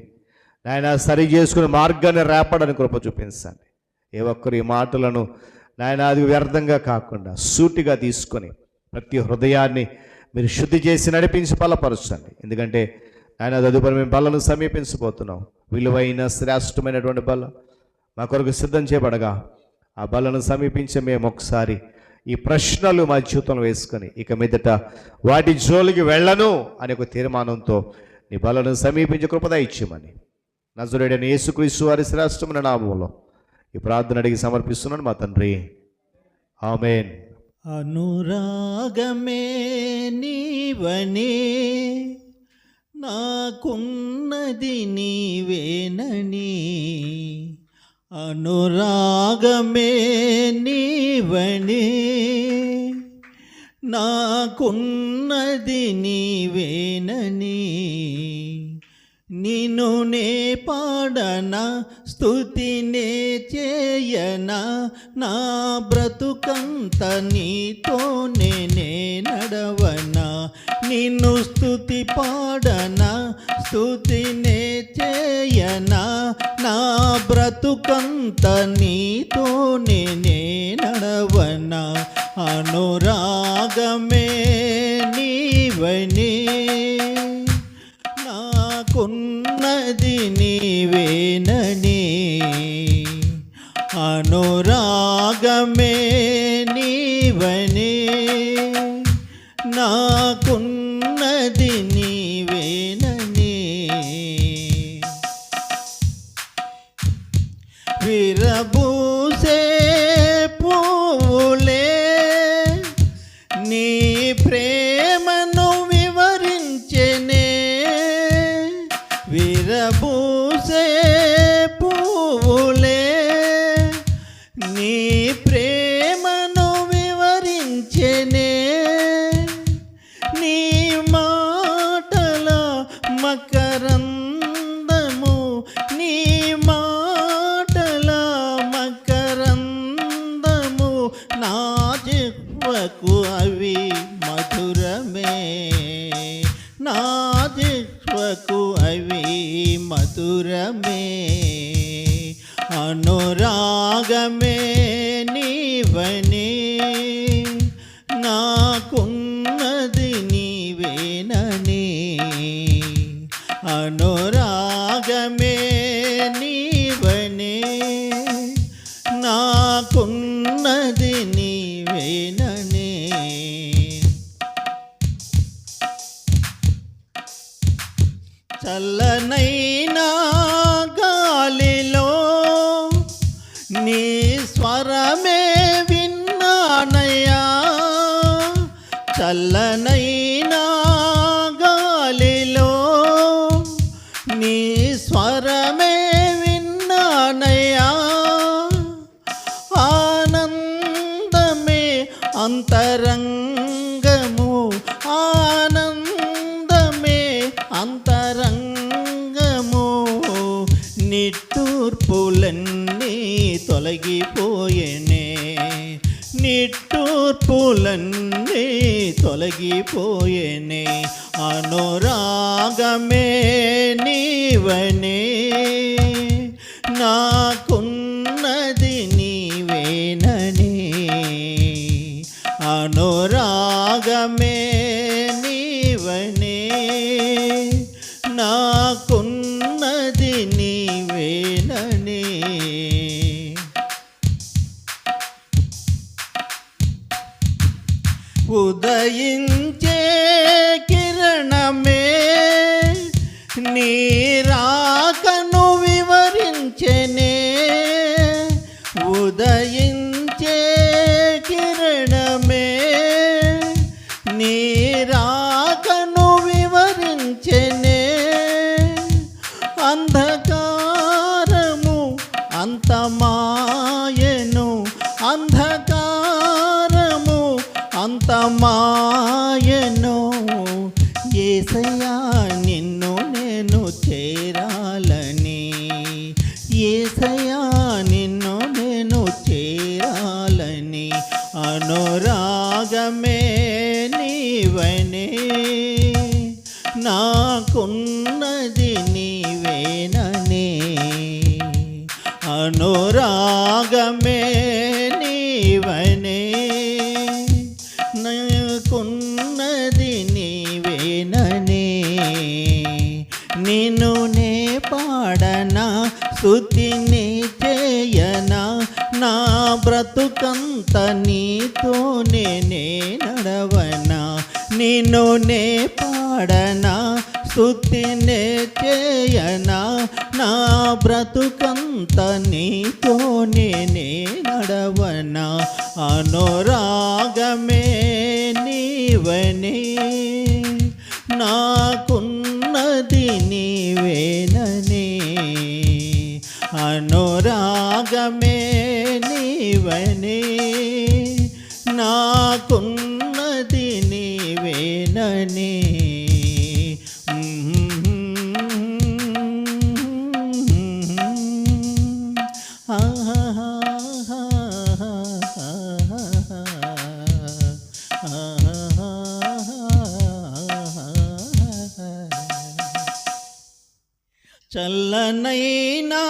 S1: నాయన సరి చేసుకునే మార్గాన్ని రేపడని కృప చూపించండి. ఏ ఒక్కరు ఈ మాటలను నాయన అది వ్యర్థంగా కాకుండా సూటిగా తీసుకొని ప్రతి హృదయాన్ని మీరు శుద్ధి చేసి నడిపించి బలపరచండి. ఎందుకంటే ఆయన తదుపరి మేము బలను సమీపించబోతున్నాం. విలువైన శ్రేష్టమైనటువంటి బల మా కొరకు సిద్ధం చేయబడగా ఆ బలను సమీపించే మేము ఒకసారి ఈ ప్రశ్నలు మా జీవితంలో వేసుకొని ఇక మీదట వాటి జోలికి వెళ్ళను అనే ఒక తీర్మానంతో నీ బలను సమీపించి కృపద ఇచ్చేమని నజరేయుడైన యేసుక్రీస్తు వారి శ్రేష్టమైన నామములో ఈ ప్రార్థన అడిగి సమర్పిస్తున్నాను మా తండ్రి, ఆమేన్.
S2: అనురాగమే నీవనే నాకున్నది నీవేనని, అనురాగమే నీవనే నాకున్నది నీవేనని, నిన్ను నే పాడనా స్తుతినే చేయనా, నా బ్రతుకంత నీతోనే నే నడవనా, నిన్ను స్తుతి పాడనా స్తుతినే చేయనా, నా బ్రతుకంత నీతోనే నే నడవనా, అనురాగమే నీవనే నాకున్నది నీవేనని, అనురాగమే నీవనే నాకున్నది నీవేనని, విరబూసే పూలే నీ ప్రేమను వివరించెనే, విరబూసే పూలే నీ ప్రేమను వివరించెనే, నీ మాటల మకరందము, నీ మాటల మకరందము, నా జిహ్వకు అవి మధురమే, నా జిహ్వకు అవి మధురమే, అనురాగమే నీవనే నాకున్నది నీవేనని, అనురాగమే నీవనే నాకున్నది నీవేనని, చల్లనైనా గాలిలో నీ స్వరమే విన్నానయ్యా, చల్లనైనా గాలిలో నీ స్వరమే విన్నానయ్యా, ఆనందమే అంతరంగము, ఆనందమే అంతరంగము, నిట్టూర్పులన్నీ తొలగిపోయేనే, నిట్టూర్పులన్నీ తొలగిపోయేనే, అనురాగమే నీవనే నాకున్నది నీవేనని, అనురాగమే నీవనే నాకున్నది నీవేనని, ఉదయించే కిరణమే నీ రాకను వివరించెనే, ఉదయించే కిరణమే నీ రాకను వివరించెనే, అంధకార
S6: యేసయ్యా నిన్ను నేను చేరాలని, యేసయ్యా నిన్ను నేను చేరాలని, అనురాగమే నీవనే, నాకున్నది నీవేననే, అనురాగమే నీవనే, నాకున్నది నీవేననే, నిన్ను నే పాడనా స్తుతిని చేయనా, నా బ్రతుకంత నీతోనే నే నడవనా, నిన్ను నే పాడనా స్తుతిని చేయనా, నా బ్రతుకంత నీతోనే నే నడవనా, అనురాగమే నీవనే, నాకున్నది నీవేననే, అనురాగమే నీవనే, నాకున్నది నీవేననే. చల్లనైనా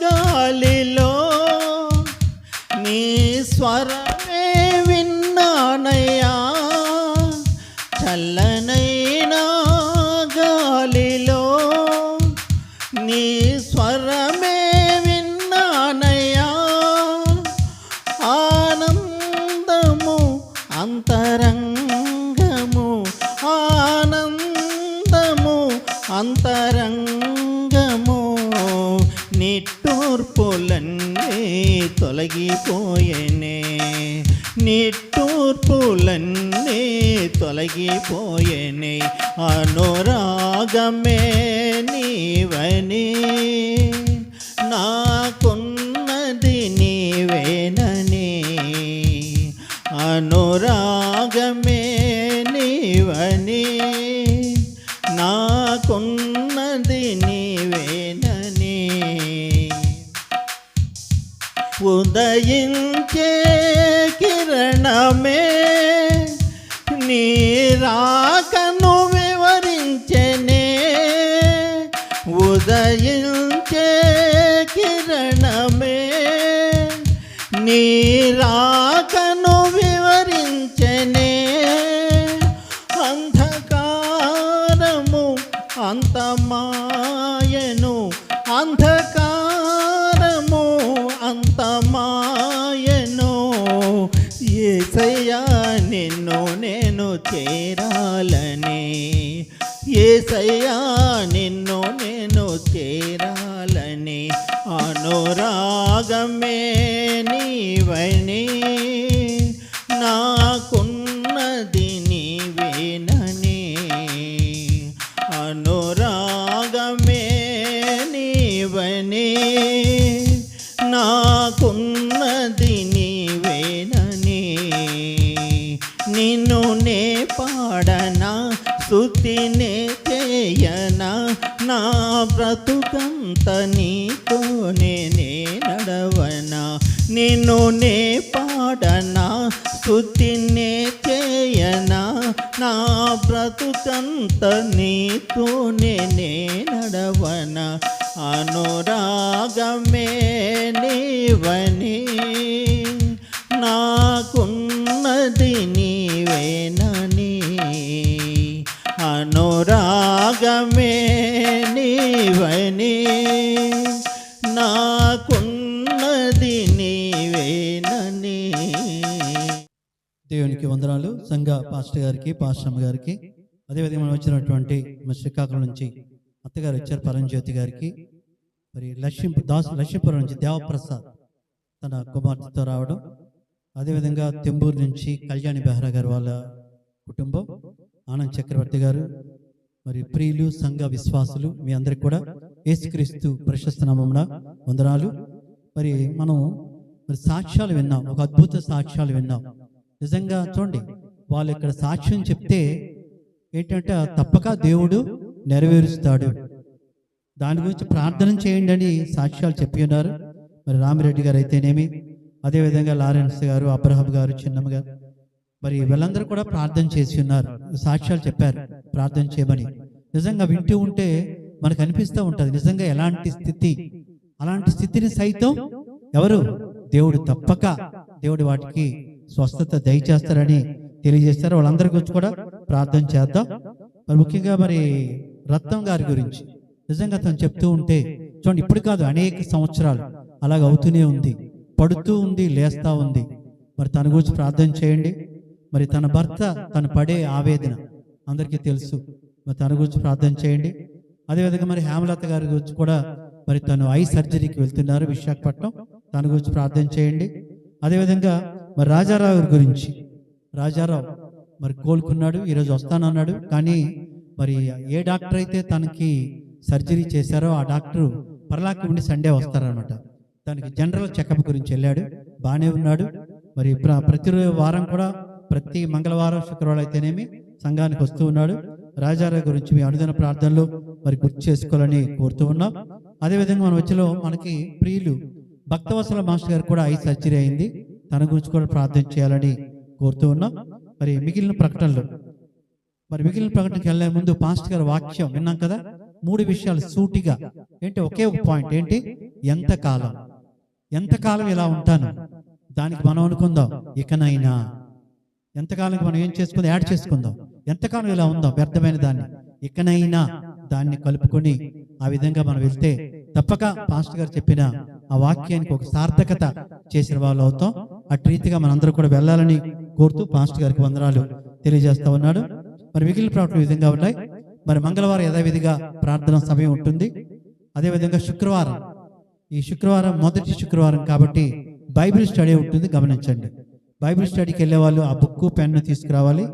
S6: గాలిలో నీ స్వరమే విన్నానయ్యా, చల్లనైనా గాలిలో నీ స్వరమే విన్నానయ్యా, ఆనందము అంతరంగము, ఆనందము అంతరంగము, నిట్టూర్పులన్నీ తొలగిపోయేనే, నిట్టూర్పులన్నీ తొలగిపోయేనే, అనురాగమే నీవనే, నాకున్నది నీవేననే, అనురాగమే నీవనే, నాకున్నది నీవేననే. ఉదయించే కిరణమే నీ రాకను వివరించెనే, ఉదయించే కిరణమే నీ రాకను వివరించెనే, అంధకారము అంతమాయను, అంధకారము అంతమాయను, యేసయ్యా నిన్ను నేను చేరాలని, యేసయ్యా నిన్ను నేను చేరాలని, అనురాగమే నీవనే, నాకున్నది నీవేననే, అనురాగమే నీవనే, నాకున్నది నీవేననే, నిన్ను నే పాడనా స్తుతిని చేయనా, నా బ్రతుకంత నీతోనే నే నడవనా, నిన్ను నే పాడనా స్తుతిని చేయనా, నా బ్రతుకంత నీతోనే నే నడవనా, అనురాగమే నీవనే, నాకున్నది నీవేననే, అనురాగమే నీవనే, నాకున్నది నీవేననే.
S2: దేవునికి వందనాలు. సంఘ పాస్టర్ గారికి, పాస్టమ్ గారికి, అదేవిధంగా మనం వచ్చినటువంటి మన శ్రీకాకుళం నుంచి అత్తగారు వచ్చారు పరంజ్యోతి గారికి, మరి లక్ష్మీపురం నుంచి దేవప్రసాద్ తన కుమార్తెతో రావడం, అదేవిధంగా తెంబూరు నుంచి కళ్యాణి బెహ్రా గారు వాళ్ళ కుటుంబం, ఆనంద్ చక్రవర్తి గారు, మరి ప్రియులు సంఘ విశ్వాసులు మీ అందరికి కూడా యేసుక్రీస్తు ప్రశస్త నామమున వందనాలు. మరి మనం మరి సాక్ష్యాలు విన్నాం, ఒక అద్భుత సాక్ష్యాలు విన్నాం. నిజంగా చూడండి, వాళ్ళు ఇక్కడ సాక్ష్యం చెప్తే ఏంటంటే తప్పక దేవుడు నెరవేరుస్తాడు. దాని గురించి ప్రార్థన చేయండి అని సాక్ష్యాలు చెప్పి ఉన్నారు. మరి రామిరెడ్డి గారు అయితేనేమి, అదేవిధంగా లారెన్స్ గారు, అబ్రహం గారు, చిన్నమ్మ గారు, మరి వీళ్ళందరూ కూడా ప్రార్థన చేసి ఉన్నారు, సాక్ష్యాలు చెప్పారు ప్రార్థన చేయమని. నిజంగా వింటూ ఉంటే మనకు అనిపిస్తూ ఉంటుంది, నిజంగా ఎలాంటి స్థితి, అలాంటి స్థితిని సైతం ఎవరు? దేవుడు తప్పక దేవుడు వాటికి స్వస్థత దయచేస్తారని తెలియజేస్తారు. వాళ్ళందరి గురించి కూడా ప్రార్థన చేద్దాం. మరి ముఖ్యంగా మరి రత్నం గారి గురించి నిజంగా తను చెప్తూ ఉంటే చూడండి, ఇప్పుడు కాదు అనేక సంవత్సరాలు అలాగ అవుతూనే ఉంది, పడుతూ ఉంది, లేస్తూ ఉంది. మరి తన గురించి ప్రార్థన చేయండి. మరి తన భర్త తను పడే ఆవేదన అందరికీ తెలుసు, మరి తన గురించి ప్రార్థన చేయండి. అదేవిధంగా మరి హేమలత గారి గురించి కూడా మరి తను ఐ సర్జరీకి వెళ్తున్నారు విశాఖపట్నం, తన గురించి ప్రార్థన చేయండి. అదేవిధంగా మరి రాజారావు గారి గురించి, రాజారావు మరి కోలుకున్నాడు, ఈరోజు వస్తానన్నాడు. కానీ మరి ఏ డాక్టర్ అయితే తనకి సర్జరీ చేశారో ఆ డాక్టరు పర్లాకి ఉండి సండే వస్తారనమాట. తనకి జనరల్ చెకప్ గురించి వెళ్ళాడు, బాగానే ఉన్నాడు. మరి ప్రతి వారం కూడా, ప్రతి మంగళవారం శుక్రవారం అయితేనేమి సంఘానికి వస్తూ ఉన్నాడు. రాజారావు గురించి మీ అనుదిన ప్రార్థనలు మరి గుర్తు చేసుకోవాలని కోరుతూ ఉన్నాం. అదేవిధంగా మన వచ్చిలో మనకి ప్రియులు భక్తవత్సల మాస్టర్ గారు కూడా ఐ సర్జరీ అయింది, తన గురించి కూడా ప్రార్థన చేయాలని కోరుతూ ఉన్నాం. మరి మిగిలిన ప్రకటనకి వెళ్ళే ముందు పాస్టర్ గారి వాక్యం విన్నాం కదా, 3 విషయాలు సూటిగా. ఏంటి? ఒకే ఒక పాయింట్ ఏంటి? ఎంతకాలం ఇలా ఉంటాను, దానికి మనం అనుకుందాం ఇకనైనా. ఎంతకాలం మనం ఏం చేసుకుందాం, యాడ్ చేసుకుందాం. ఎంతకాలం ఇలా ఉందాం వ్యర్థమైన దాన్ని, ఇకనైనా దాన్ని కలుపుకొని ఆ విధంగా మనం వెళ్తే తప్పక పాస్టర్ గారు చెప్పిన ఆ వాక్యానికి ఒక సార్థకత చేసిన వాళ్ళు అవుతాం. అటు రీతిగా మనందరూ కూడా వెళ్ళాలని కోరుతూ పాస్టర్ గారికి వందనాలు తెలియజేస్తా ఉన్నాడు. మరి మిగిలిన ప్రకటన విధంగా ఉన్నాయి. మరి మంగళవారం యథావిధిగా ప్రార్థన సమయం ఉంటుంది. అదేవిధంగా శుక్రవారం, ఈ శుక్రవారం మొదటి శుక్రవారం కాబట్టి బైబిల్ స్టడీ ఉంటుంది, గమనించండి. బైబిల్ స్టడీకి వెళ్ళే వాళ్ళు ఆ బుక్ పెన్ను తీసుకురావాలి,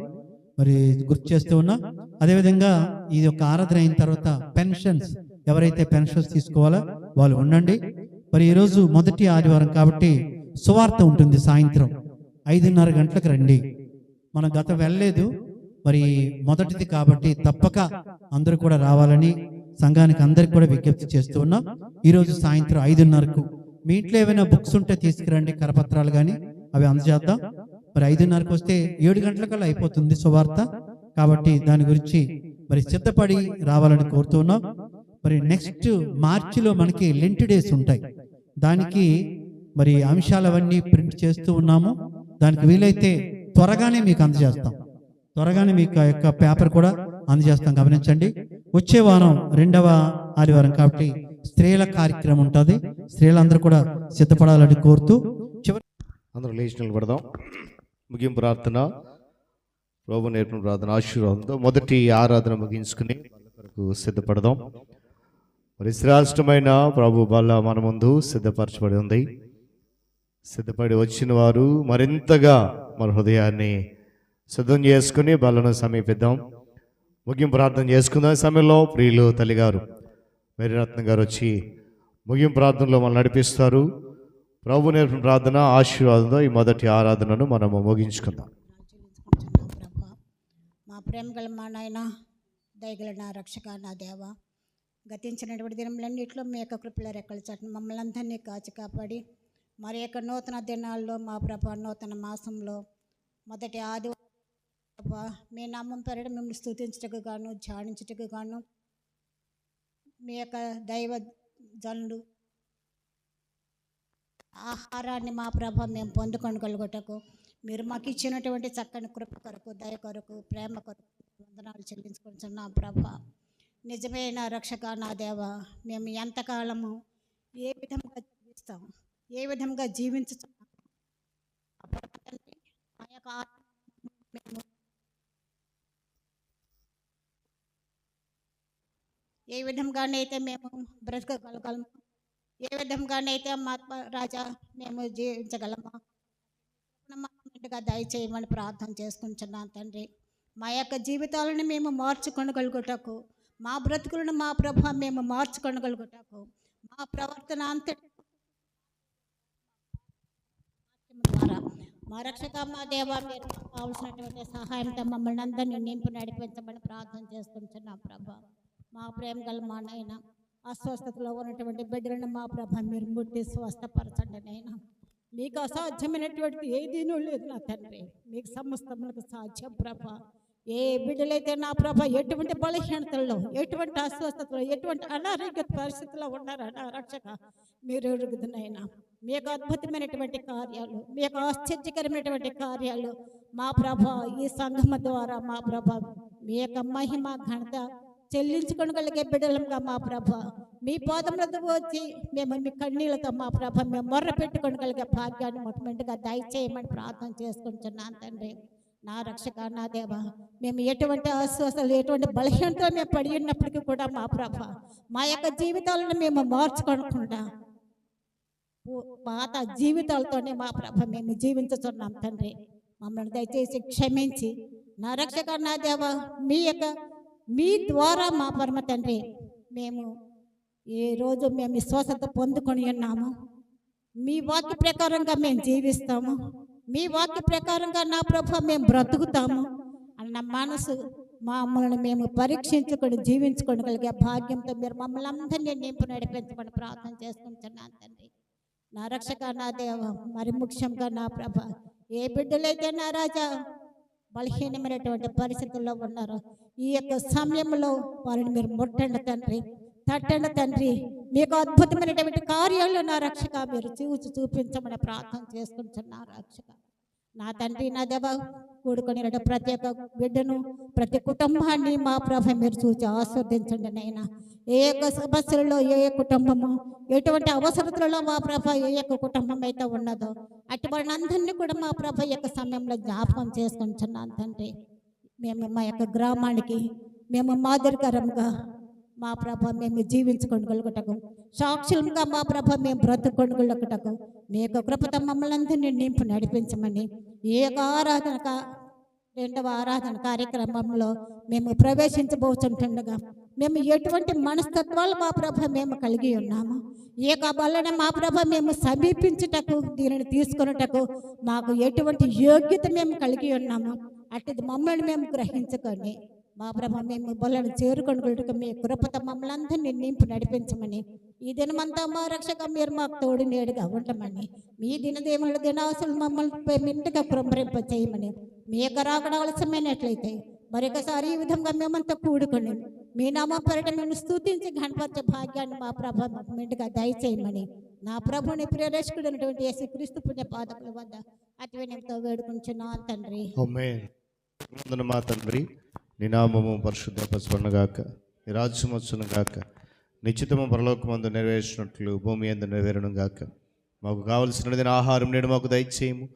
S2: మరి గుర్తు చేస్తూ ఉన్నా. అదేవిధంగా ఇది ఒక ఆరాధన అయిన తర్వాత పెన్షన్స్, ఎవరైతే పెన్షన్స్ తీసుకోవాలో వాళ్ళు ఉండండి. మరి ఈరోజు మొదటి ఆదివారం కాబట్టి సువార్త ఉంటుంది సాయంత్రం 5:30 గంటలకు రండి. మనం గతం వెళ్ళలేదు, మరి మొదటిది కాబట్టి తప్పక అందరూ కూడా రావాలని సంఘానికి అందరికి కూడా విజ్ఞప్తి చేస్తూ ఉన్నాం. ఈరోజు సాయంత్రం 5:30కు మీ ఇంట్లో ఏమైనా బుక్స్ ఉంటే తీసుకురండి, కరపత్రాలు కానీ, అవి అందజేద్దాం. మరి 5:30కు వస్తే 7 గంటలకల్లా అయిపోతుంది సువార్త. కాబట్టి దాని గురించి మరి సిద్ధపడి రావాలని కోరుతూ ఉన్నాం. మరి నెక్స్ట్ మార్చిలో మనకి లెంట్ డేస్ ఉంటాయి, దానికి మరి అంశాలు అవన్నీ ప్రింట్ చేస్తూ ఉన్నాము. దానికి వీలైతే త్వరగానే మీకు అందజేస్తాం, త్వరగానే మీకు ఆ యొక్క పేపర్ కూడా అందజేస్తాం, గమనించండి. వచ్చే వారం 2వ ఆదివారం కాబట్టి స్త్రీల కార్యక్రమం ఉంటుంది, స్త్రీలందరూ కూడా సిద్ధపడాలని కోరుతూ
S1: అందరూ లేచి నిలబడదాం. ముగింపు ప్రార్థన, ప్రభు నేర్పిన ప్రార్థన ఆశీర్వాదంతో మొదటి ఆరాధన ముగించుకుని వరకు సిద్ధపడదాం. మరి శ్రేష్టమైన ప్రభు బల్ల మన ముందు సిద్ధపరచబడి ఉంది. సిద్ధపడి వచ్చిన వారు మరింతగా మన హృదయాన్ని సిద్ధం చేసుకుని బల్లను సమీపిద్దాం. ముగింపు ప్రార్థన చేసుకుందాం. సమయంలో ప్రియులు తల్లిగారు మేరీరత్నం గారు వచ్చి ముగింపు ప్రార్థనలో మనం నడిపిస్తారు. ప్రభు నేర్పిన ప్రార్థన ఆశీర్వాదంతో ఈ మొదటి ఆరాధనను మనము ముగించుకుందాం.
S7: మా ప్రేమ గల మా నాయన, దయగల నా రక్షక, నా దేవ, గతించినటువంటి దినములన్నింటిలో మీ యొక్క కృపల రెక్కల చాటున మమ్మల్ని అందరినీ కాచి కాపాడి మరి యొక్క నూతన దినాల్లో మా ప్రభ నూతన మాసంలో మొదటి ఆదివారం మీ నామం పేరిట మిమ్మల్ని స్తుతించుటకు గాను, ధ్యానించుటకు గాను, మీ యొక్క దైవ జనులు ఆహారాన్ని మా ప్రభ మేము పొందుకొనగలుగుటకు మీరు మాకు ఇచ్చినటువంటి చక్కని కృప కొరకు, దయ కొరకు, ప్రేమ కొరకు వందనాలు చెల్లించుకుంటున్నాం ప్రభ. నిజమైన రక్షక నా దేవ, మేము ఎంతకాలము ఏ విధంగా జీవిస్తాం, ఏ విధంగా జీవించుతున్నాం, ఆ యొక్క ఏ విధంగానైతే మేము బ్రతకగలగలము, ఏ విధంగానైతే మా రాజా మేము జీవించగలమా దయచేయమని ప్రార్థన చేసుకుంటున్నాను తండ్రి. మా యొక్క జీవితాలను మేము మార్చుకొనగలుగుటకు, మా బ్రతుకులను మా ప్రభ మేము మార్చుకొనగలుగుటకు, మా ప్రవర్తన అంతటి ద్వారా మా రక్షక మా దేవ మీరు మాకు కావలసినటువంటి సహాయంతో మమ్మల్ని అందరినీ నింపు నడిపించమని ప్రార్థన చేసుకుంటున్నాం ప్రభా. మా ప్రేమ గల మా నాయన అస్వస్థతలో ఉన్నటువంటి బిడ్డలను మా ప్రభ మీరు ముట్టి స్వస్థపరచండి నైనా. మీకు అసాధ్యమైనటువంటి ఏదీనూ లేదు నా తండ్రి, మీకు సమస్తములకు సాధ్యం ప్రభ. ఏ బిడ్డలైతే నా ప్రభ ఎటువంటి బలహీనతల్లో, ఎటువంటి అస్వస్థతలో, ఎటువంటి అనారోగ్య పరిస్థితుల్లో ఉన్నారో నా రక్షక మీరు ఎరుగుదునైనా. మీకు అద్భుతమైనటువంటి కార్యాలు, మీకు ఆశ్చర్యకరమైనటువంటి కార్యాలు మా ప్రభ ఈ సంఘం ద్వారా మా ప్రభ మీ యొక్క మహిమ ఘనత చెల్లించుకోగలిగే బిడ్డలంగా మా ప్రభ మీ పాదములతో వచ్చి మేము మీ కన్నీళ్ళతో మా ప్రభ మేము మొర్ర పెట్టుకోగలిగే భాగ్యాన్ని మొట్టమొదటిగా దయచేయమని ప్రార్థన చేసుకుంటున్నాను తండ్రి. నా రక్షక నా దేవ, మేము ఎటువంటి అస్వస్థలు, ఎటువంటి బలహీనతో మేము పడి ఉన్నప్పటికీ కూడా మా ప్రభ మా యొక్క జీవితాలను మేము మార్చుకోకుండా పాత జీవితాలతోనే మా ప్రభ మేము జీవించుతున్నాం తండ్రి. మమ్మల్ని దయచేసి క్షమించి నా రక్షక నా దేవ మీ ద్వారా మా పరమ తండ్రి మేము ఏ రోజు మేము విశ్వాసత పొందుకొని ఉన్నాము, మీ వాక్య ప్రకారంగా మేము జీవిస్తాము, మీ వాక్య ప్రకారంగా నా ప్రభ మేము బ్రతుకుతాము అన్న మనసు మమ్మల్ని మేము పరీక్షించుకొని జీవించుకోగలిగే భాగ్యంతో మీరు మమ్మల్ని అందరినీ నింపు నడిపించమని ప్రార్థన చేసుకుంటున్నాను తండ్రి. నా రక్షక నా దేవ, మరి ముఖ్యంగా నా ప్రభ ఏ బిడ్డలైతే నా రాజా బలహీనమైనటువంటి పరిస్థితుల్లో ఉన్నారో ఈ యొక్క సమయంలో వారిని మీరు ముట్టండి తండ్రి, తట్టండి తండ్రి. మీకు అద్భుతమైనటువంటి కార్యాలు నా రక్షక మీరు చూపించమని ప్రార్థన చేసుకుంటున్నారు రక్షక. నా తండ్రి నా దేవ, కూడుకొని ప్రతి ఒక్క బిడ్డను, ప్రతి కుటుంబాన్ని మా ప్రభ మీరు చూసి ఆస్వాదించండి నైనా. ఏ యొక్క సమస్యలలో ఏ కుటుంబము, ఎటువంటి అవసరతలలో మా ప్రభ ఏ యొక్క కుటుంబం అయితే ఉన్నదో అటువంటి అందరినీ కూడా మా ప్రభ యొక్క సమయంలో జ్ఞాపకం చేసుకుంటున్నాను తండ్రి. మేము మా యొక్క గ్రామానికి మేము మాదిరికరంగా మా ప్రభ మేము జీవించుకొనగలుగుటకు, సాక్షులంగా మా ప్రభ మేము బ్రతుకొనగలుగుటకు మీ యొక్క కృపతో మమ్మల్ని అందరినీ నింపు నడిపించమని ఈ యొక్క రెండవ ఆరాధన కార్యక్రమంలో మేము ప్రవేశించబోతుండగా మేము ఎటువంటి మనస్తత్వాలు మా ప్రభ మేము కలిగి ఉన్నాము, ఈ యొక్క బలను మా ప్రభ మేము సమీపించుటకు, దీనిని తీసుకున్నటకు మాకు ఎటువంటి యోగ్యత మేము కలిగి ఉన్నాము అటుది మమ్మల్ని మేము గ్రహించుకొని మా ప్రభ మేము బలను చేరుకొనగలుగుటకు మీ కృపతో మమ్మల్ని అందరినీ నింపు నడిపించమని ఈ దినమంతా మా రక్షక మీరు మాకు తోడు నేడుగా ఉండమని మీ దినదేముల దినాసులు మమ్మల్ని మింటగా కృంభరింప చేయమని మీ యొక్క రాకడ ఆలస్యమైనట్లయితే మరొకసారి ఈ విధంగా మేమంతా కూడుకొని మీ నామ పేరిట మేము స్తుతించి గణపరచే భాగ్యాన్ని మా ప్రభ మెండుగా దయచేయమని నా ప్రభుని ప్రియరక్షకుడు అయినటువంటి యేసుక్రీస్తు పుణ్య పాదముల వద్ద అతి వినయంతో వేడుకుంటున్నాను తండ్రి.
S1: ఆమేన్. మా తండ్రి నీ నామము పరిశుద్ధపరచబడునుగాక, నీ రాజ్యం వచ్చునుగాక, నిశ్చితము పరలోకమందు నెరవేర్చినట్లు భూమి యందు నెరవేరునుగాక. మాకు కావలసిన ఆహారం నేడు మాకు దయచేయము,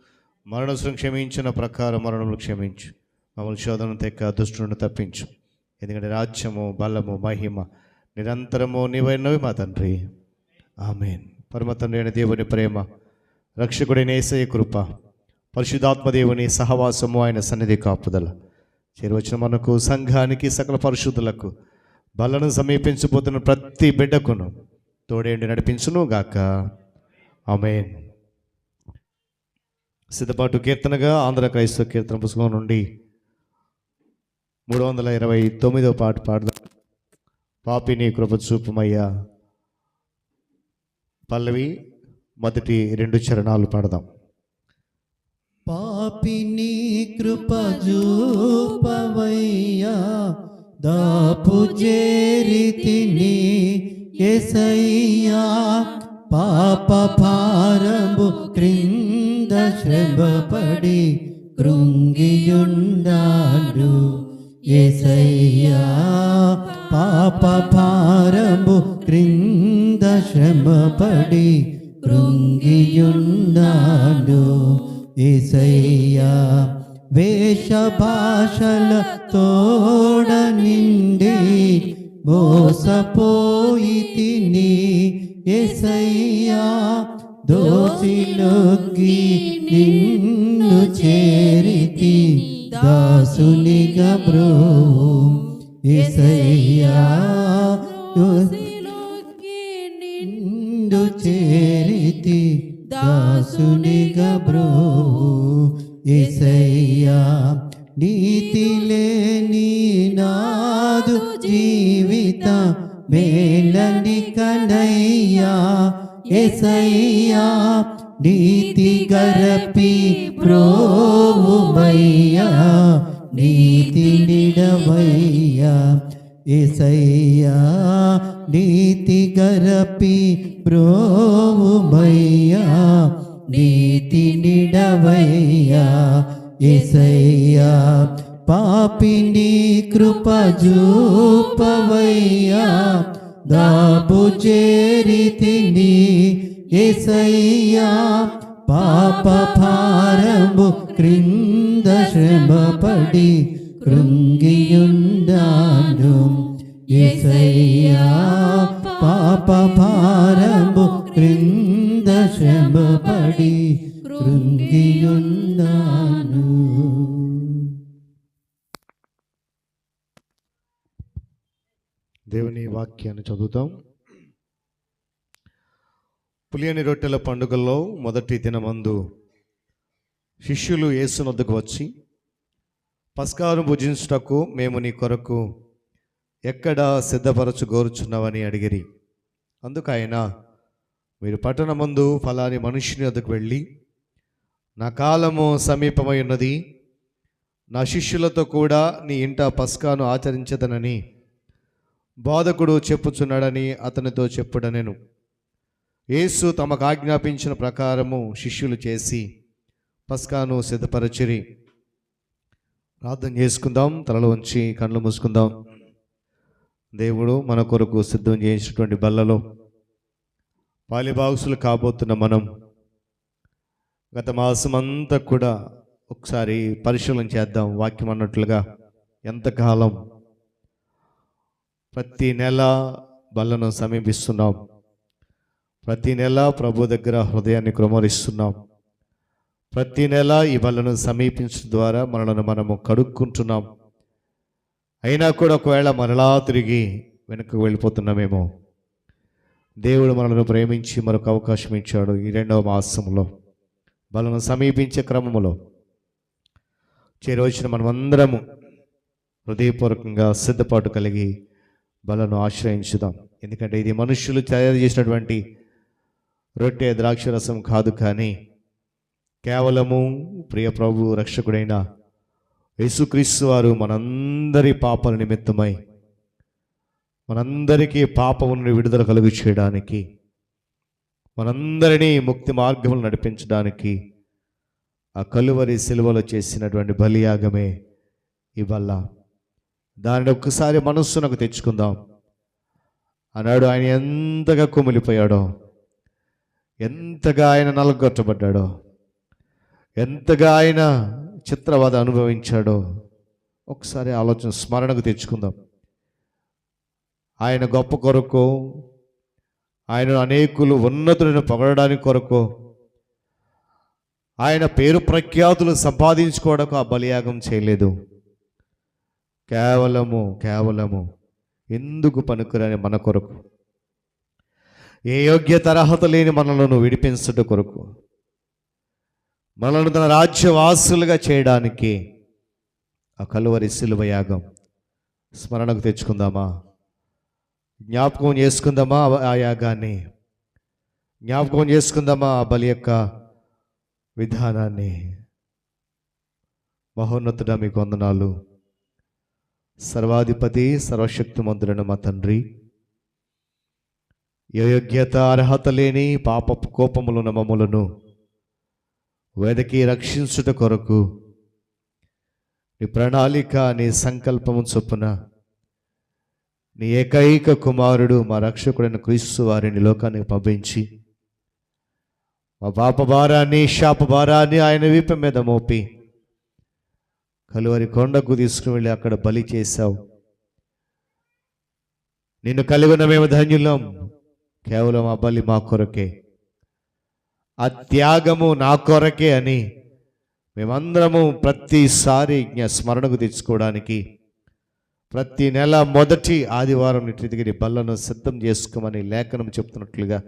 S1: మరణం క్షమించిన ప్రకారం మరణములు క్షమించు, మమ్మల్ని శోధన తెక్క దుష్టులను తప్పించు. ఎందుకంటే రాజ్యము బలము మహిమ నిరంతరము నీవైనవి మా తండ్రి. ఆమేన్. పరమ తండ్రి అయిన దేవుని ప్రేమ, రక్షకుడైన యేసయ్య కృప, పరిశుద్ధాత్మదేవుని సహవాసము, ఆయన సన్నిధి కాపుదల చేరువచ్చిన మనకు, సంఘానికి, సకల పరిశుద్ధులకు, బలను సమీపించబోతున్న ప్రతి బిడ్డకును తోడేండి నడిపించును గాక. ఆమేన్. సిద్ధపాటు కీర్తనగా ఆంధ్ర క్రైస్తవ కీర్తన పుస్తకం నుండి 329వ పాట పాడదాం. పాపిని కృప చూపుమయ్యా. పల్లవి మొదటి 2 చరణాలు పాడదాం.
S2: పాపిని కృప చూపవయ్యా, దాపు చేరితిని యేసయ్యా, పాప భారము క్రింద శ్రమపడి కృంగియున్నాడు యేసయ్యా, పాప భారము క్రింద శ్రమపడి కృంగియున్నాడు యేసయ్యా, వేష భాషల తోడ నిండి మోసపోయితిని యేసయ్యా, దోసిలొగ్గి నిన్ను చేరితి దాసునిగా బ్రోవు యేసయ్యా, నిన్ను చేరితి దాసునిగా బ్రోవు యేసయ్యా నీతి లేని నాదు జీవిత మేలని కనయ్యా యేసయ్యా నీతి గరపి ప్రోవుమయ్యా నీతి నిడవయ్యా యేసయ్యా నీతి గరపి ప్రోవుమయ్యా నీతి నిడవయ్యా యేసయ్యా పాపిని కృప చూపవయ్యా దాపు చేరితిని యేసయ్యా పాప భారము క్రింద శ్రమపడి కృంగియుండాను యేసయ్యా పాప భారము క్రింద శ్రమపడి కృంగియుండాను.
S1: దేవుని వాక్యాన్ని చదువుతాం. పులియని రొట్టెల పండుగల్లో మొదటి దినమందు శిష్యులు యేసునొద్దకు వచ్చి, పస్కాను భుజించుటకు మేము నీ కొరకు ఎక్కడ సిద్ధపరచుగోరుచున్నావని అడిగిరి. అందుకు ఆయన, మీరు పట్టణమందు ఫలాని మనుషుని వద్దకు వెళ్ళి, నా కాలము సమీపమై ఉన్నది, నా శిష్యులతో కూడా నీ ఇంట పస్కాను ఆచరించదనని బోధకుడు చెప్పుచున్నాడని అతనితో చెప్పుడనెను. యేసు తమకు ఆజ్ఞాపించిన ప్రకారము శిష్యులు చేసి పస్కాను సిద్ధపరచిరి. ప్రార్థన చేసుకుందాం. తలలో ఉంచి కళ్ళు మూసుకుందాం. దేవుడు మన కొరకు సిద్ధం చేసినటువంటి బల్లలో పాలిభాగసులు కాబోతున్న మనం గత మాసం అంతా కూడా ఒకసారి పరిశీలన చేద్దాం. వాక్యం అన్నట్లుగా ఎంతకాలం ప్రతి నెల బల్లను సమీపిస్తున్నాం, ప్రతి నెల ప్రభు దగ్గర హృదయాన్ని క్రమరిస్తున్నాం, ప్రతి నెల ఈ బల్లను సమీపించడం ద్వారా మనలను మనము కడుక్కుంటున్నాం. అయినా కూడా ఒకవేళ మరలా తిరిగి వెనక్కి వెళ్ళిపోతున్నామేమో. దేవుడు మనలను ప్రేమించి మరొక అవకాశం ఇచ్చాడు. ఈ 2వ మాసంలో బలను సమీపించే క్రమంలో చేరవచ్చిన మనమందరము హృదయపూర్వకంగా సిద్ధపాటు కలిగి బలను ఆశ్రయించుదాం. ఎందుకంటే ఇది మనుషులు తయారు చేసినటువంటి రొట్టె ద్రాక్షరసం కాదు, కానీ కేవలము ప్రియ ప్రభు రక్షకుడైన యేసుక్రీస్తు వారు మనందరి పాపల నిమిత్తమై మనందరికీ పాపము నుండి విడుదల కలుగు చేయడానికి, మనందరినీ ముక్తి మార్గములు నడిపించడానికి ఆ కలువరి సిలువలో చేసినటువంటి బలియాగమే ఈ బల్ల. దానిని ఒక్కసారి మనస్సునకు తెచ్చుకుందాం. ఆనాడు ఆయన ఎంతగా కుమిలిపోయాడో, ఎంతగా ఆయన నలగొట్టబడ్డాడో, ఎంతగా ఆయన చిత్రవద అనుభవించాడో ఒకసారి ఆలోచన స్మరణకు తెచ్చుకుందాం. ఆయన గొప్ప కొరకు, ఆయన అనేకులు ఉన్నతులను పొగడడానికి కొరకు, ఆయన పేరు ప్రఖ్యాతులు సంపాదించుకోవడానికి ఆ బలియాగం చేయలేదు. కేవలము ఎందుకు పనికిరాని మన కొరకు, ఏ యోగ్యత అర్హత లేని మనలను విడిపించుట కొరకు, మనలను తన రాజ్యవాసులుగా చేయడానికి ఆ కలువరి సిలువ యాగం స్మరణకు తెచ్చుకుందామా? జ్ఞాపకం చేసుకుందామా? ఆ యాగాన్ని జ్ఞాపకం చేసుకుందామా? ఆ బలి యొక్క విధానాన్ని. మహోన్నతుడా మీకు వందనాలు. సర్వాధిపతి సర్వశక్తిమంతుడైన మా తండ్రి, ఏ యోగ్యత అర్హత లేని పాపపు కోపములను మమ్ములను వెదకి రక్షించుట కొరకు నీ ప్రణాళిక, నీ సంకల్పము చొప్పున నీ ఏకైక కుమారుడు మా రక్షకుడైన క్రీస్తు వారిని లోకానికి పంపించి మా పాప భారాన్ని, శాప భారాన్ని ఆయన వీప మీద మోపి కలువరి కొండకు తీసుకుని వెళ్ళి అక్కడ బలి చేశావు. నిన్ను కలిగిన మేము ధన్యులం. కేవలం ఆ బలి మా కొరకే, ఆ త్యాగము నా కొరకే అని మేమందరము ప్రతిసారి స్మరణకు తెచ్చుకోవడానికి ప్రతి నెల మొదటి ఆదివారం తిరిగి బల్లను సిద్ధం చేసుకోమని లేఖనం చెప్తున్నట్లుగా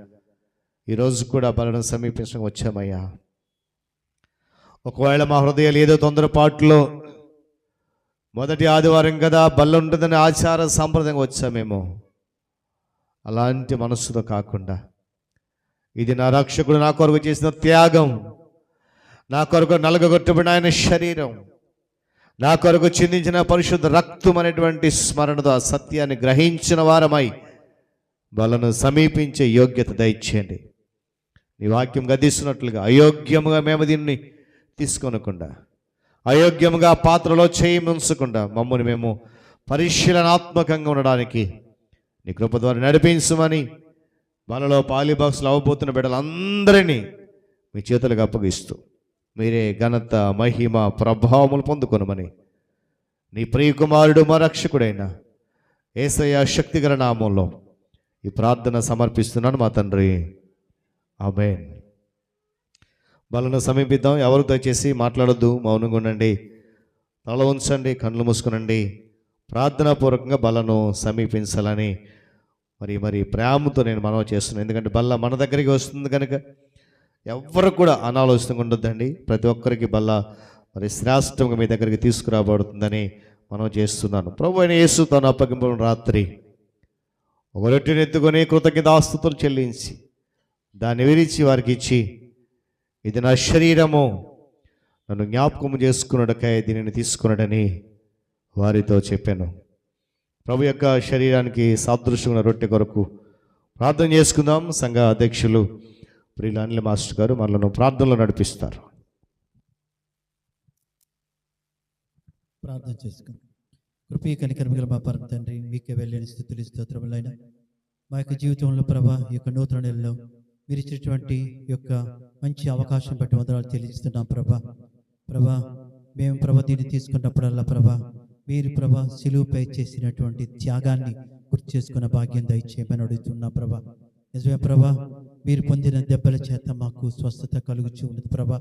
S1: ఈరోజు కూడా బలను సమీపించడం వచ్చామయ్యా. ఒకవేళ మా హృదయాలు ఏదో తొందరపాటులో మొదటి ఆదివారం కదా బల్ల ఉంటుందని ఆచార సాంప్రదాయంగా వచ్చామేమో, అలాంటి మనస్సుతో కాకుండా ఇది నా రక్షకుడు నా కొరకు చేసిన త్యాగం, నా కొరకు నలగగొట్టబడిన ఆయన శరీరం, నా కొరకు చిందించిన పరిశుద్ధ రక్తం అనేటువంటి స్మరణతో ఆ సత్యాన్ని గ్రహించిన వారమై బలను సమీపించే యోగ్యత దయచేయండి. నీ వాక్యం గదిస్తున్నట్లుగా అయోగ్యముగా మేము దీన్ని తీసుకొనకుండా, అయోగ్యముగా పాత్రలో చేయి ఉంచకుండా మమ్మల్ని మేము పరిశీలనాత్మకంగా ఉండడానికి నీ కృప ద్వారా నడిపించమని మనలో పాలిబాక్స్లు అవ్వబోతున్న బిడ్డలందరినీ మీ చేతులకు అప్పగిస్తూ మీరే ఘనత మహిమ ప్రభావములు పొందుకొనమని నీ ప్రియకుమారుడు మా రక్షకుడైన యేసయ్య శక్తిగల నామంలో ఈ ప్రార్థన సమర్పిస్తున్నాను మా తండ్రి, ఆమేన్. బలను సమీపిద్దాం. ఎవరు దయచేసి మాట్లాడొద్దు, మౌనంగా ఉండండి, తల ఉంచండి, కళ్ళు మూసుకునండి. ప్రార్థనాపూర్వకంగా బలను సమీపించాలని మరి ప్రేమతో నేను మనవి చేస్తున్నాను. ఎందుకంటే బల్ల మన దగ్గరికి వస్తుంది కనుక ఎవరు కూడా అనాలోచితంగా ఉండొద్దండి. ప్రతి ఒక్కరికి బల్ల మరి శ్రేష్టంగా మీ దగ్గరికి తీసుకురాబడుతుందని మనం చేస్తున్నాను. ప్రభు అయిన యేసు తన అప్పగింపుల రాత్రి ఒక రొట్టెని ఎత్తుకొని కృతజ్ఞతాస్తుతులు చెల్లించి దాన్ని విరిచి వారికి ఇచ్చి, ఇది నా శరీరము, నన్ను జ్ఞాపకం చేసుకున్నటకై దీనిని తీసుకున్నాడని వారితో చెప్పాను. ప్రభు యొక్క శరీరానికి సాదృశ్యమైన రొట్టె కొరకు ప్రార్థన చేసుకుందాం. సంఘ అధ్యక్షులు ప్రియులు అనిల్ మాస్టర్ గారు మనలను ప్రార్థనలో నడిపిస్తారు.
S2: ప్రార్థన చేసుకుందాం. కృపీ కనికరముగల మా పరమ తండ్రి, మీకే వెళ్ళని స్థుతులు స్తోత్రములైన మా యొక్క జీవితంలో ప్రభా, ఈ యొక్క నూతన నెలలో మీరు ఇచ్చినటువంటి యొక్క మంచి అవకాశం బట్టి వందనాలు చెల్లిస్తున్నాం ప్రభా. మేము ప్రభా దీన్ని తీసుకున్నప్పుడల్లా ప్రభా, మీరు ప్రభా సిలువుపై చేసినటువంటి త్యాగాన్ని గుర్తు చేసుకున్న భాగ్యం దయచేయమని అడుగుతున్నాం ప్రభా. నిజమే ప్రభా, మీరు పొందిన దెబ్బల చేత మాకు స్వస్థత కలుగుచూ ఉన్నది ప్రభా.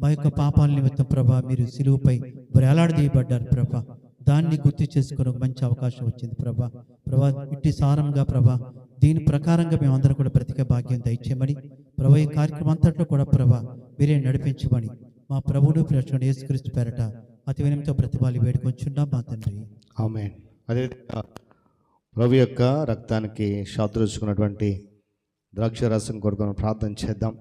S2: మా యొక్క పాపాల నిమిత్తం ప్రభా మీరు సిలువుపై వేలాడదీయబడ్డారు ప్రభా. దాన్ని గుర్తు చేసుకుని ఒక మంచి అవకాశం వచ్చింది ప్రభా. ఇట్టి సారంగా ప్రభా దీని ప్రకారంగా మేమందరం కూడా బ్రతికే భాగ్యం దయచేయమని ప్రభా, ఈ కార్యక్రమం అంతట్లో కూడా ప్రభా మీరే నడిపించమని మా ప్రభువును ప్రియమైన యేసుక్రీస్తు పేరట అతి వినయంతో ప్రతిభాలు వేడుకొంచున్నాం మా తండ్రి,
S1: ఆమేన్. అదే ప్రభు యొక్క రక్తానికి శాస్త్రించుకున్నటువంటి ద్రాక్ష రసం కొరకు ప్రార్థన చేద్దాం.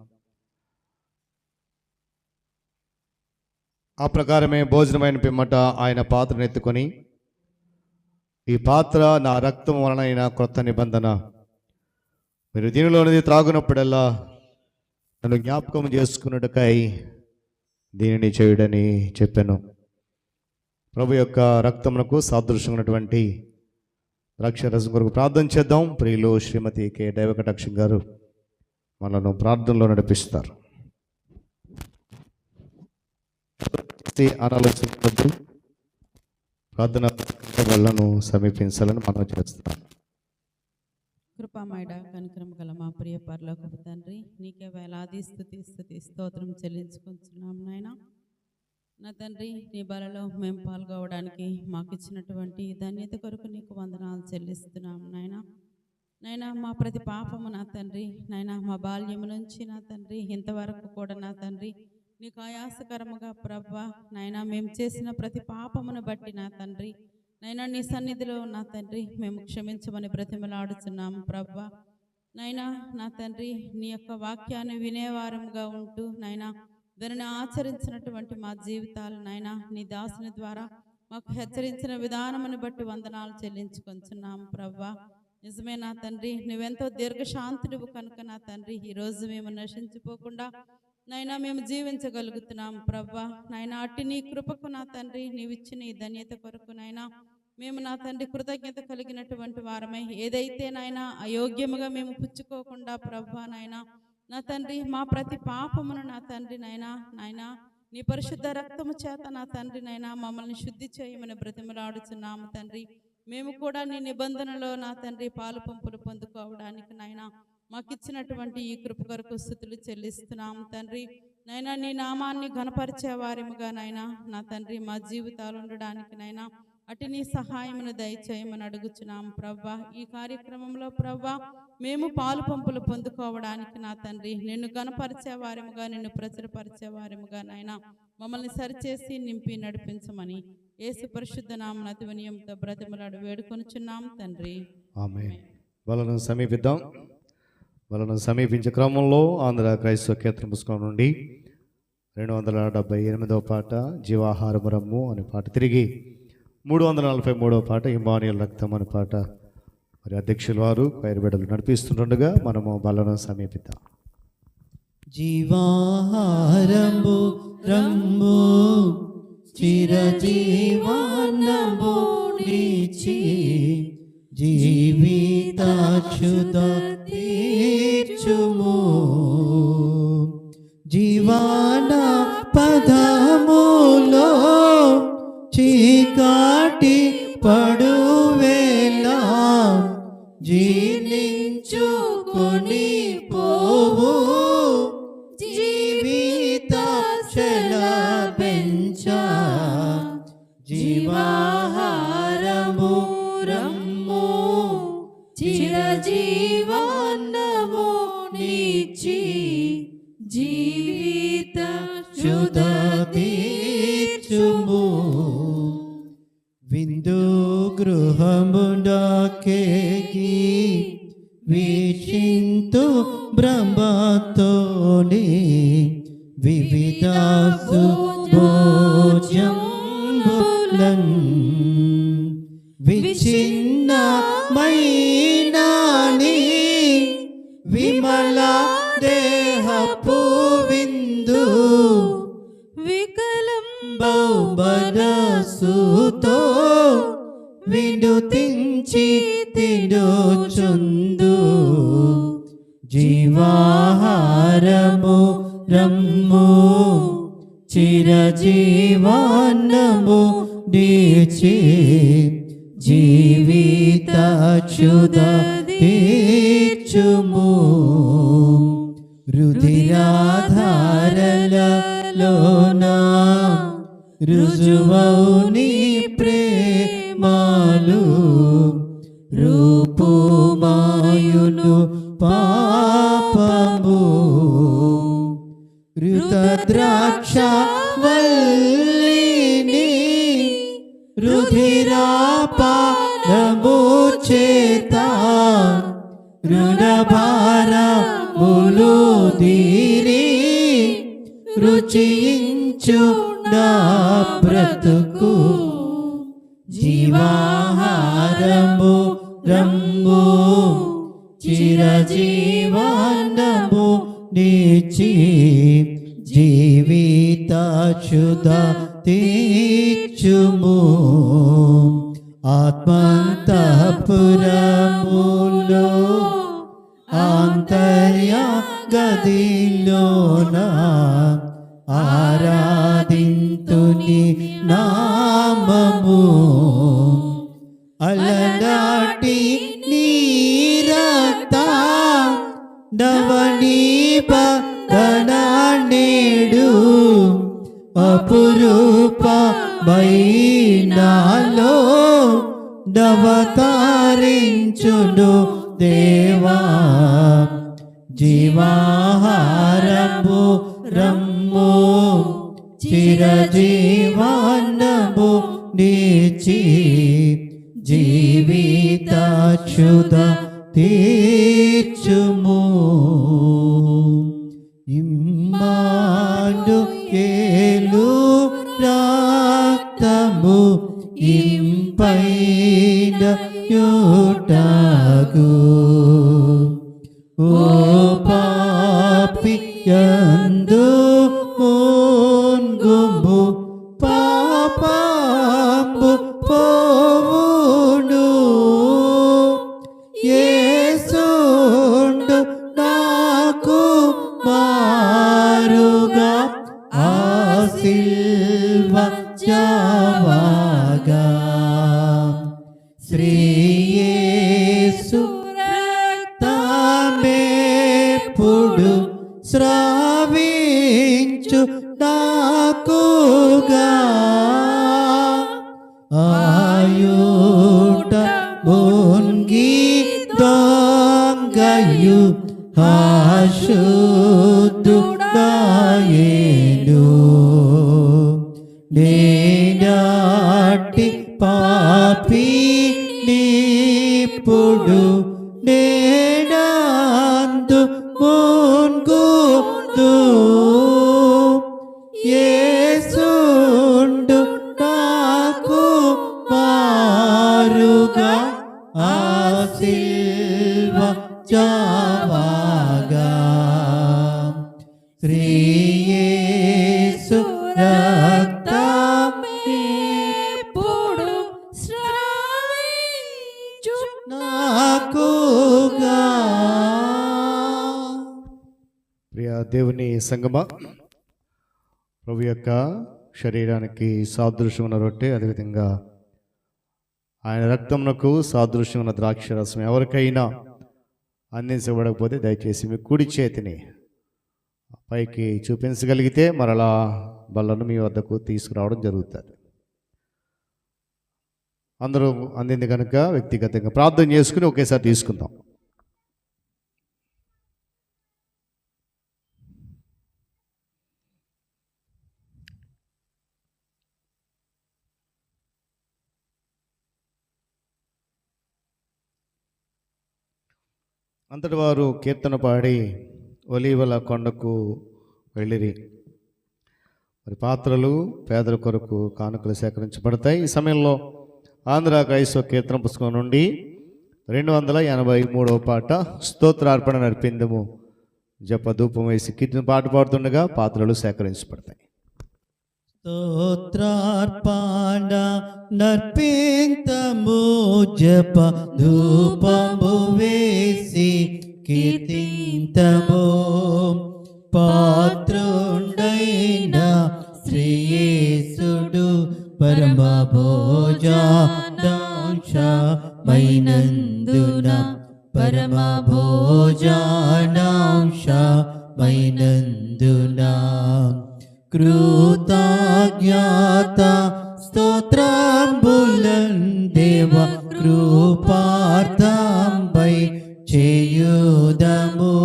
S1: ఆ ప్రకారమే భోజనమైన పిమ్మట ఆయన పాత్రను ఎత్తుకొని, ఈ పాత్ర నా రక్తం వలనైన క్రొత్త నిబంధన, మీరు దీనిలోనిది త్రాగునప్పుడల్లా నన్ను జ్ఞాపకం చేసుకున్నట్టుకై దీనిని చేయుడని చెప్పాను. ప్రభు యొక్క రక్తమునకు సాదృశ్యమైనటువంటి ద్రాక్షరసం కొరకు ప్రార్థన చేద్దాం. ప్రియులు శ్రీమతి కె దైవకటాక్షం గారు మనను ప్రార్థనలో నడిపిస్తారు. ఆలోచించవద్దు, ప్రార్థన వాళ్ళను సమీపించాలని మనం చేస్తాం.
S8: కృపామయడ కనికరం గల మా ప్రియ పరలోకపు తండ్రి, నీకే వేలాది స్తుతి స్తోత్రం చెల్లించుకుంటున్నాం నాయన. నా తండ్రి, నీ బలలో మేము పాల్గొవడానికి మాకు ఇచ్చినటువంటి ధన్యత కొరకు నీకు వందనాలు చెల్లిస్తున్నాం నాయన. మా ప్రతి పాపము నా తండ్రి, నాయన మా బాల్యము నుంచి నా తండ్రి ఇంతవరకు కూడా నా తండ్రి నీకు ఆయాసకరముగా ప్రభా నాయన మేము చేసిన ప్రతి పాపమును బట్టి నా తండ్రి నైనా నీ సన్నిధిలో నా తండ్రి మేము క్షమించమని బ్రతిమలాడుచున్నాము ప్రభా. నైనా నా తండ్రి నీ యొక్క వాక్యాన్ని వినేవారంగా ఉంటూ నైనా దానిని ఆచరించినటువంటి మా జీవితాలు నైనా నీ దాసుని ద్వారా మాకు హెచ్చరించిన విధానమును బట్టి వందనాలు చెల్లించుకొంచున్నాము ప్రభా. నిజమే నా తండ్రి, నువ్వెంతో దీర్ఘశాంతుడు కనుక నా తండ్రి ఈరోజు మేము నశించిపోకుండా నైనా మేము జీవించగలుగుతున్నాము ప్రభా. నైనా అట్టి నీ కృపకు నా తండ్రి నీవిచ్చిన ఈ ధన్యత కొరకు నైనా మేము నా తండ్రి కృతజ్ఞత కలిగినటువంటి వారమై ఏదైతే నైనా అయోగ్యముగా మేము పుచ్చుకోకుండా ప్రభా నైనా నా తండ్రి మా ప్రతి పాపమును నా తండ్రి నైనా నీ పరిశుద్ధ రక్తము చేత నా తండ్రి నైనా మమ్మల్ని శుద్ధి చేయమని బ్రతిమలాడుచున్నాము తండ్రి. మేము కూడా నీ నిబంధనలో నా తండ్రి పాలు పంపులు పొందుకోవడానికి నైనా మాకు ఇచ్చినటువంటి ఈ కృప కొరకు స్తుతులు చెల్లిస్తున్నాము తండ్రి. నైనా నీ నామాన్ని ఘనపరిచే వారిముగా నైనా నా తండ్రి మా జీవితాలు ఉండడానికి నైనా అటు నీ సహాయమును దయచేయమని అడుగుచున్నాము ప్రభా. ఈ కార్యక్రమంలో ప్రభా మేము పాలు పంపులు పొందుకోవడానికి నా తండ్రి నిన్ను ఘనపరిచే వారిముగా నిన్ను ప్రచురపరిచే వారిముగా నైనా మమ్మల్ని సరిచేసి నింపి నడిపించమని యేసు పరిశుద్ధ నామమున అతి వినయంతో బ్రతిమలాడి వేడుకొనుచున్నాం తండ్రి.
S1: ఆమేన్. వలను సమీపిద్దాం. వలను సమీపించే క్రమంలో ఆంధ్ర క్రైస్తవ కీర్తన పుస్తకం నుండి 278వ పాట జీవాహారము రమ్ము అనే పాట, తిరిగి 343వ పాట ఇమ్మానుయేలు రక్తం అనే పాట మరి అధ్యక్షుల వారు పైరు బిడ్డలు నడిపిస్తుండగా మనము బలను సమీపిద్దాం.
S2: జీవాహారము రమ్ము చిరజీవాన్నము నీచి జీవితాక్షుత తీర్చుము. జీవాన పదములో చీకాటి పడువేళ జీర్ణించుకొని పోవు జీవిత శలబెంచ. జీవాహారము రమ్ము చిరజీవాన్నము నీచి జీవిత శుద్ధ తీర్చుము. విందు గృహముండకేగి వీక్షింతు బ్రహ్మతోని వివిధ భోజంబులన్ విచ్ఛిన్నమైనాని విమల దేహపు విందు వికలంబౌబరసుతో వినుతించి తినుచుందు. జీవాహారము రమ్ము చిరజీవాన్నము నీచి జీవితాక్షుత తీర్చుము. రుధిరాధారలలోన రుజువౌని ప్రేమాలు రూపుమాయును పాపము. రుద్రాక్ష వల్లిని రుధిరాపానము చేత రుణభారములు దీరి రుచించు నా బ్రతుకు. జీవాహారము రమ్ము చిరజీవాన్నము నీచి జీవితాక్షుత తీర్చుము. ఆత్మంతఃపురములో ఆంతర్య గదిలోన ఆరాధింతుని నామము. అలనాటి నీరక్త నవనీపదనేడు అపురూప మైనాలో నవతారించును దేవా. జీవాహారము రమ్ము చిరజీవాన్నము నీచి జీవితాక్షుత తీర్చుము. ఇమ్మానుయేలు రక్తము ఇంపైన యుటగు. ఓ పాపి యందు మున్గుము పాపంబు పోవును. యేసుండు నాకు మారుగా ఆ సిల్వ జావాగా. శ్రీ యేసు రక్తమేప్పుడు స్రావించు నాకుగా. ఆయుట మున్గి దొంగయు అశుద్ధుడాయేను.
S6: ఇప్పుడు నేడందు మున్గుదు యేసుండు నాకు మారుగా ఆ సిల్వ చావాగా శ్రీ యేసు
S8: ఇప్పుడు శ్రావించు
S6: నాకుగా.
S1: ప్రియ దేవుని సంగమా, ప్రభు యొక్క శరీరానికి సాదృశ్యమైన రొట్టె, అదేవిధంగా ఆయన రక్తమునకు సాదృశ్యమైన ద్రాక్షరసం ఎవరికైనా అందించబడకపోతే దయచేసి మీ కుడి చేతిని పైకి చూపించగలిగితే మరలా బల్లను మీ వద్దకు తీసుకురావడం జరుగుతుంది. అందరూ అందింది కనుక వ్యక్తిగతంగా ప్రార్థన చేసుకుని ఒకేసారి తీసుకుందాం. అంతటి వారు కీర్తన పాడి ఒలీవల కొండకు వెళ్ళిరి. మరి పాత్రలు పేదల కొరకు కానుకలు సేకరించబడతాయి. ఈ సమయంలో ఆంధ్ర క్రైస్తవ కీర్తన పుస్తకం నుండి 283వ పాట స్తోత్రార్పణ నడిపిందము జప ధూపం వేసి కీర్తన పాట పాడుతుండగా పాత్రలు సేకరించబడతాయి.
S6: స్తోత్రార్పణ నర్పింతము జప ధూపము వేసి కీర్తింతము పాత్రుండైన శ్రీయేసుడు పరమ భోజనాంశమైనందున పరమ భోజనాంశమైనందున కృతజ్ఞత స్తోత్రంబులన్ దేవ కృపార్థంపై చేయుదము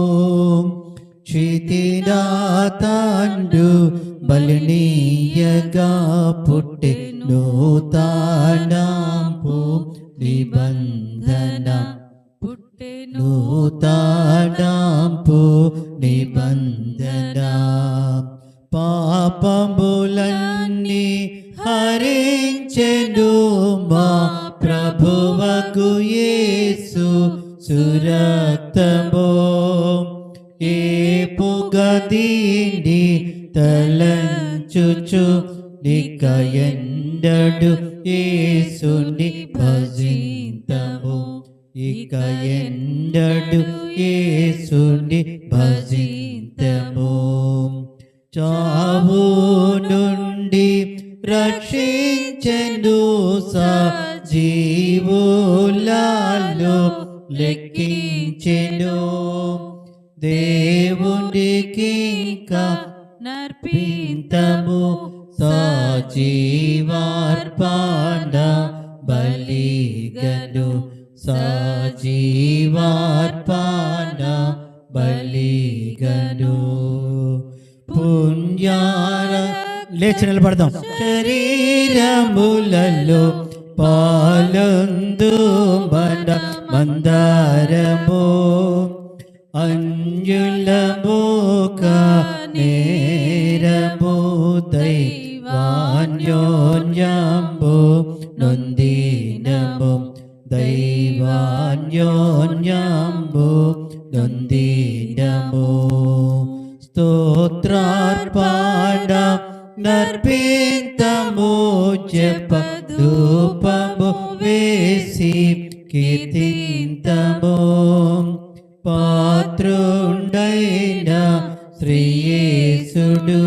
S6: క్షితిదాతండు బలినీయగా పుట్టి నూతనంపు నిబంధన నూతనంపు నిబంధన పాపములన్నీ హరించెను మా ప్రభువకు యేసు సురక్తము ఏ పుగదీని తలంచుచు నికయండడు యేసుని భజింతము ఇక ఎండడు యేసుని భజింతము చావు నుండి రక్షించెను సజీవులలో లెక్కించెను దేవునికి ఇంకా నర్పింతము సజీవార్పణ బలిగను సజీవార్పణ బలిగను పుణ్యార లేచి నిలబడదాం. శరీరములలో పాలందు బండ మందారము అంజులముక నేరము దైవాన్యోన్యంబు నొందినము దైవాన్యోన్యంబు నొందినము స్తోత్రార్పణ నర్పింతము జప ధూపము వేసి కీర్తింతము పాత్రుండైన శ్రీయేసుడు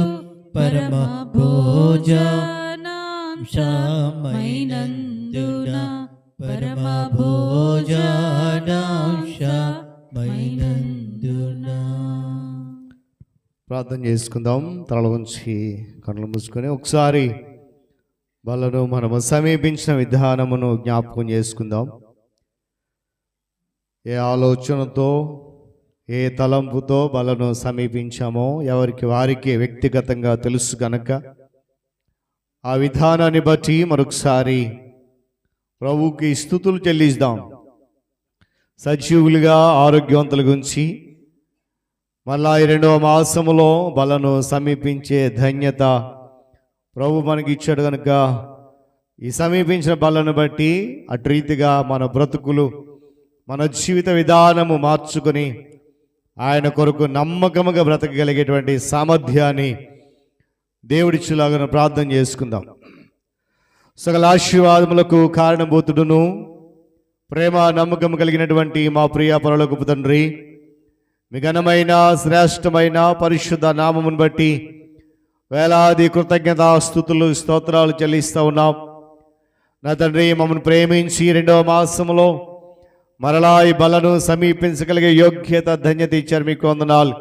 S6: పరమ భోజనాంశమైనందున పరమ భోజనాంశమైనందున.
S1: ప్రార్థన చేసుకుందాం. తల ఉంచి కళ్ళు మూసుకొని ఒకసారి బలను మనము సమీపించిన విధానమును జ్ఞాపకం చేసుకుందాం. ఏ ఆలోచనతో ఏ తలంపుతో బలను సమీపించామో ఎవరికి వారికి వ్యక్తిగతంగా తెలుసు కనుక ఆ విధానాన్ని బట్టి మరొకసారి ప్రభువుకి స్తుతులు చెల్లిద్దాం. సజీవులుగా ఆరోగ్యవంతులుగా ఉంచి మళ్ళా ఈ 2వ మాసములో బలను సమీపించే ధన్యత ప్రభు మనకి ఇచ్చాడు కనుక ఈ సమీపించిన బలను బట్టి అటు రీతిగా మన బ్రతుకులు మన జీవిత విధానము మార్చుకొని ఆయన కొరకు నమ్మకముగా బ్రతకగలిగేటువంటి సామర్థ్యాన్ని దేవుడిచ్చేలాగా ప్రార్థన చేసుకుందాం. సకల ఆశీర్వాదములకు కారణభూతుడును ప్రేమ నమ్మకం కలిగినటువంటి మా ప్రియ పరలోకపు తండ్రి, మీ ఘనమైన శ్రేష్టమైన పరిశుద్ధ నామమును బట్టి వేలాది కృతజ్ఞతా స్తుతులు స్తోత్రాలు చెల్లిస్తూ ఉన్నాం. నా తండ్రి, మమ్మల్ని ప్రేమించి 2వ మాసములో మరలా ఈ బలను సమీపించగలిగే యోగ్యత ధన్యత ఇచ్చారు. మీకు వందనాలు.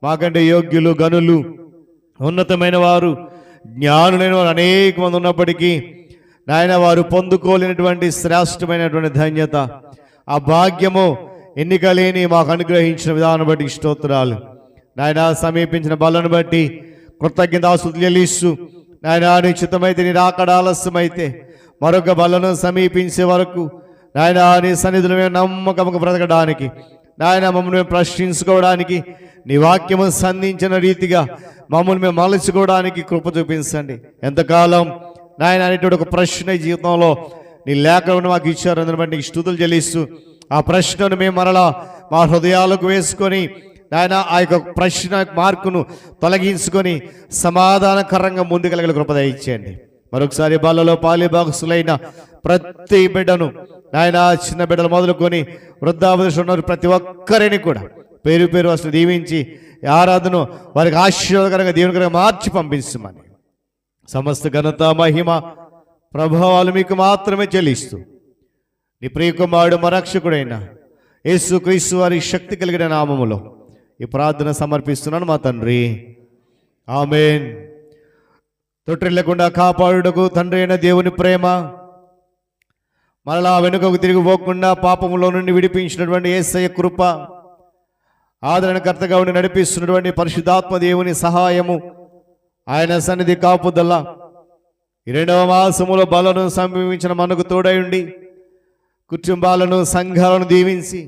S1: మాకంటే యోగ్యులు, గనులు, ఉన్నతమైన వారు, జ్ఞానులైన వారు అనేక మంది ఉన్నప్పటికీ నాయన వారు పొందుకోలేనటువంటి శ్రేష్టమైనటువంటి ధన్యత, ఆ భాగ్యము ఎన్నిక లేని మాకు అనుగ్రహించిన విధానం బట్టి స్తోత్రాలు. నాయన సమీపించిన బలను బట్టి కృతజ్ఞతాస్తుతులు చెల్లిస్తూ నాయన నీ చిత్తమైతే, నీ రాకడ ఆలస్యమైతే మరొక బలను సమీపించే వరకు నాయన నీ సన్నిధిలో మేము నమ్మకముగా బ్రతకడానికి, నాయన మమ్మల్ని మేము ప్రశ్నించుకోవడానికి, నీ వాక్యము సంధించిన రీతిగా మమ్మల్ని మేము మలచుకోవడానికి కృప చూపించండి. ఎంతకాలం నాయన అనేటువంటి ఒక ప్రశ్న జీవితంలో నీ లేఖను మాకు ఇచ్చారు, అందుని బట్టి నీకు స్తుతులు చెల్లిస్తూ ఆ ప్రశ్నను మేము మరలా మా హృదయాలకు వేసుకొని నాయన ఆ యొక్క ప్రశ్న మార్కును తొలగించుకొని సమాధానకరంగా ముందుకెళ్ళగల కృప దయచేయండి. మరొకసారి బాలలో పాలిభాగస్తులైన ప్రతి బిడ్డను నాయన, చిన్న బిడ్డలు మొదలుకొని వృద్ధావదశ ఉన్నారు ప్రతి ఒక్కరిని కూడా పేరు పేరు అసలు దీవించి ఆరాధన వారికి ఆశీర్వాదకరంగా దీవెనకరంగా మార్చి పంపించమని సమస్త ఘనత మహిమ ప్రభావాలు మీకు మాత్రమే చెల్లిస్తూ నీ ప్రియకుమారుడు మా రక్షకుడైన యేసుక్రీస్తు వారి శక్తి కలిగిన నామములో ఈ ప్రార్థన సమర్పిస్తున్నాను మా తండ్రి, ఆమేన్. తొట్టిల్లకుండా కాపాడుటకు తండ్రి అయిన దేవుని ప్రేమ, మరలా వెనుకకు తిరిగిపోకుండా పాపములో నుండి విడిపించినటువంటి యేసయ్య కృప, ఆదరణకర్తగా ఉండి నడిపిస్తున్నటువంటి పరిశుద్ధాత్మ దేవుని సహాయము, ఆయన సన్నిధి కాపుదల, ఈ 2వ మాసములో బలను సమీపించిన మనకు తోడై ఉండి కుటుంబాలను సంఘాలను దీవించి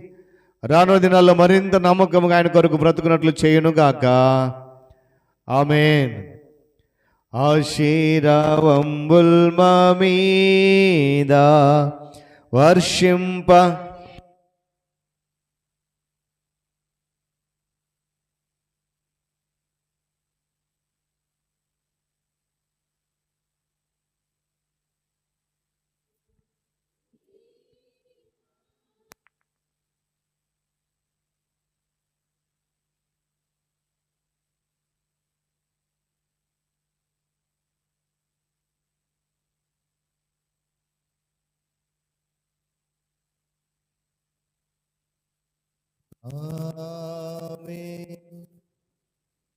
S1: రానున్న దినాల్లో మరింత నమ్మకముగా ఆయన కొరకు బ్రతుకున్నట్లు చేయునుగాక. ఆమేన్. ఆశీర్వాదంబుల్ మా మీద వర్షింప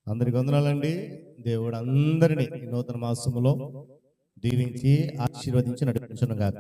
S1: అందరికి వందనాలండి. దేవుడు అందరినీ ఈ నూతన మాసములో దీవించి ఆశీర్వదించి నడిపించును గాక.